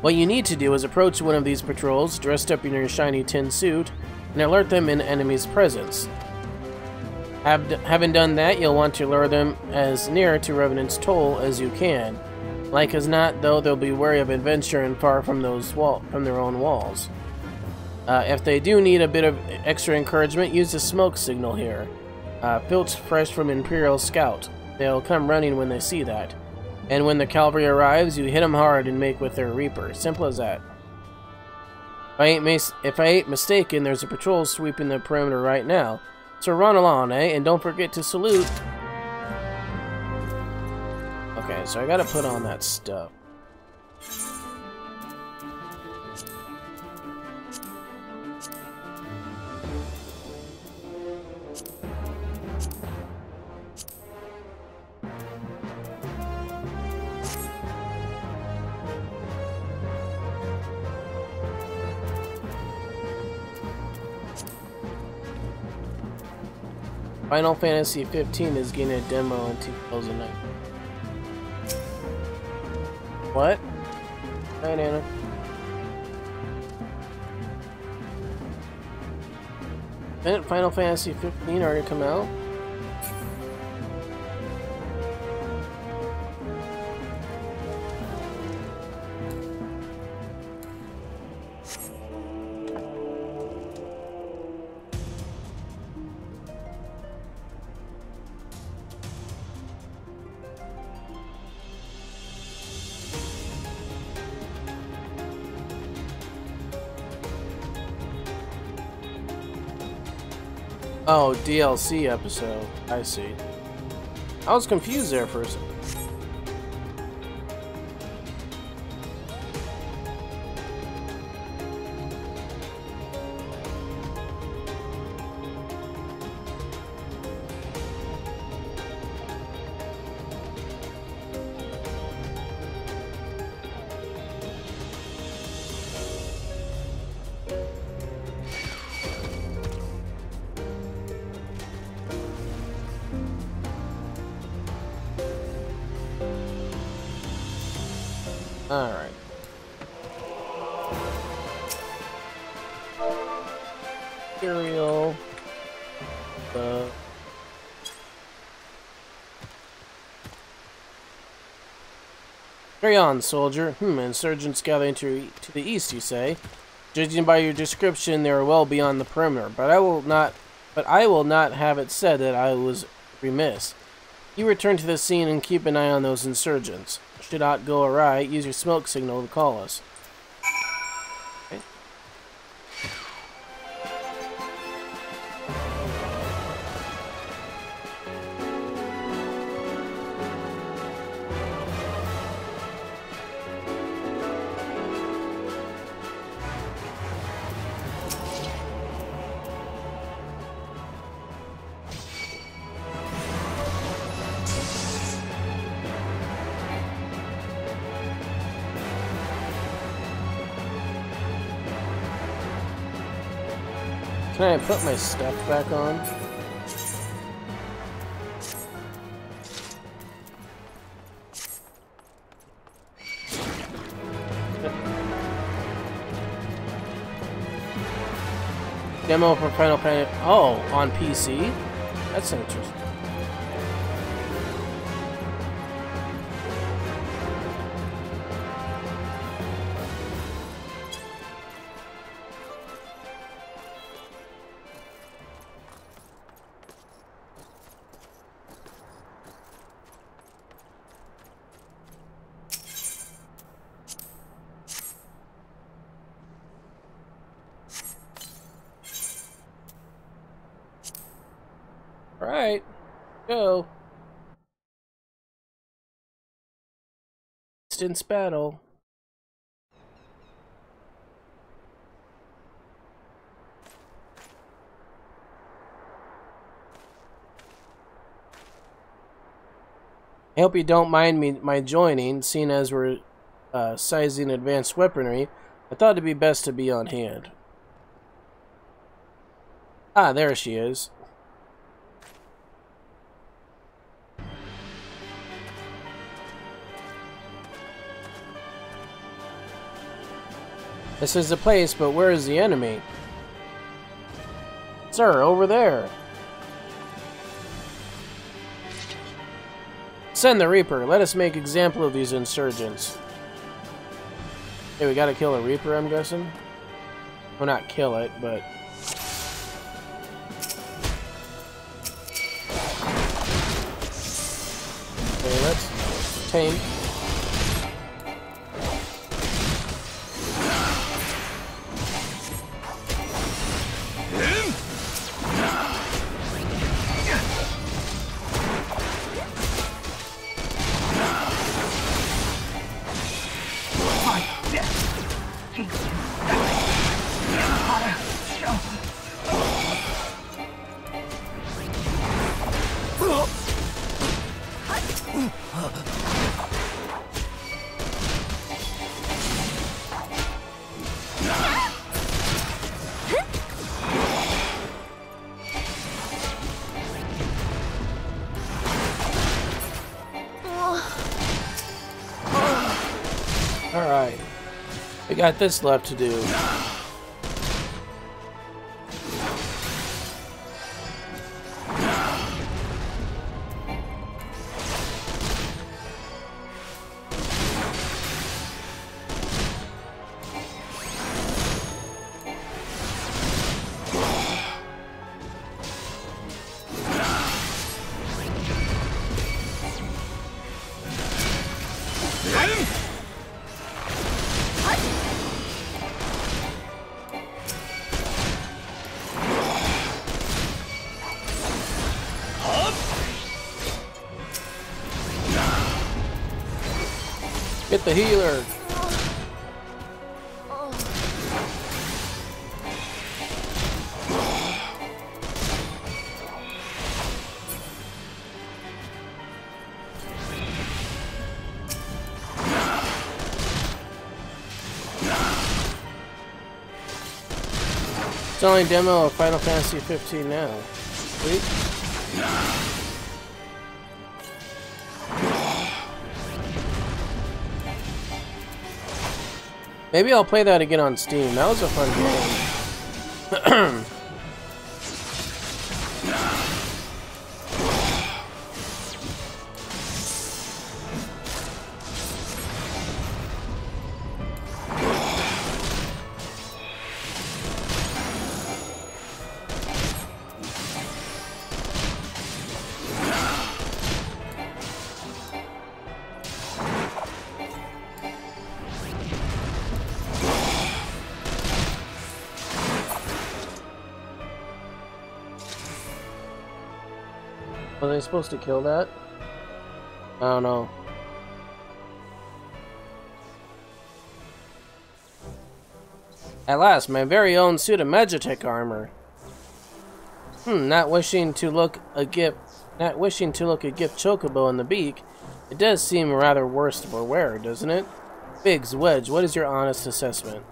What you need to do is approach one of these patrols, dressed up in your shiny tin suit, and alert them in enemy's presence. Having done that, you'll want to lure them as near to Revenant's Toll as you can. Like as not, though, they'll be wary of adventure and far from their own walls. If they do need a bit of extra encouragement, use the smoke signal here. Filched fresh from Imperial Scout. They'll come running when they see that. And when the cavalry arrives, you hit them hard and make with their Reaper. Simple as that. If I ain't mistaken, there's a patrol sweeping the perimeter right now. So run along, eh? And don't forget to salute. Okay, so I gotta put on that stuff. Final Fantasy 15 is getting a demo in 2009. What? Hi, Nana. Didn't Final Fantasy 15 already come out? Oh, DLC episode. I see. I was confused there for a second. Alright. Material. Carry on, soldier. Insurgents gathering to the east, you say? Judging by your description, they are well beyond the perimeter, but I will not have it said that I was remiss. You return to the scene and keep an eye on those insurgents. Should not go awry, use your smoke signal to call us. Okay. Can I put my stuff back on? Demo for Final Fantasy. Oh, on PC? That's interesting. Alright, go. Distance battle. I hope you don't mind my joining, seeing as we're sizing advanced weaponry. I thought it'd be best to be on hand. Ah, there she is. This is the place, but where is the enemy? Sir, over there. Send the Reaper. Let us make example of these insurgents. Hey, we gotta kill a Reaper, I'm guessing? Well, not kill it, but... Okay, let's tame. Alright. We got this left to do. Get the healer. It's only demo of Final Fantasy 15 now. Sweet. Maybe I'll play that again on Steam. That was a fun game. Was I supposed to kill that? I don't know. At last, my very own suit of Magitech armor. Not wishing to look a gift chocobo in the beak, it does seem rather worse to wear, doesn't it? Biggs, Wedge, what is your honest assessment?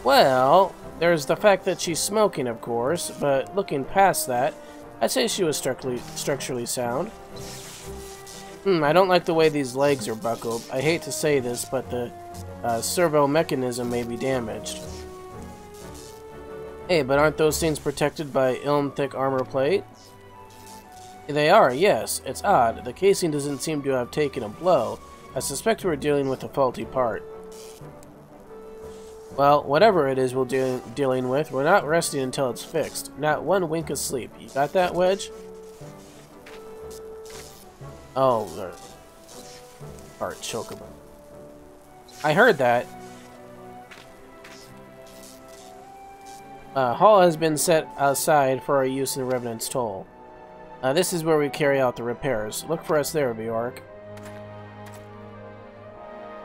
Well, there's the fact that she's smoking, of course, but looking past that, I'd say she was structurally sound. I don't like the way these legs are buckled. I hate to say this, but the servo mechanism may be damaged. Hey, but aren't those things protected by Ilm-thick armor plate? They are, yes. It's odd. The casing doesn't seem to have taken a blow. I suspect we're dealing with a faulty part. Well, whatever it is we're dealing with, we're not resting until it's fixed. Not one wink of sleep. You got that, Wedge? Oh, part chocobo. I heard that. Hall has been set aside for our use in the Revenant's Toll. This is where we carry out the repairs. Look for us there, Bjork.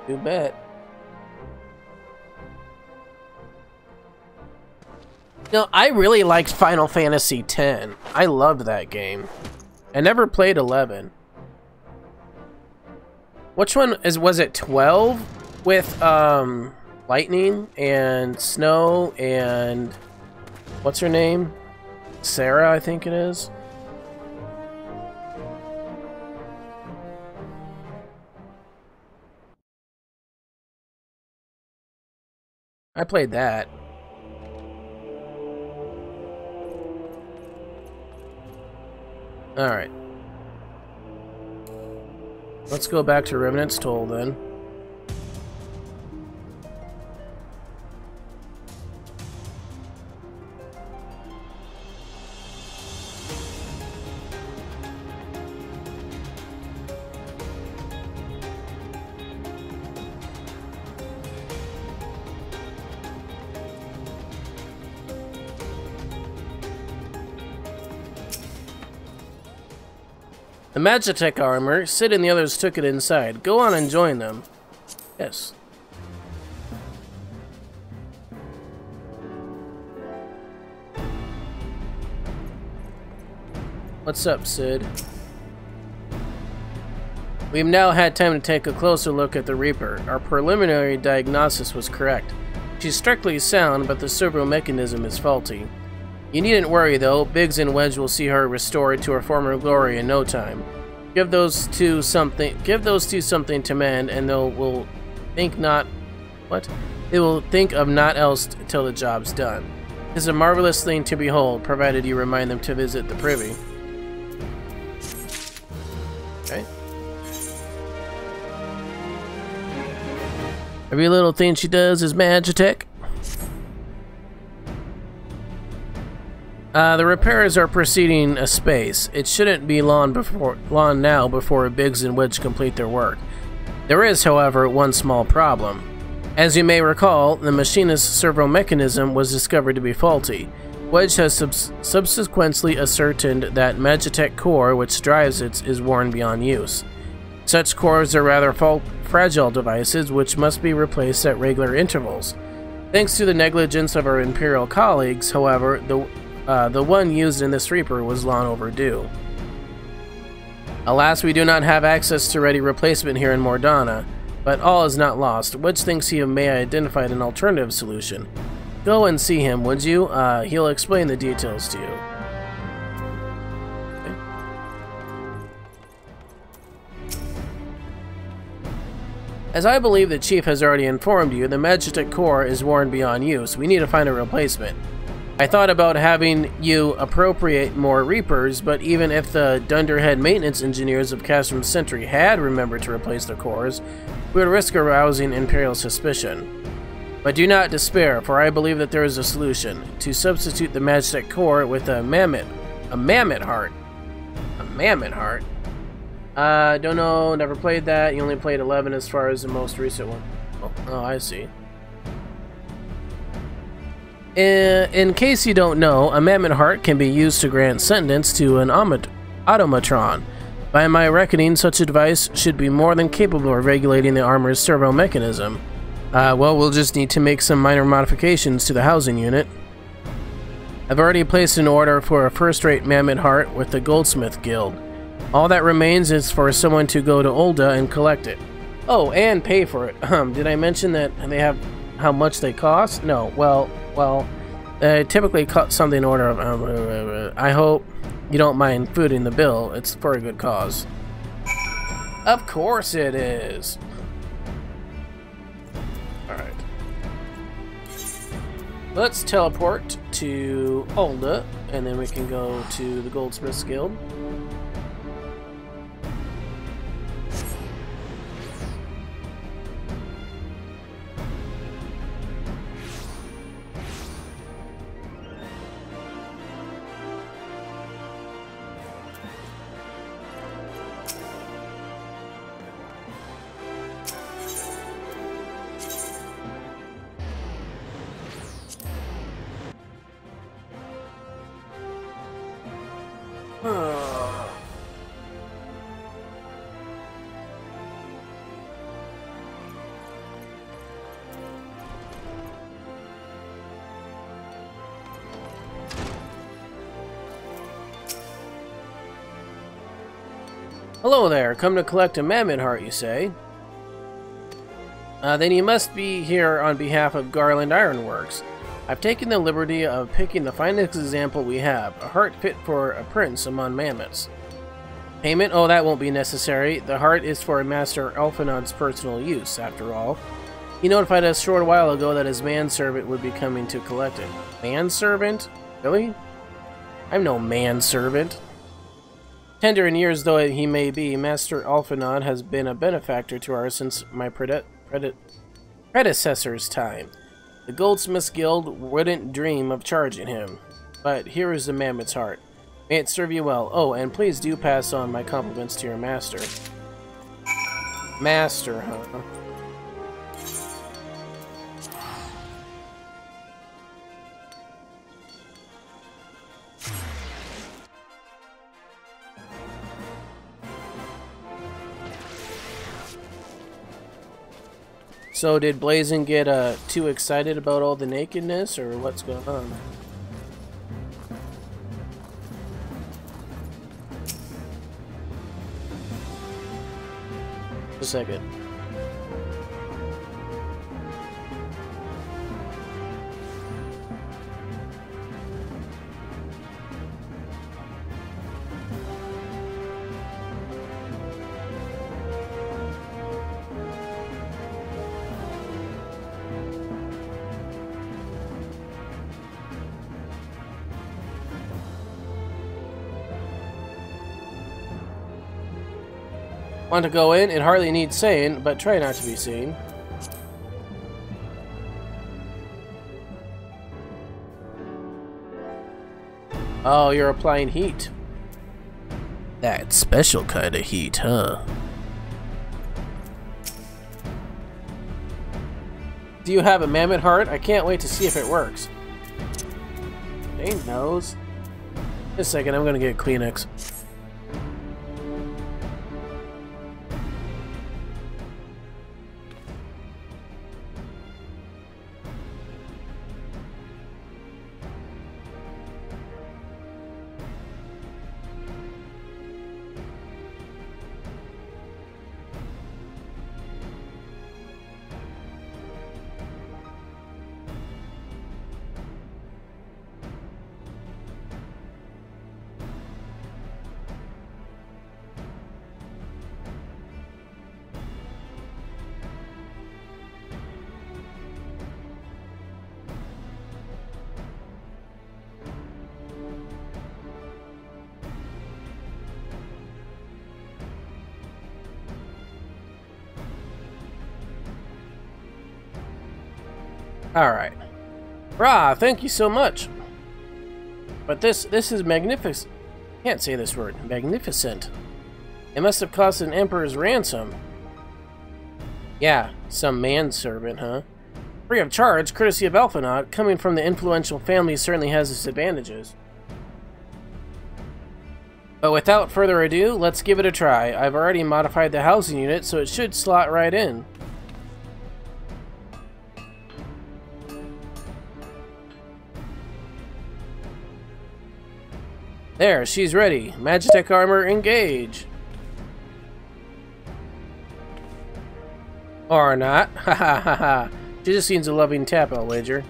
You bet. No, I really liked Final Fantasy X. I loved that game. I never played 11. Which one was it 12? With, lightning and snow and... what's her name? Sarah, I think it is. I played that. Alright. Let's go back to Revenant's Toll then. The Magitech armor, Sid and the others took it inside. Go on and join them. Yes. What's up, Sid? We've now had time to take a closer look at the Reaper. Our preliminary diagnosis was correct. She's structurally sound, but the servo mechanism is faulty. You needn't worry, though. Biggs and Wedge will see her restored to her former glory in no time. Give those two something to mend, and they will think They will think of naught else till the job's done. It's a marvelous thing to behold, provided you remind them to visit the privy. Okay. Every little thing she does is Magitech. The repairs are proceeding apace. It shouldn't be long now before Biggs and Wedge complete their work. There is, however, one small problem. As you may recall, the machinist's servo mechanism was discovered to be faulty. Wedge has subsequently ascertained that Magitech core, which drives it, is worn beyond use. Such cores are rather fragile devices which must be replaced at regular intervals. Thanks to the negligence of our Imperial colleagues, however, the one used in this Reaper was long overdue. Alas, we do not have access to ready replacement here in Mordana, but all is not lost. Wedge thinks he may have identified an alternative solution. Go and see him, would you? He'll explain the details to you. Okay. As I believe the Chief has already informed you, the Magitech core is worn beyond use. We need to find a replacement. I thought about having you appropriate more Reapers, but even if the Dunderhead maintenance engineers of Castrum Sentry had remembered to replace their cores, we would risk arousing Imperial suspicion. But do not despair, for I believe that there is a solution. To substitute the Magitech core with a mammoth heart. A mammoth heart? Don't know, never played that. You only played 11 as far as the most recent one. Oh, I see. In case you don't know, a mammoth heart can be used to grant sentence to an automatron. By my reckoning, such a device should be more than capable of regulating the armor's servo mechanism. Well, we'll just need to make some minor modifications to the housing unit. I've already placed an order for a first-rate mammoth heart with the Goldsmith Guild. All that remains is for someone to go to Ul'dah and collect it. Oh, and pay for it. Did I mention that they have how much they cost? No, well, typically cost something in order of, I hope you don't mind footing the bill. It's for a good cause. Of course it is. Alright. Let's teleport to Ul'dah, and then we can go to the Goldsmiths Guild. Hello there, come to collect a mammoth heart, you say? Then you must be here on behalf of Garland Ironworks. I've taken the liberty of picking the finest example we have, a heart fit for a prince among mammoths. Payment? Oh, that won't be necessary. The heart is for Master Alphinaud's personal use, after all. He notified us a short while ago that his manservant would be coming to collect it. Manservant? Really? I'm no manservant. Tender in years though he may be, Master Alphinaud has been a benefactor to ours since my predecessor's time. The Goldsmiths Guild wouldn't dream of charging him. But here is the mammoth's heart. May it serve you well. Oh, and please do pass on my compliments to your master. Master, huh? So did Blazin get too excited about all the nakedness, or what's going on? A second. Want to go in? It hardly needs saying, but try not to be seen. Oh, you're applying heat. That special kind of heat, huh? Do you have a mammoth heart? I can't wait to see if it works. Ain't knows. Just a second, I'm gonna get Kleenex. Alright. Rah, thank you so much. But this is magnificent. Can't say this word. Magnificent. It must have cost an emperor's ransom. Yeah, some manservant, huh? Free of charge, courtesy of Alphinaud, coming from the influential family certainly has its advantages. But without further ado, let's give it a try. I've already modified the housing unit, so it should slot right in. There, she's ready. Magitech armor, engage. Or not. Ha ha ha ha. She just seems a loving tap, I'll wager.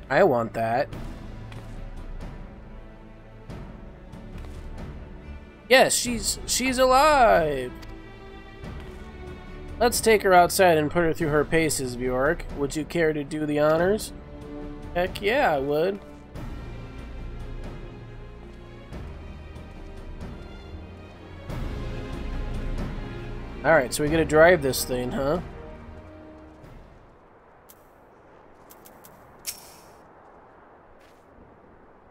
I want that. Yes, she's alive. Let's take her outside and put her through her paces, Bjork. Would you care to do the honors? Heck yeah, I would. Alright, so we gotta drive this thing, huh?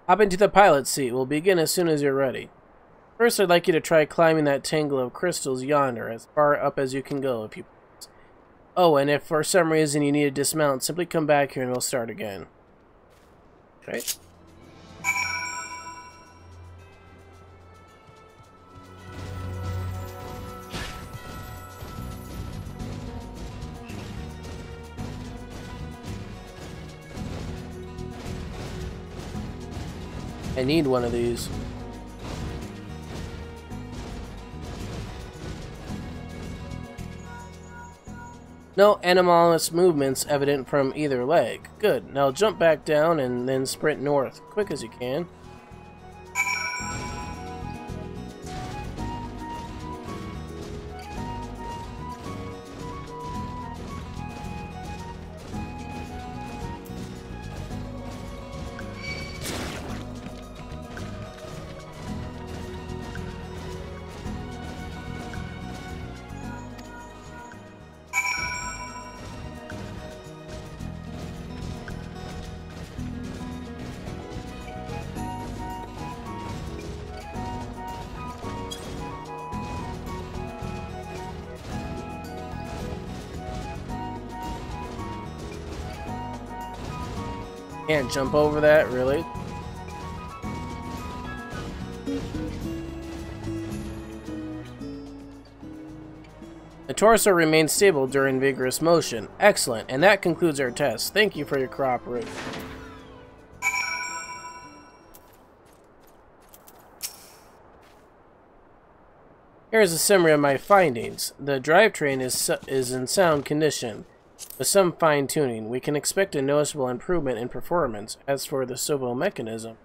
Hop into the pilot seat. We'll begin as soon as you're ready. First, I'd like you to try climbing that tangle of crystals yonder, as far up as you can go, if you please. Oh, and if for some reason you need to dismount, simply come back here and we'll start again. Okay. I need one of these. No anomalous movements evident from either leg. Good. Now jump back down and then sprint north, quick as you can. Can't jump over that, really? The torso remains stable during vigorous motion. Excellent, and that concludes our test. Thank you for your cooperation. Here's a summary of my findings. The drivetrain is in sound condition. With some fine-tuning, we can expect a noticeable improvement in performance. As for the servo mechanism,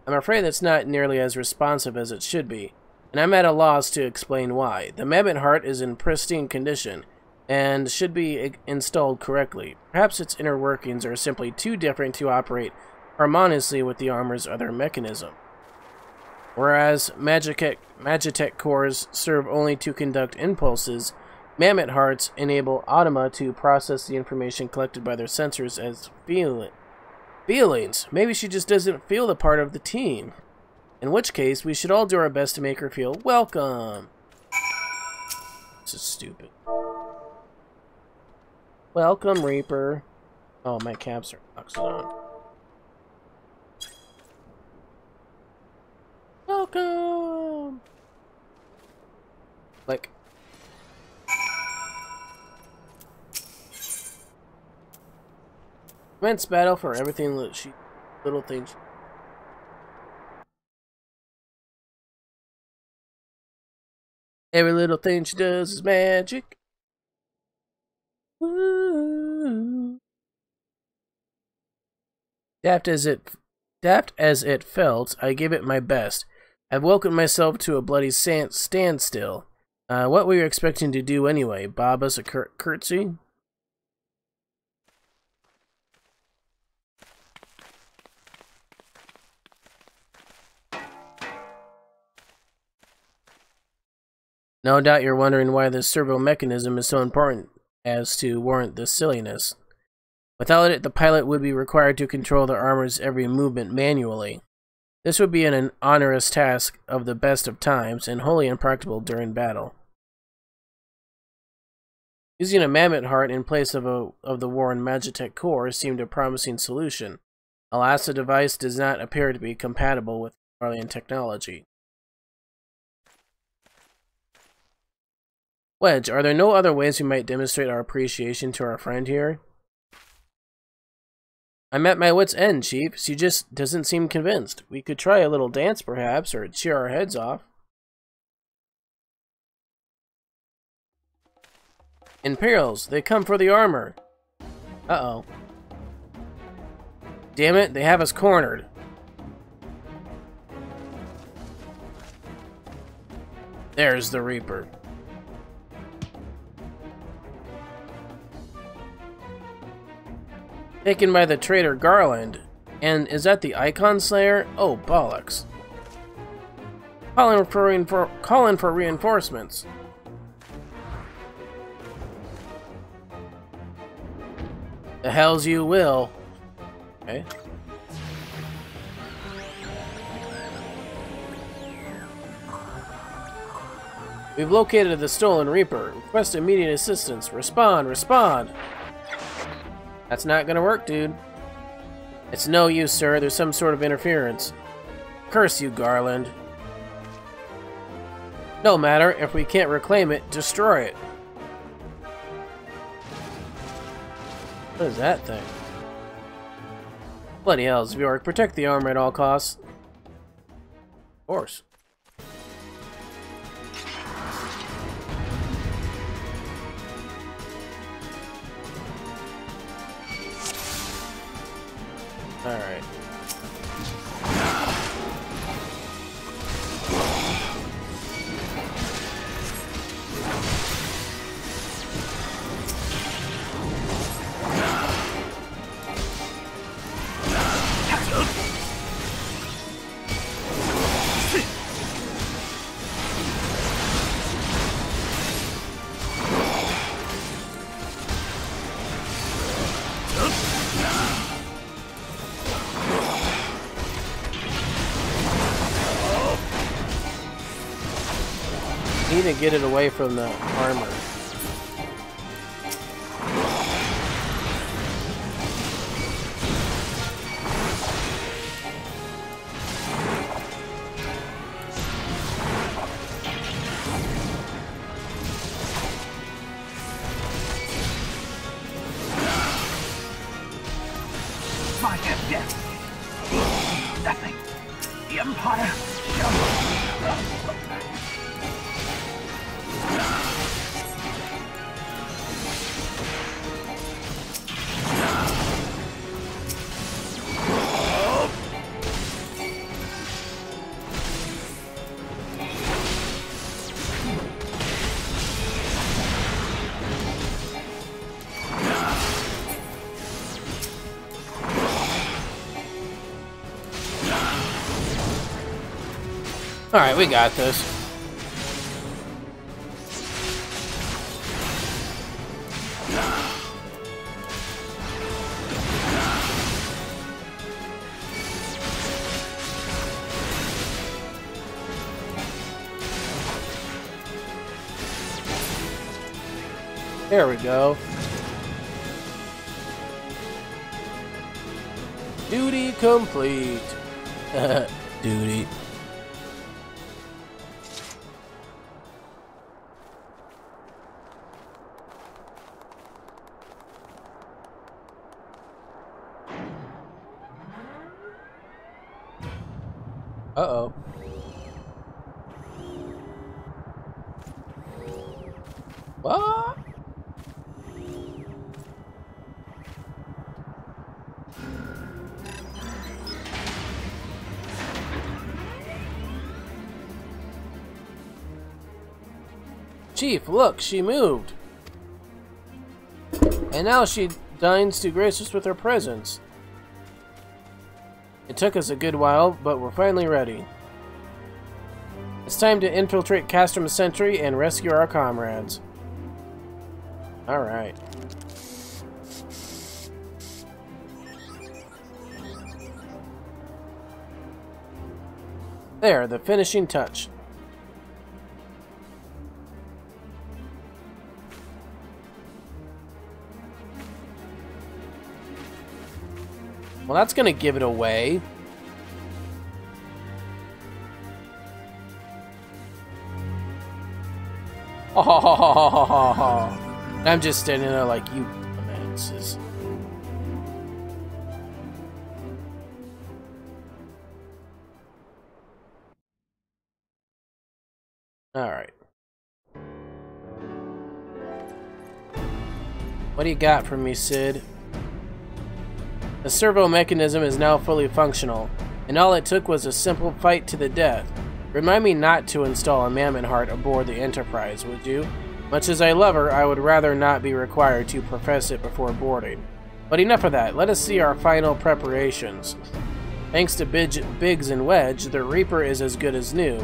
I'm afraid that's not nearly as responsive as it should be, and I'm at a loss to explain why. The mammoth heart is in pristine condition, and should be installed correctly. Perhaps its inner workings are simply too different to operate harmoniously with the armor's other mechanism. Whereas Magitech cores serve only to conduct impulses, mammoth hearts enable Automa to process the information collected by their sensors as feelings. Maybe she just doesn't feel the part of the team. In which case, we should all do our best to make her feel welcome. This is stupid. Welcome, Reaper. Oh, my caps are locked on. Welcome! Click. Commence battle for everything little things. Every little thing she does is magic. Woo. Daft as it felt, I gave it my best. I've woken myself to a bloody standstill. What were you expecting to do anyway? Bob us a curtsy? No doubt you're wondering why this servo mechanism is so important as to warrant this silliness. Without it, the pilot would be required to control the armor's every movement manually. This would be an onerous task of the best of times, and wholly impractical during battle. Using a mammoth heart in place of the Warren Magitech core seemed a promising solution. Alas, the device does not appear to be compatible with alien technology. Wedge, are there no other ways we might demonstrate our appreciation to our friend here? I'm at my wit's end, Chief. She just doesn't seem convinced. We could try a little dance, perhaps, or cheer our heads off. Imperials, they come for the armor. Uh-oh. Damn it, they have us cornered. There's the Reaper. Taken by the traitor Garland. And is that the Icon Slayer? Oh, bollocks. Calling for reinforcements. The hells you will. Okay. We've located the stolen Reaper. Request immediate assistance. Respond, respond. That's not gonna work, dude. It's no use, sir. There's some sort of interference. Curse you, Garland. No matter. If we can't reclaim it, destroy it. What is that thing? Bloody hell, Zviorg. Protect the armor at all costs. Of course. Alright. Need to get it away from the armor. My death. Nothing. The Empire. Alright, we got this. There we go. Duty complete. Duty. Uh-oh. What? Chief, look, she moved. And now she deigns to grace us with her presence. It took us a good while, but we're finally ready. It's time to infiltrate Castrum Sentry and rescue our comrades. Alright. There, the finishing touch. Well, that's gonna give it away. Oh, I'm just standing there like, you dumbasses. Alright. What do you got for me, Sid? The servo mechanism is now fully functional, and all it took was a simple fight to the death. Remind me not to install a Mammon Heart aboard the Enterprise, would you? Much as I love her, I would rather not be required to profess it before boarding. But enough of that, let us see our final preparations. Thanks to Biggs and Wedge, the Reaper is as good as new.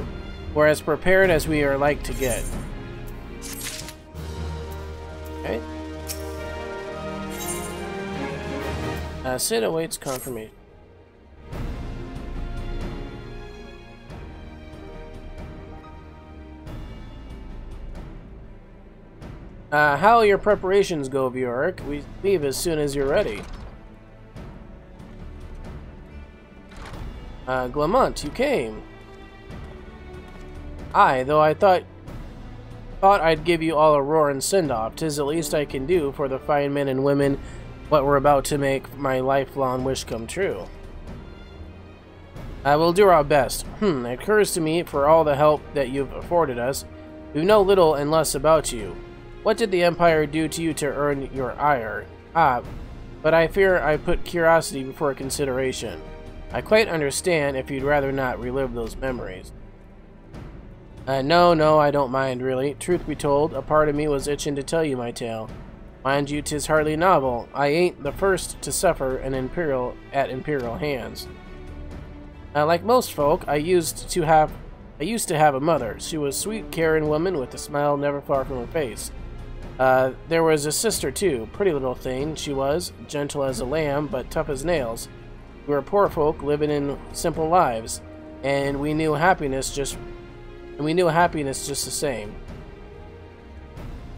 We're as prepared as we are like to get. Okay. Sid awaits confirmation. How your preparations go, Bjork? We leave as soon as you're ready. Glamont, you came. Aye, though I thought I'd give you all a roaring send-off. 'Tis the least I can do for the fine men and women what we're about to make my lifelong wish come true. I will do our best. It occurs to me, for all the help that you've afforded us, we know little and less about you. What did the Empire do to you to earn your ire? But I fear I put curiosity before consideration. I quite understand if you'd rather not relive those memories. No, I don't mind, really. Truth be told, a part of me was itching to tell you my tale. Mind you, 'tis hardly novel. I ain't the first to suffer at Imperial hands. Like most folk, I used to have a mother. She was a sweet, caring woman with a smile never far from her face. There was a sister too, pretty little thing she was, gentle as a lamb, but tough as nails. We were poor folk living in simple lives, and we knew happiness just the same.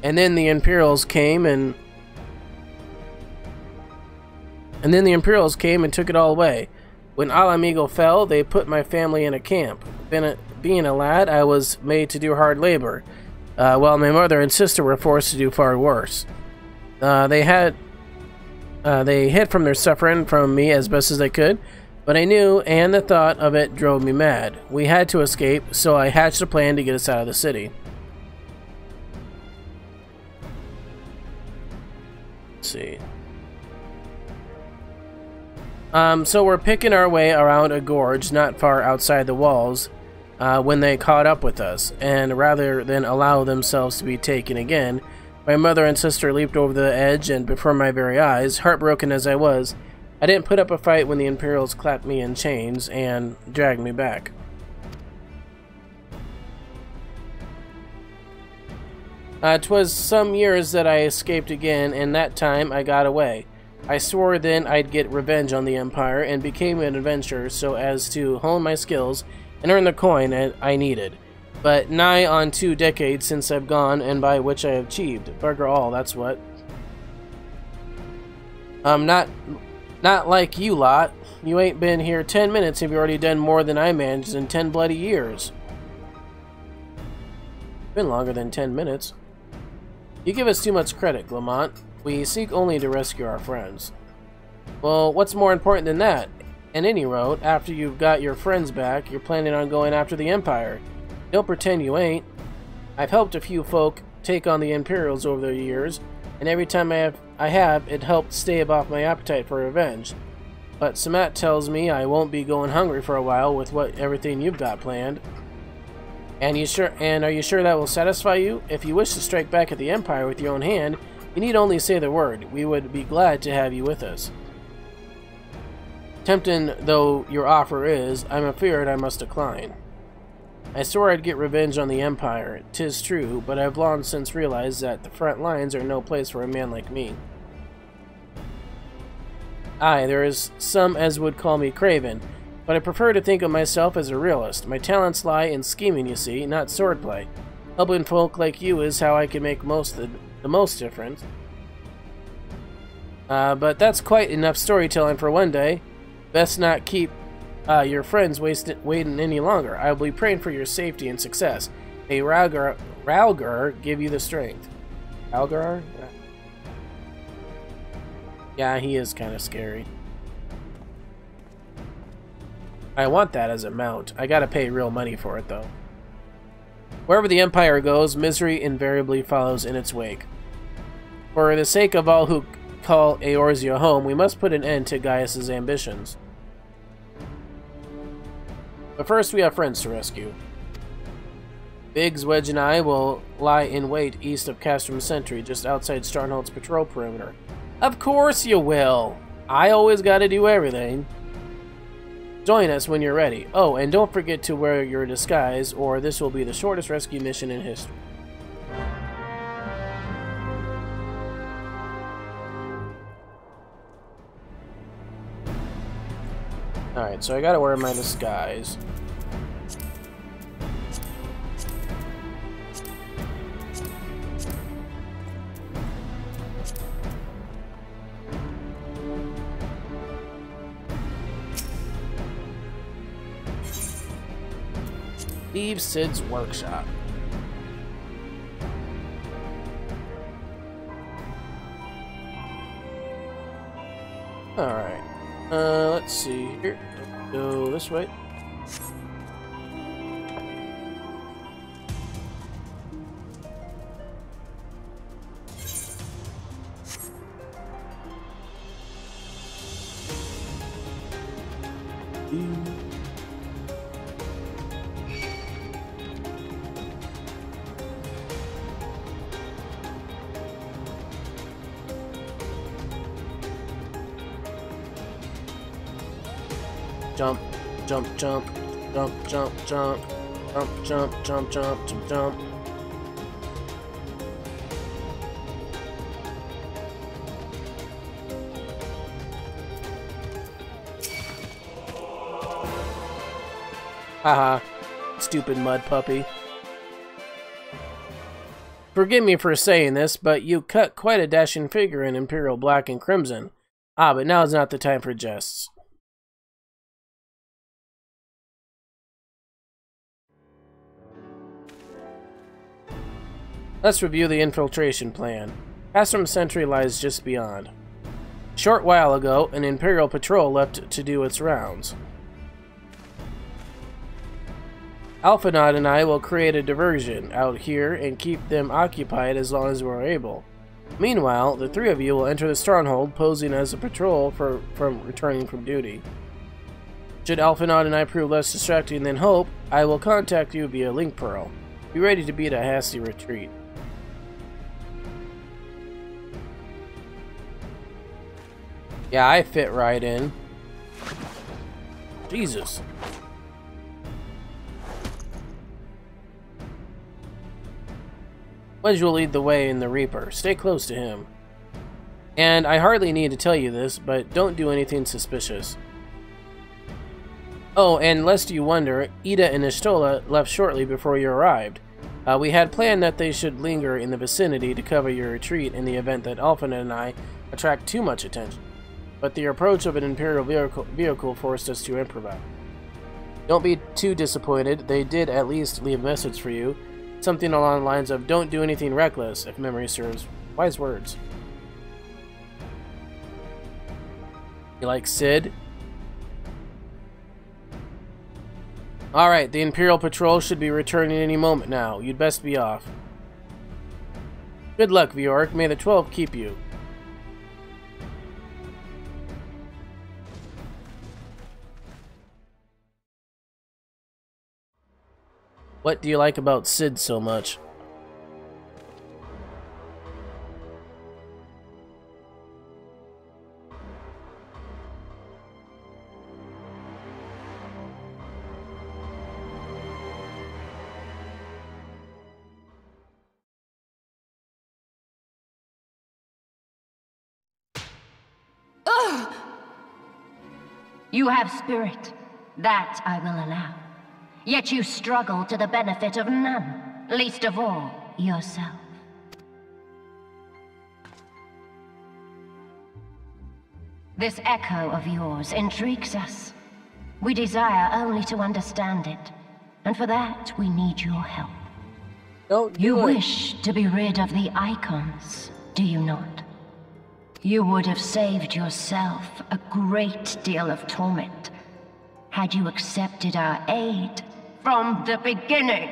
And then the Imperials came and took it all away. When Ala Mhigo fell, they put my family in a camp. Being a lad, I was made to do hard labor, while my mother and sister were forced to do far worse. They hid from their suffering from me as best as they could, but I knew, and the thought of it drove me mad. We had to escape, so I hatched a plan to get us out of the city. Let's see. So we're picking our way around a gorge not far outside the walls when they caught up with us, and rather than allow themselves to be taken again, my mother and sister leaped over the edge, and before my very eyes, heartbroken as I was, I didn't put up a fight when the Imperials clapped me in chains and dragged me back. 'Twas some years that I escaped again, and that time I got away. I swore then I'd get revenge on the Empire, and became an adventurer so as to hone my skills and earn the coin I needed. but nigh on 2 decades since I've gone, and by which I have achieved. Bugger all, that's what. Not like you lot. You ain't been here 10 minutes and you've already done more than I managed in 10 bloody years. Been longer than 10 minutes. You give us too much credit, Glamont. We seek only to rescue our friends. Well, what's more important than that? At any rate, after you've got your friends back, you're planning on going after the Empire. Don't pretend you ain't. I've helped a few folk take on the Imperials over the years, and every time I have, it helped stave off my appetite for revenge. But Samat tells me I won't be going hungry for a while with everything you've got planned. And are you sure that will satisfy you? If you wish to strike back at the Empire with your own hand, you need only say the word. We would be glad to have you with us. Tempting though your offer is, I'm afeard I must decline. I swore I'd get revenge on the Empire. 'Tis true, but I've long since realized that the front lines are no place for a man like me. Aye, there is some as would call me craven, but I prefer to think of myself as a realist. My talents lie in scheming, you see, not swordplay. Helping folk like you is how I can make the most difference. But that's quite enough storytelling for one day. Best not keep your friends waiting any longer. I will be praying for your safety and success. May Rhalgr give you the strength. Rhalgr? Yeah, he is kind of scary. I want that as a mount. I gotta pay real money for it, though. Wherever the Empire goes, misery invariably follows in its wake. For the sake of all who call Eorzea home, we must put an end to Gaius's ambitions. But first, we have friends to rescue. Biggs, Wedge, and I will lie in wait east of Castrum Sentry, just outside Stronghold's patrol perimeter. Of course you will! I always gotta do everything. Join us when you're ready. Oh, and don't forget to wear your disguise, or this will be the shortest rescue mission in history. Alright, so I gotta wear my disguise. Leave Sid's workshop. Alright. Let's see here. Go this way. Jump, jump, jump, jump, jump, jump, jump, jump, jump, jump, jump, jump. Haha, stupid mud puppy. Forgive me for saying this, but you cut quite a dashing figure in Imperial Black and Crimson. Ah, but now is not the time for jests. Let's review the infiltration plan. Castrum Sentry lies just beyond. A short while ago, an Imperial patrol left to do its rounds. Alphinaud and I will create a diversion out here and keep them occupied as long as we're able. Meanwhile, the three of you will enter the stronghold, posing as a patrol from returning from duty. Should Alphinaud and I prove less distracting than hope, I will contact you via Link Pearl. Be ready to beat a hasty retreat. Yeah, I fit right in. Jesus. Wedge will lead the way in the Reaper. Stay close to him. And I hardly need to tell you this, but don't do anything suspicious. Oh, and lest you wonder, Ida and Ishtola left shortly before you arrived. We had planned that they should linger in the vicinity to cover your retreat in the event that Alphen and I attract too much attention. But the approach of an Imperial vehicle forced us to improvise. Don't be too disappointed. They did at least leave a message for you. Something along the lines of, don't do anything reckless, if memory serves. Wise words. You like Sid? Alright, the Imperial Patrol should be returning any moment now. You'd best be off. Good luck, Viork. May the 12 keep you. What do you like about Sid so much? You have spirit. That I will allow. Yet you struggle to the benefit of none, least of all, yourself. This echo of yours intrigues us. We desire only to understand it, and for that we need your help. Don't do You it. wish to be rid of the icons, do you not? You would have saved yourself a great deal of torment had you accepted our aid from the beginning.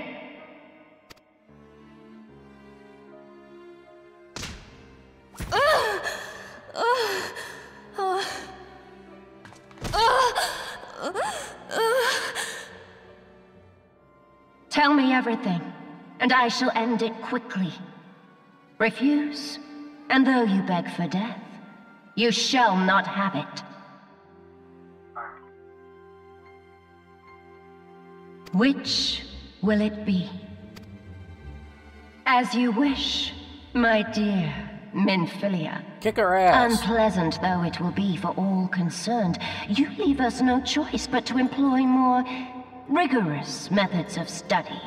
Tell me everything, and I shall end it quickly. Refuse, and though you beg for death, you shall not have it. Which will it be? As you wish, my dear Minfilia. Kick her ass. Unpleasant though it will be for all concerned, you leave us no choice but to employ more rigorous methods of study.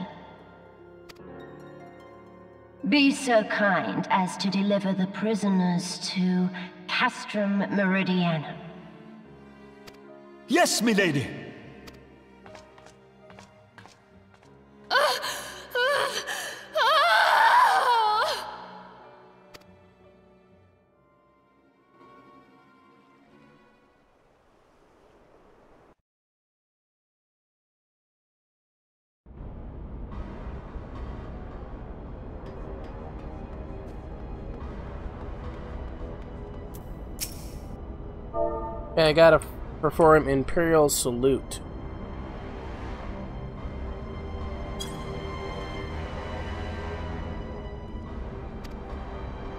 Be so kind as to deliver the prisoners to Castrum Meridianum. Yes, milady. Okay, I gotta perform Imperial Salute.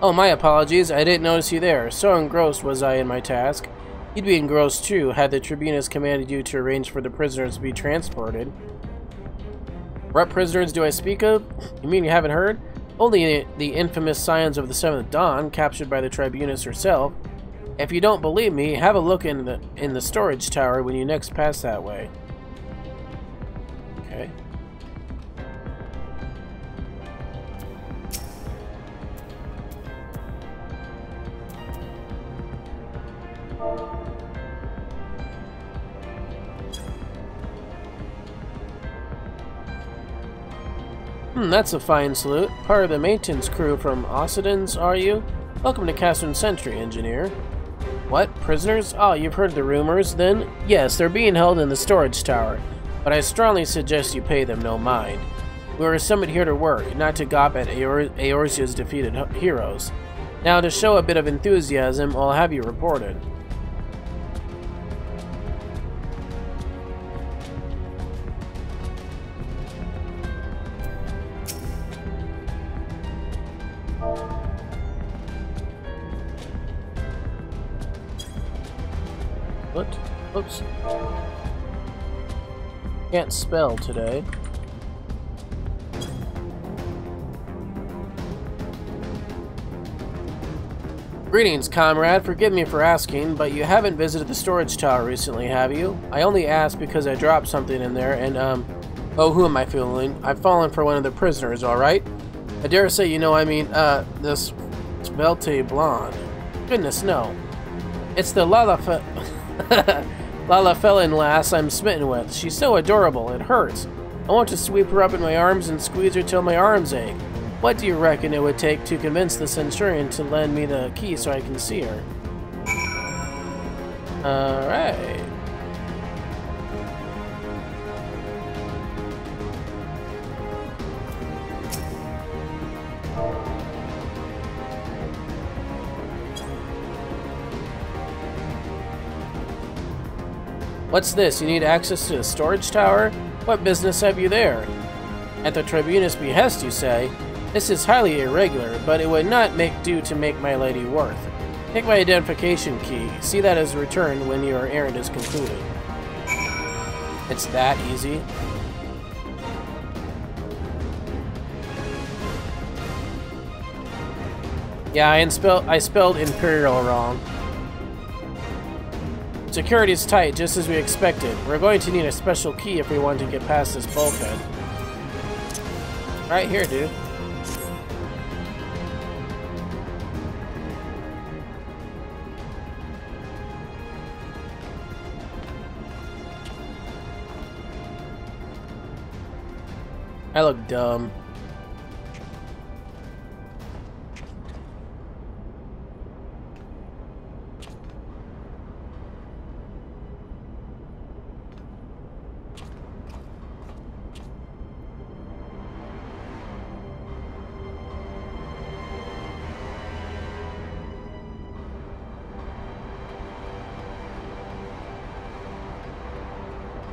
Oh, my apologies. I didn't notice you there. So engrossed was I in my task. You'd be engrossed too had the Tribunus commanded you to arrange for the prisoners to be transported. What prisoners do I speak of? You mean you haven't heard? Only the infamous Scions of the Seventh Dawn, captured by the Tribunus herself. If you don't believe me, have a look in the storage tower when you next pass that way. Okay. That's a fine salute. Part of the maintenance crew from Occidens, are you? Welcome to Castrum Sentry, engineer. What? Prisoners? Oh, you've heard the rumors, then? Yes, they're being held in the storage tower, but I strongly suggest you pay them no mind. We were summoned here to work, not to gawp at Eorzea's defeated heroes. Now, to show a bit of enthusiasm, I'll have you reported. What? Oops. Can't spell today. Greetings, comrade. Forgive me for asking, but you haven't visited the storage tower recently, have you? I only asked because I dropped something in there and, oh, who am I fooling? I've fallen for one of the prisoners, alright? I dare say you know I mean, this Svelte blonde. Goodness, no. It's the Lalafellan lass I'm smitten with. She's so adorable, it hurts. I want to sweep her up in my arms and squeeze her till my arms ache. What do you reckon it would take to convince the Centurion to lend me the key so I can see her? Alright. What's this? You need access to the storage tower? What business have you there? At the Tribunus' behest, you say? This is highly irregular, but it would not do to make my lady worth. Take my identification key. See that as returned when your errand is concluded. It's that easy. Yeah, I spelled Imperial wrong. Security's tight, just as we expected. We're going to need a special key if we want to get past this bulkhead. Right here, dude. I look dumb.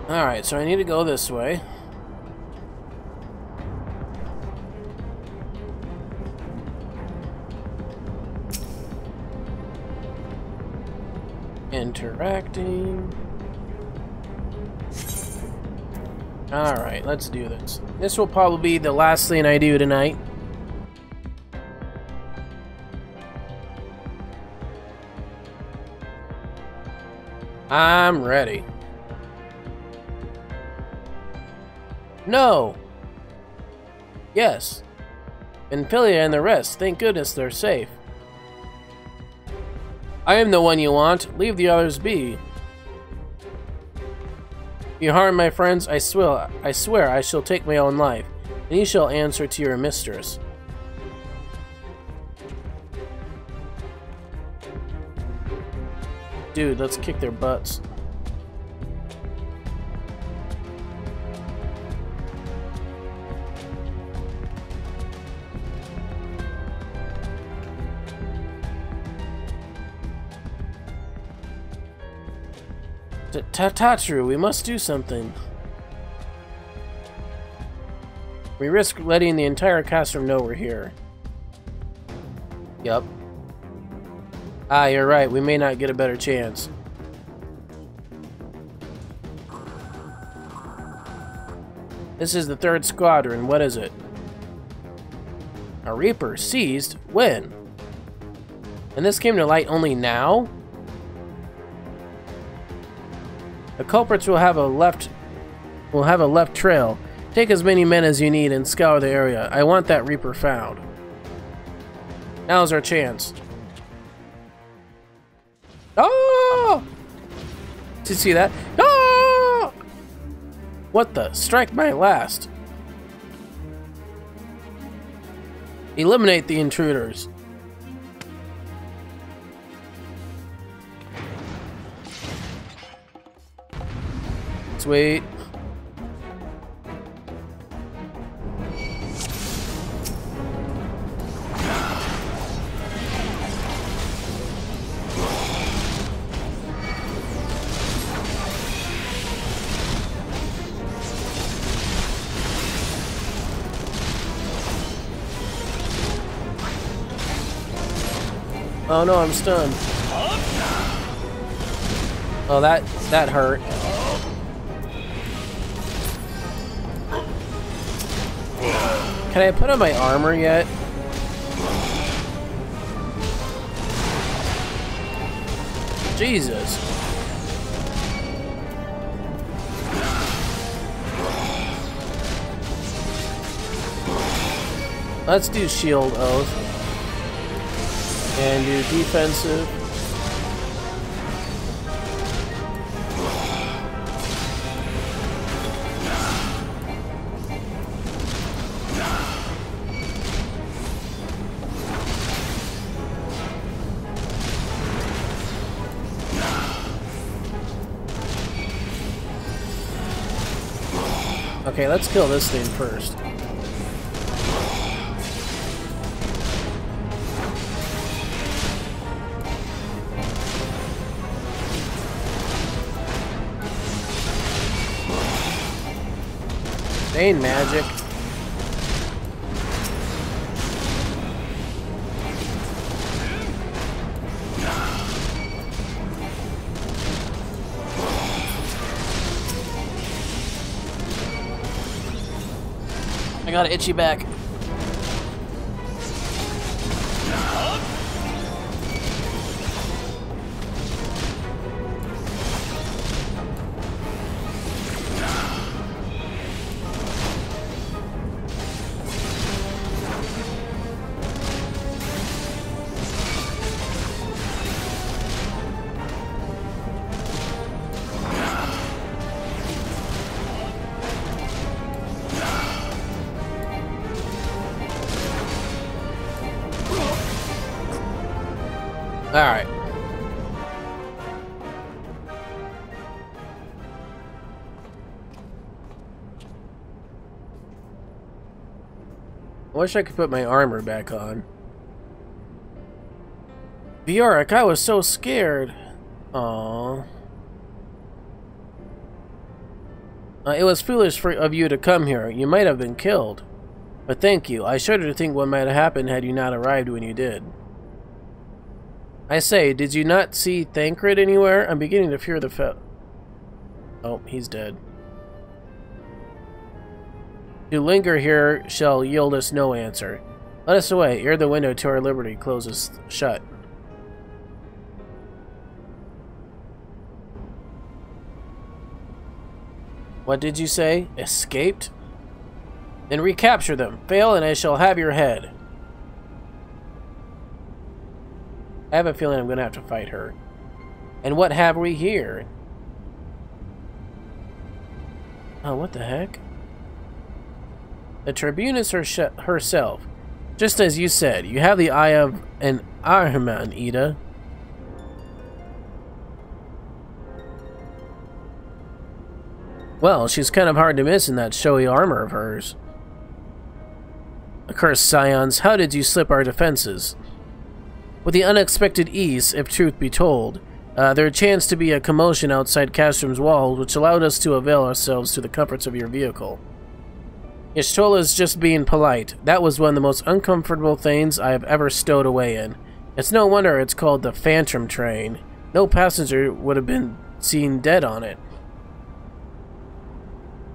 Alright, so I need to go this way. Interacting. Alright, let's do this. This will probably be the last thing I do tonight. I'm ready. No! Yes. Vampilia and the rest, thank goodness they're safe. I am the one you want. Leave the others be. If you harm my friends, I swear I shall take my own life, and you shall answer to your mistress. Dude, let's kick their butts. Tatru, we must do something. We risk letting the entire Castrum know we're here. Yup. Ah, you're right. We may not get a better chance. This is the 3rd Squadron. What is it? A Reaper seized? When? And this came to light only now? The culprits will have a left trail. Take as many men as you need and scour the area. I want that Reaper found. Now's our chance. Oh! Did you see that? Oh! What the? Strike my last. Eliminate the intruders. Sweet. Oh no, I'm stunned. Oh, that hurt. Can I put on my armor yet? Jesus. Let's do shield oath. And do defensive. Okay, let's kill this thing first. Bane magic. I got an itchy back. Alright. I wish I could put my armor back on. Bjork, I was so scared. Aww. It was foolish of you to come here. You might have been killed. But thank you. I shudder to think what might have happened had you not arrived when you did. I say, did you not see Thancred anywhere? I'm beginning to fear the Oh, he's dead. To linger here shall yield us no answer. Let us away, ere the window to our liberty closes shut. What did you say? Escaped? Then recapture them. Fail and I shall have your head. I have a feeling I'm going to have to fight her. And what have we here? Oh, what the heck? The Tribunus herself. Just as you said, you have the eye of an Ahriman, Ida. Well, she's kind of hard to miss in that showy armor of hers. Accursed scions, how did you slip our defenses? With the unexpected ease, if truth be told, there chanced to be a commotion outside Castrum's walls, which allowed us to avail ourselves to the comforts of your vehicle. Y'shtola's just being polite. That was one of the most uncomfortable things I have ever stowed away in. It's no wonder it's called the Phantom Train. No passenger would have been seen dead on it.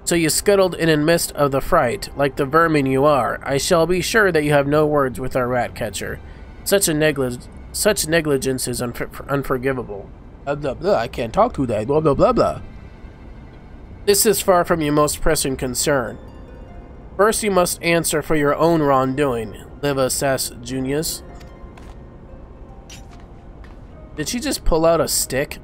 So you scuttled in the midst of the fright, like the vermin you are. I shall be sure that you have no words with our rat catcher. Such negligence is unforgivable. Blah, blah, blah. I can't talk to that. Blah, blah, blah, blah. This is far from your most pressing concern. First, you must answer for your own wrongdoing, Liva Sas Junius. Did she just pull out a stick?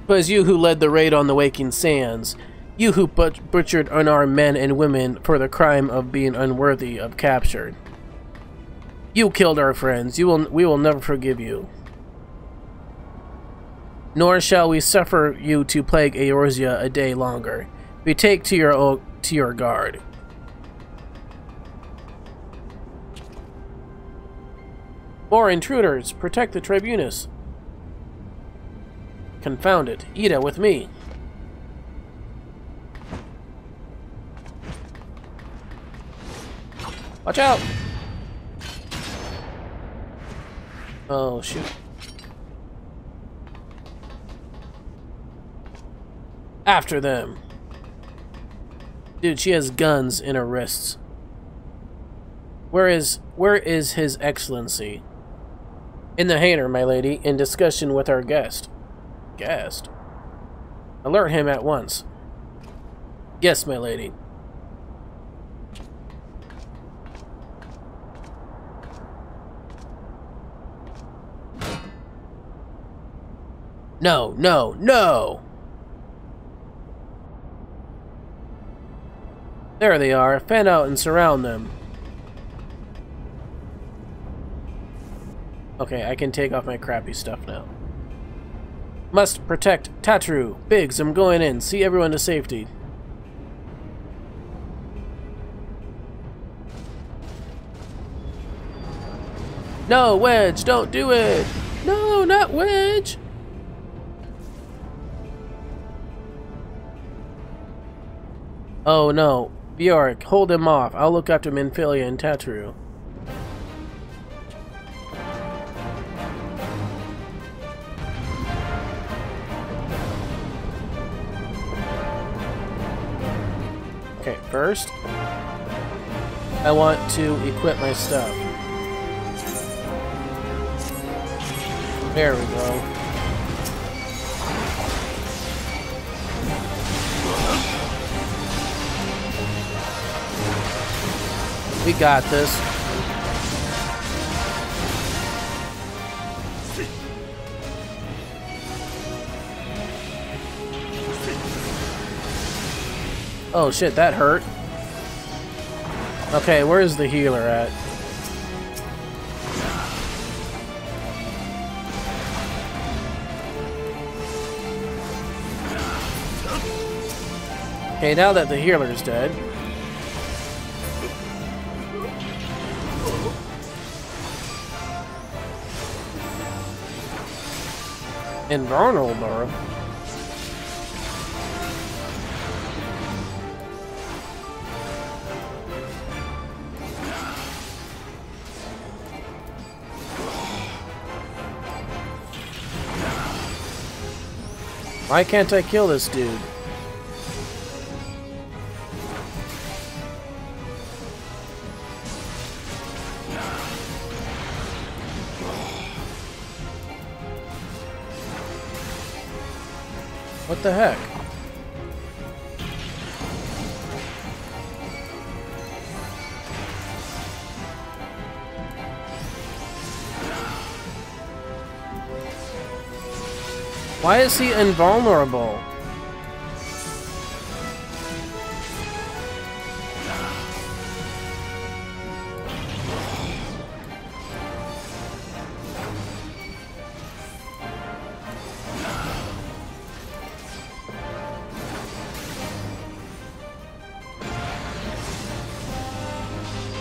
It was you who led the raid on the Waking Sands. You who butchered unarmed men and women for the crime of being unworthy of capture. You killed our friends. We will never forgive you. Nor shall we suffer you to plague Eorzea a day longer. Betake to your guard. More intruders! Protect the Tribunus! Confound it. Ida, with me! Watch out! Oh, shoot. After them! Dude, she has guns in her wrists. Where is His Excellency? In the hangar, my lady, in discussion with our guest. Guest? Alert him at once. Yes, my lady. No, no, no! There they are. Fan out and surround them. Okay, I can take off my crappy stuff now. Must protect Tatru. Biggs, I'm going in. See everyone to safety. No, Wedge, don't do it! No, not Wedge! Oh no. Bjork, hold him off. I'll look after Minfilia and Tatru. Okay, first, I want to equip my stuff. There we go. We got this. Oh shit, that hurt. Okay, where's the healer at? Okay, now that the healer's dead. Invulnerable. Why can't I kill this dude? What the heck? Why is he invulnerable?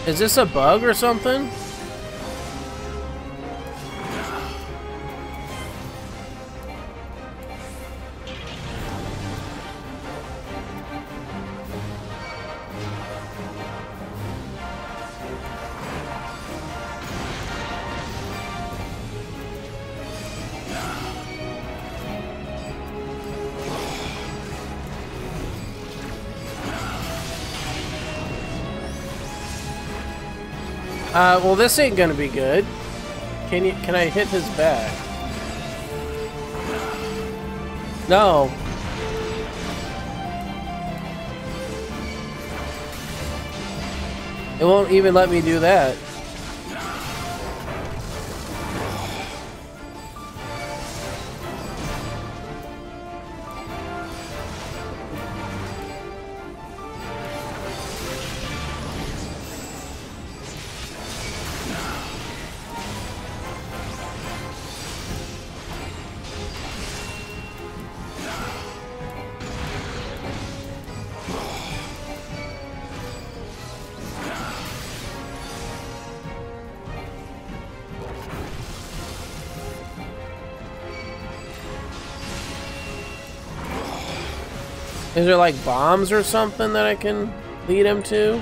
Is this a bug or something? Well, this ain't gonna be good. Can I hit his back? No. It won't even let me do that. Is there like bombs or something that I can lead him to?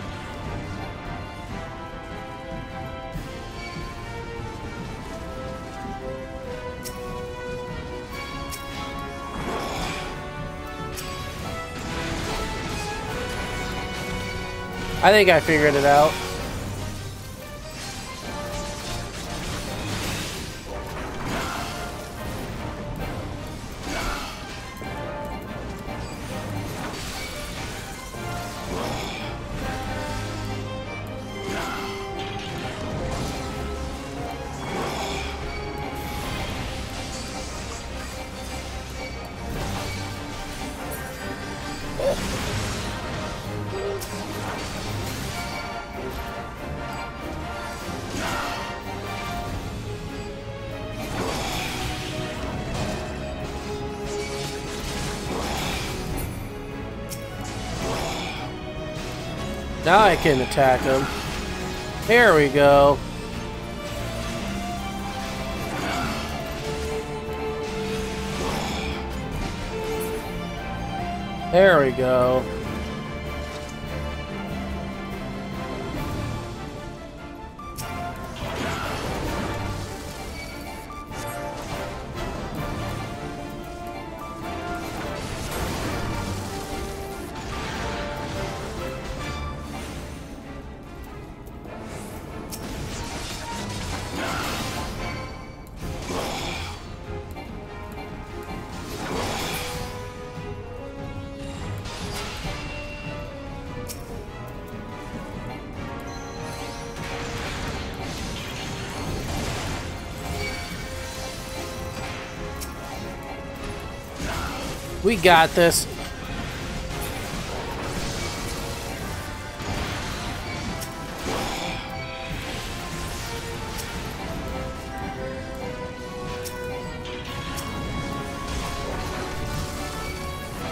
I think I figured it out. Now I can attack him. Here we go. There we go. We got this.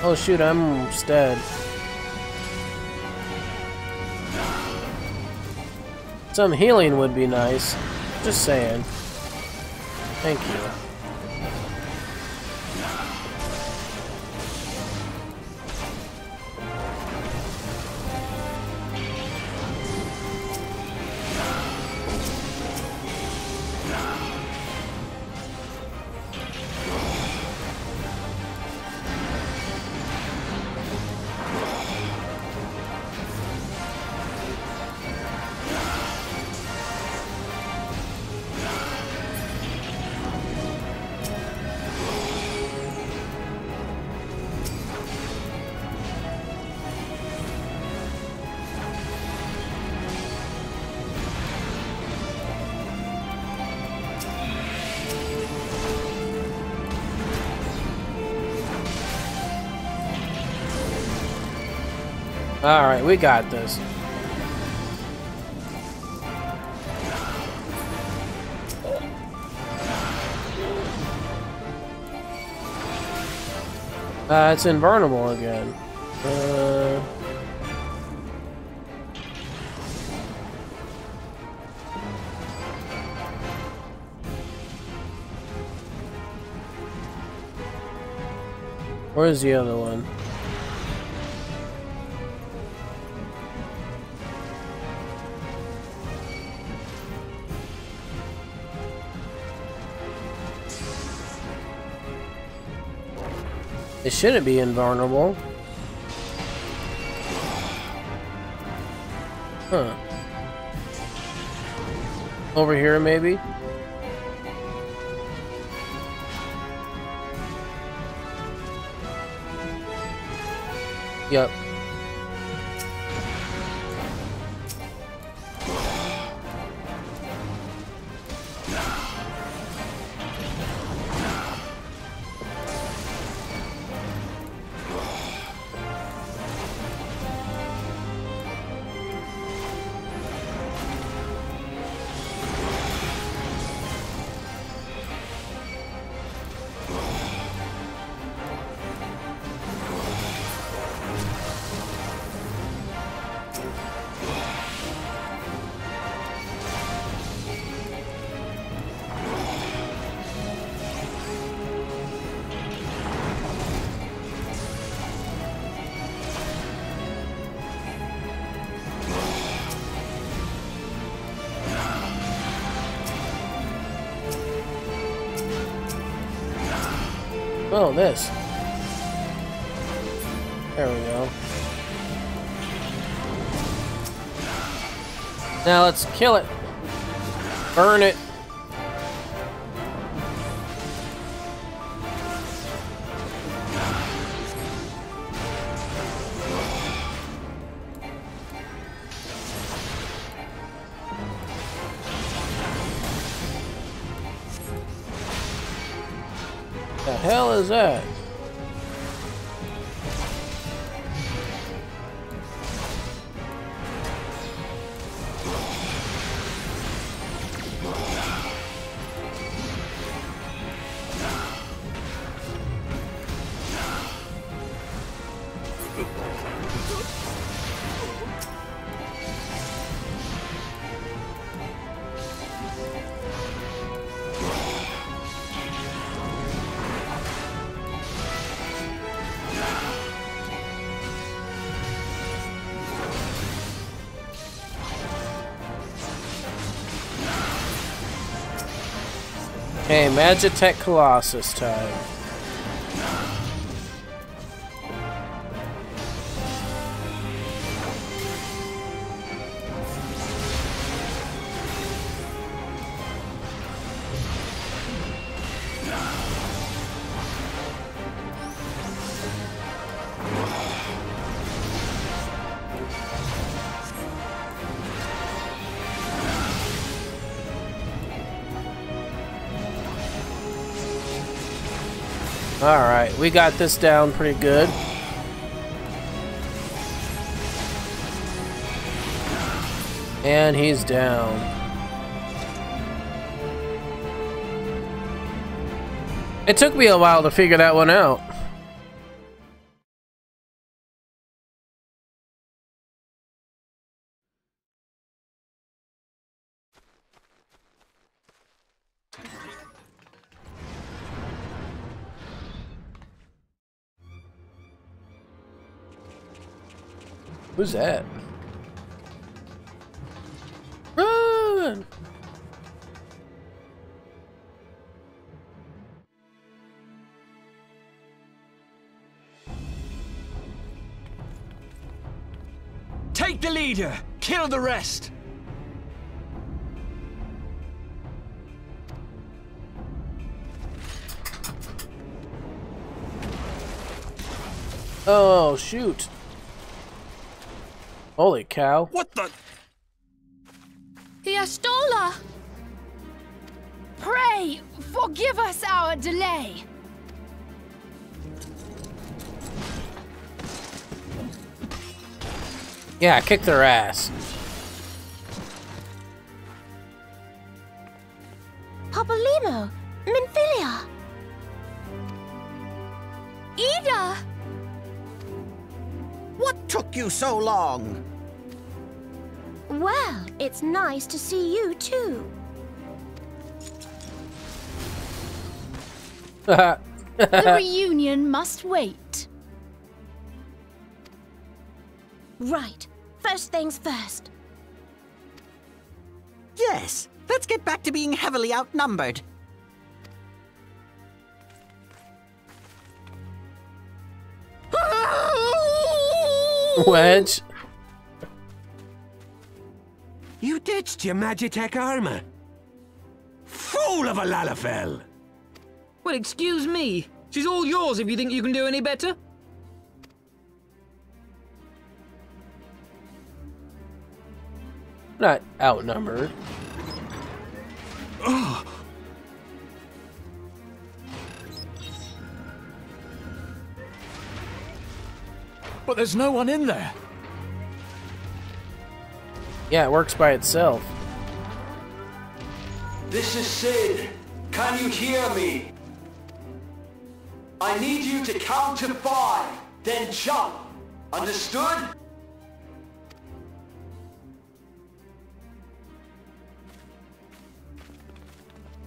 Oh shoot, I'm almost dead. Some healing would be nice. Just saying. Thank you. Alright, we got this. It's invulnerable again. Where's the other one? It shouldn't be invulnerable. Huh. Over here, maybe? Yep. Oh, this. There we go. Now let's kill it. Burn it. The hell is that? Hey, Magitech Colossus time. Alright, we got this down pretty good. And he's down. It took me a while to figure that one out. Who's that? Run! Take the leader! Kill the rest! Oh, shoot. Holy cow. What the? The Astola! Pray, forgive us our delay. Yeah, kick their ass. Papalymo, Minfilia, Ida! What took you so long? Well, it's nice to see you too. The reunion must wait. Right. First things first. Yes, let's get back to being heavily outnumbered. Wedge. You ditched your Magitech armor. Fool of a Lalafell! Well, excuse me. She's all yours if you think you can do any better. Not outnumbered. But there's no one in there. Yeah, it works by itself. This is Sid. Can you hear me? I need you to count to 5, then jump. Understood?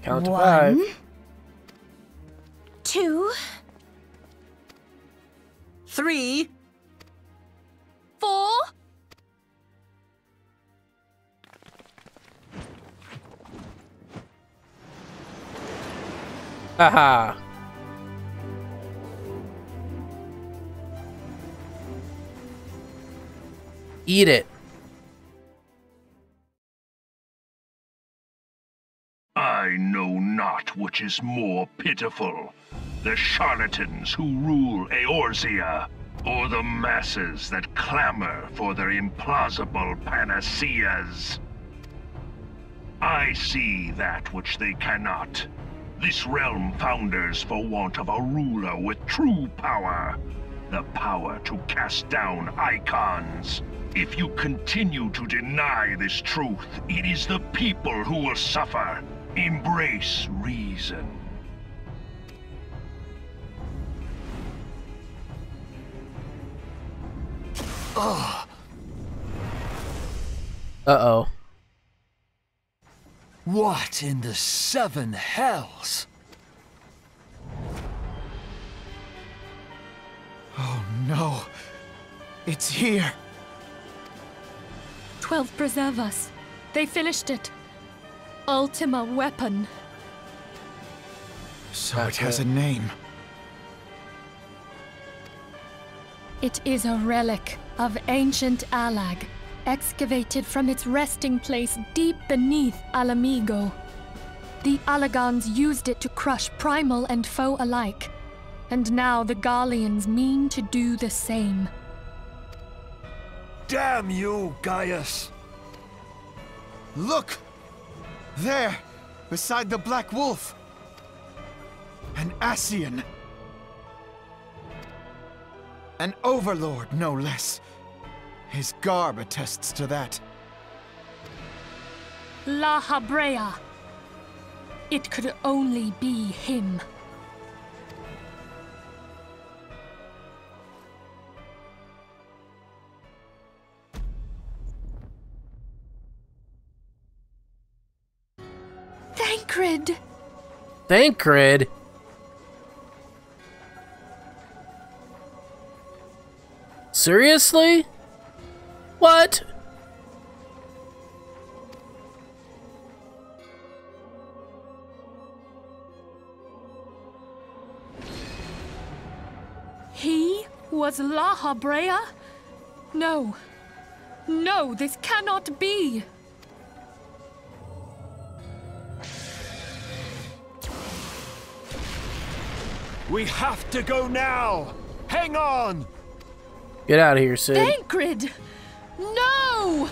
Count to 5. 2, 3. 4. Haha. Eat it. I know not which is more pitiful, the charlatans who rule Eorzea, or the masses that clamor for their implausible panaceas. I see that which they cannot. This realm founders for want of a ruler with true power. The power to cast down icons. If you continue to deny this truth, it is the people who will suffer. Embrace reason. Uh-oh. What in the 7 hells? Oh no. It's here. 12 preserve us. They finished it. Ultima weapon. So it has a name. It is a relic of ancient Alag, excavated from its resting place deep beneath Alamigo. The Alagons used it to crush primal and foe alike, and now the Garleans mean to do the same. Damn you, Gaius! Look! There, beside the Black Wolf! An Ascian! An overlord, no less. His garb attests to that. La Habrea. It could only be him. Thancred! Thancred? Seriously? What? He was La Habrea? No. No, this cannot be. We have to go now! Hang on! Get out of here, Sid. Thancred! No!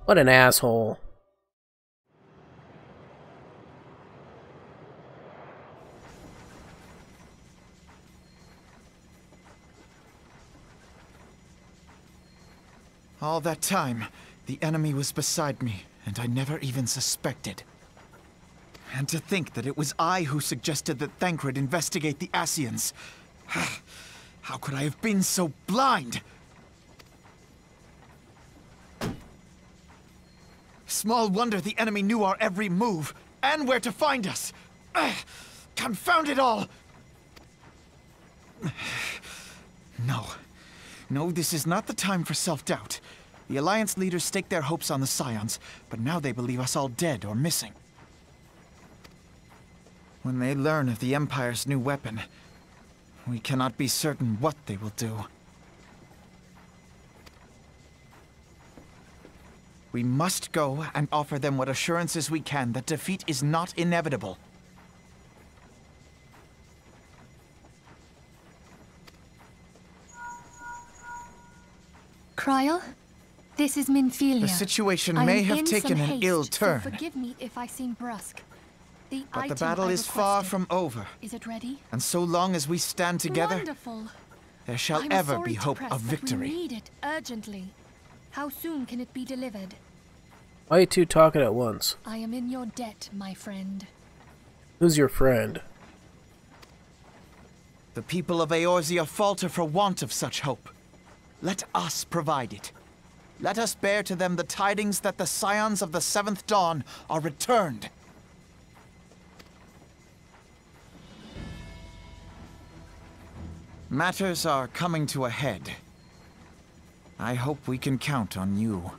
What an asshole. All that time, the enemy was beside me, and I never even suspected. And to think that it was I who suggested that Thancred investigate the Ascians. How could I have been so blind? Small wonder the enemy knew our every move, and where to find us. Confound it all! No. No, this is not the time for self-doubt. The Alliance leaders staked their hopes on the Scions, but now they believe us all dead or missing. When they learn of the Empire's new weapon, we cannot be certain what they will do. We must go and offer them what assurances we can that defeat is not inevitable. Kryl, this is Minfilia. The situation may have taken an ill turn. So forgive me if I seem brusque. But the battle is far from over. Is it ready? And so long as we stand together, Wonderful. there shall ever be hope of victory. We need it urgently. How soon can it be delivered? Why are you two talking at once? I am in your debt, my friend. Who's your friend? The people of Eorzea falter for want of such hope. Let us provide it. Let us bear to them the tidings that the Scions of the Seventh Dawn are returned. Matters are coming to a head. I hope we can count on you.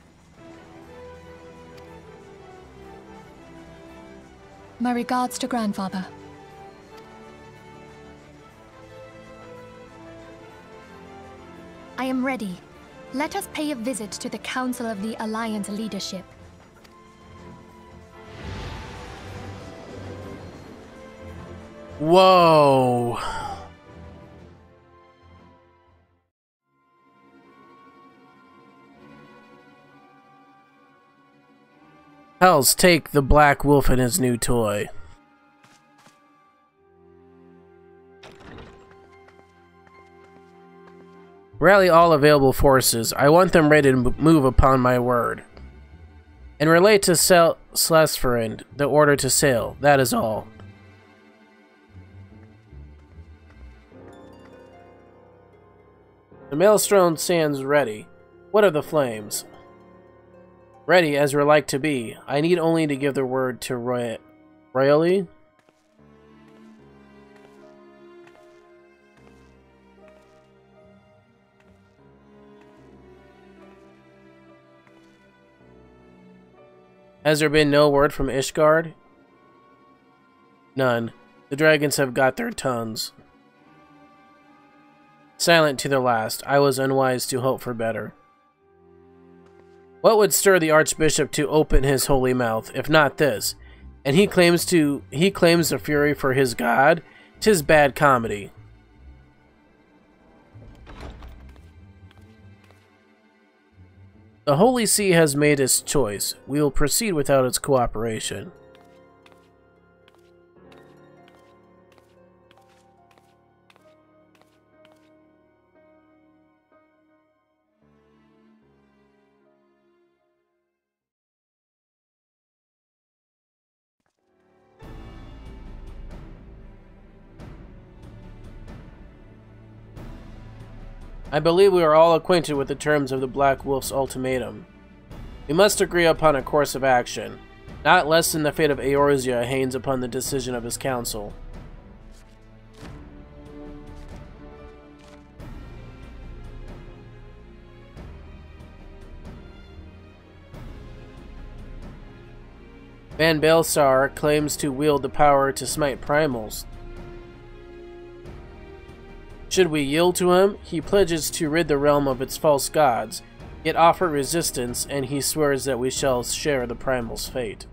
My regards to Grandfather. I am ready. Let us pay a visit to the Council of the Alliance leadership. Whoa. Hells take the Black Wolf and his new toy. Rally all available forces. I want them ready to move upon my word. And relate to Slesferind the order to sail. That is all. The Maelstrom stands ready. What are the flames? Ready as we're like to be. I need only to give the word to Royally. Has there been no word from Ishgard? None. The dragons have got their tongues. Silent to the last, I was unwise to hope for better. What would stir the Archbishop to open his holy mouth, if not this? And he claims the fury for his god? 'Tis bad comedy. The Holy See has made its choice. We will proceed without its cooperation. I believe we are all acquainted with the terms of the Black Wolf's ultimatum. We must agree upon a course of action. Not less than the fate of Eorzea hangs upon the decision of his council. Van Baelsar claims to wield the power to smite primals. Should we yield to him, he pledges to rid the realm of its false gods, yet offer resistance, and he swears that we shall share the primal's fate.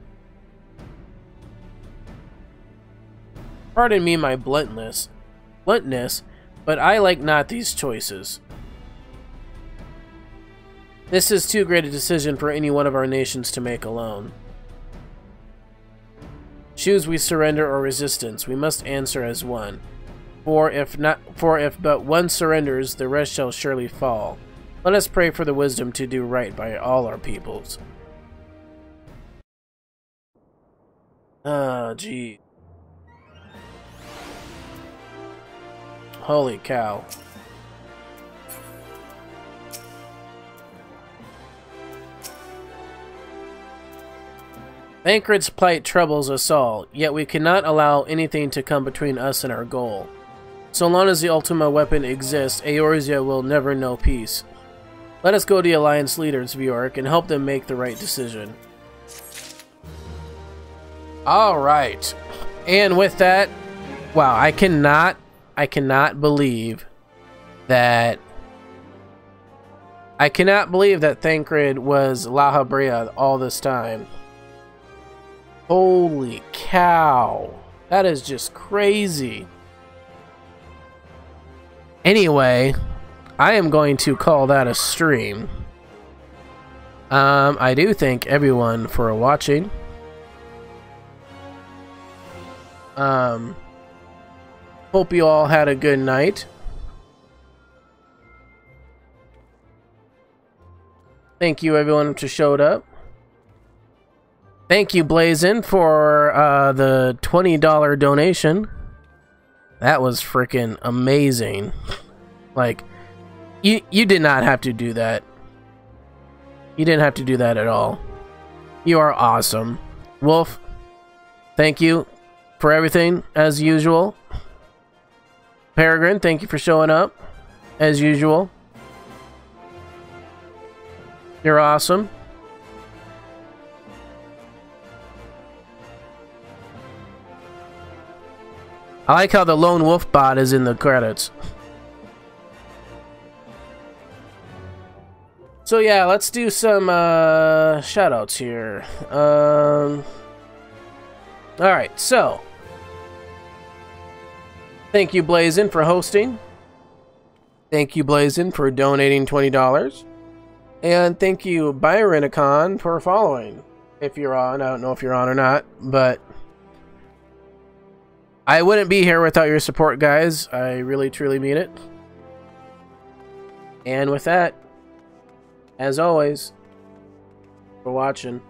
Pardon me my bluntness, but I like not these choices. This is too great a decision for any one of our nations to make alone. Choose we surrender or resistance, we must answer as one. For if but one surrenders, the rest shall surely fall. Let us pray for the wisdom to do right by all our peoples. Ah, gee. Holy cow. Thancred's plight troubles us all, yet we cannot allow anything to come between us and our goal. So long as the Ultima weapon exists, Eorzea will never know peace. Let us go to the Alliance leaders, Bjork, and help them make the right decision. Alright. And with that, wow, I cannot believe that Thancred was La Habrea all this time. Holy cow. That is just crazy. Anyway, I am going to call that a stream. I do thank everyone for watching. Hope you all had a good night. Thank you everyone who showed up. Thank you Blazin for the $20 donation. That was freaking amazing. Like, you did not have to do that. You didn't have to do that at all. You are awesome. Wolf, thank you for everything, as usual. Peregrine, thank you for showing up, as usual. You're awesome. I like how the Lone Wolf bot is in the credits. So yeah, let's do some shoutouts here. Alright, so thank you Blazin for hosting. Thank you Blazin for donating $20. And thank you Byronicon for following. If you're on, I don't know if you're on or not, but I wouldn't be here without your support, guys. I really, truly mean it. And with that, as always, for watching.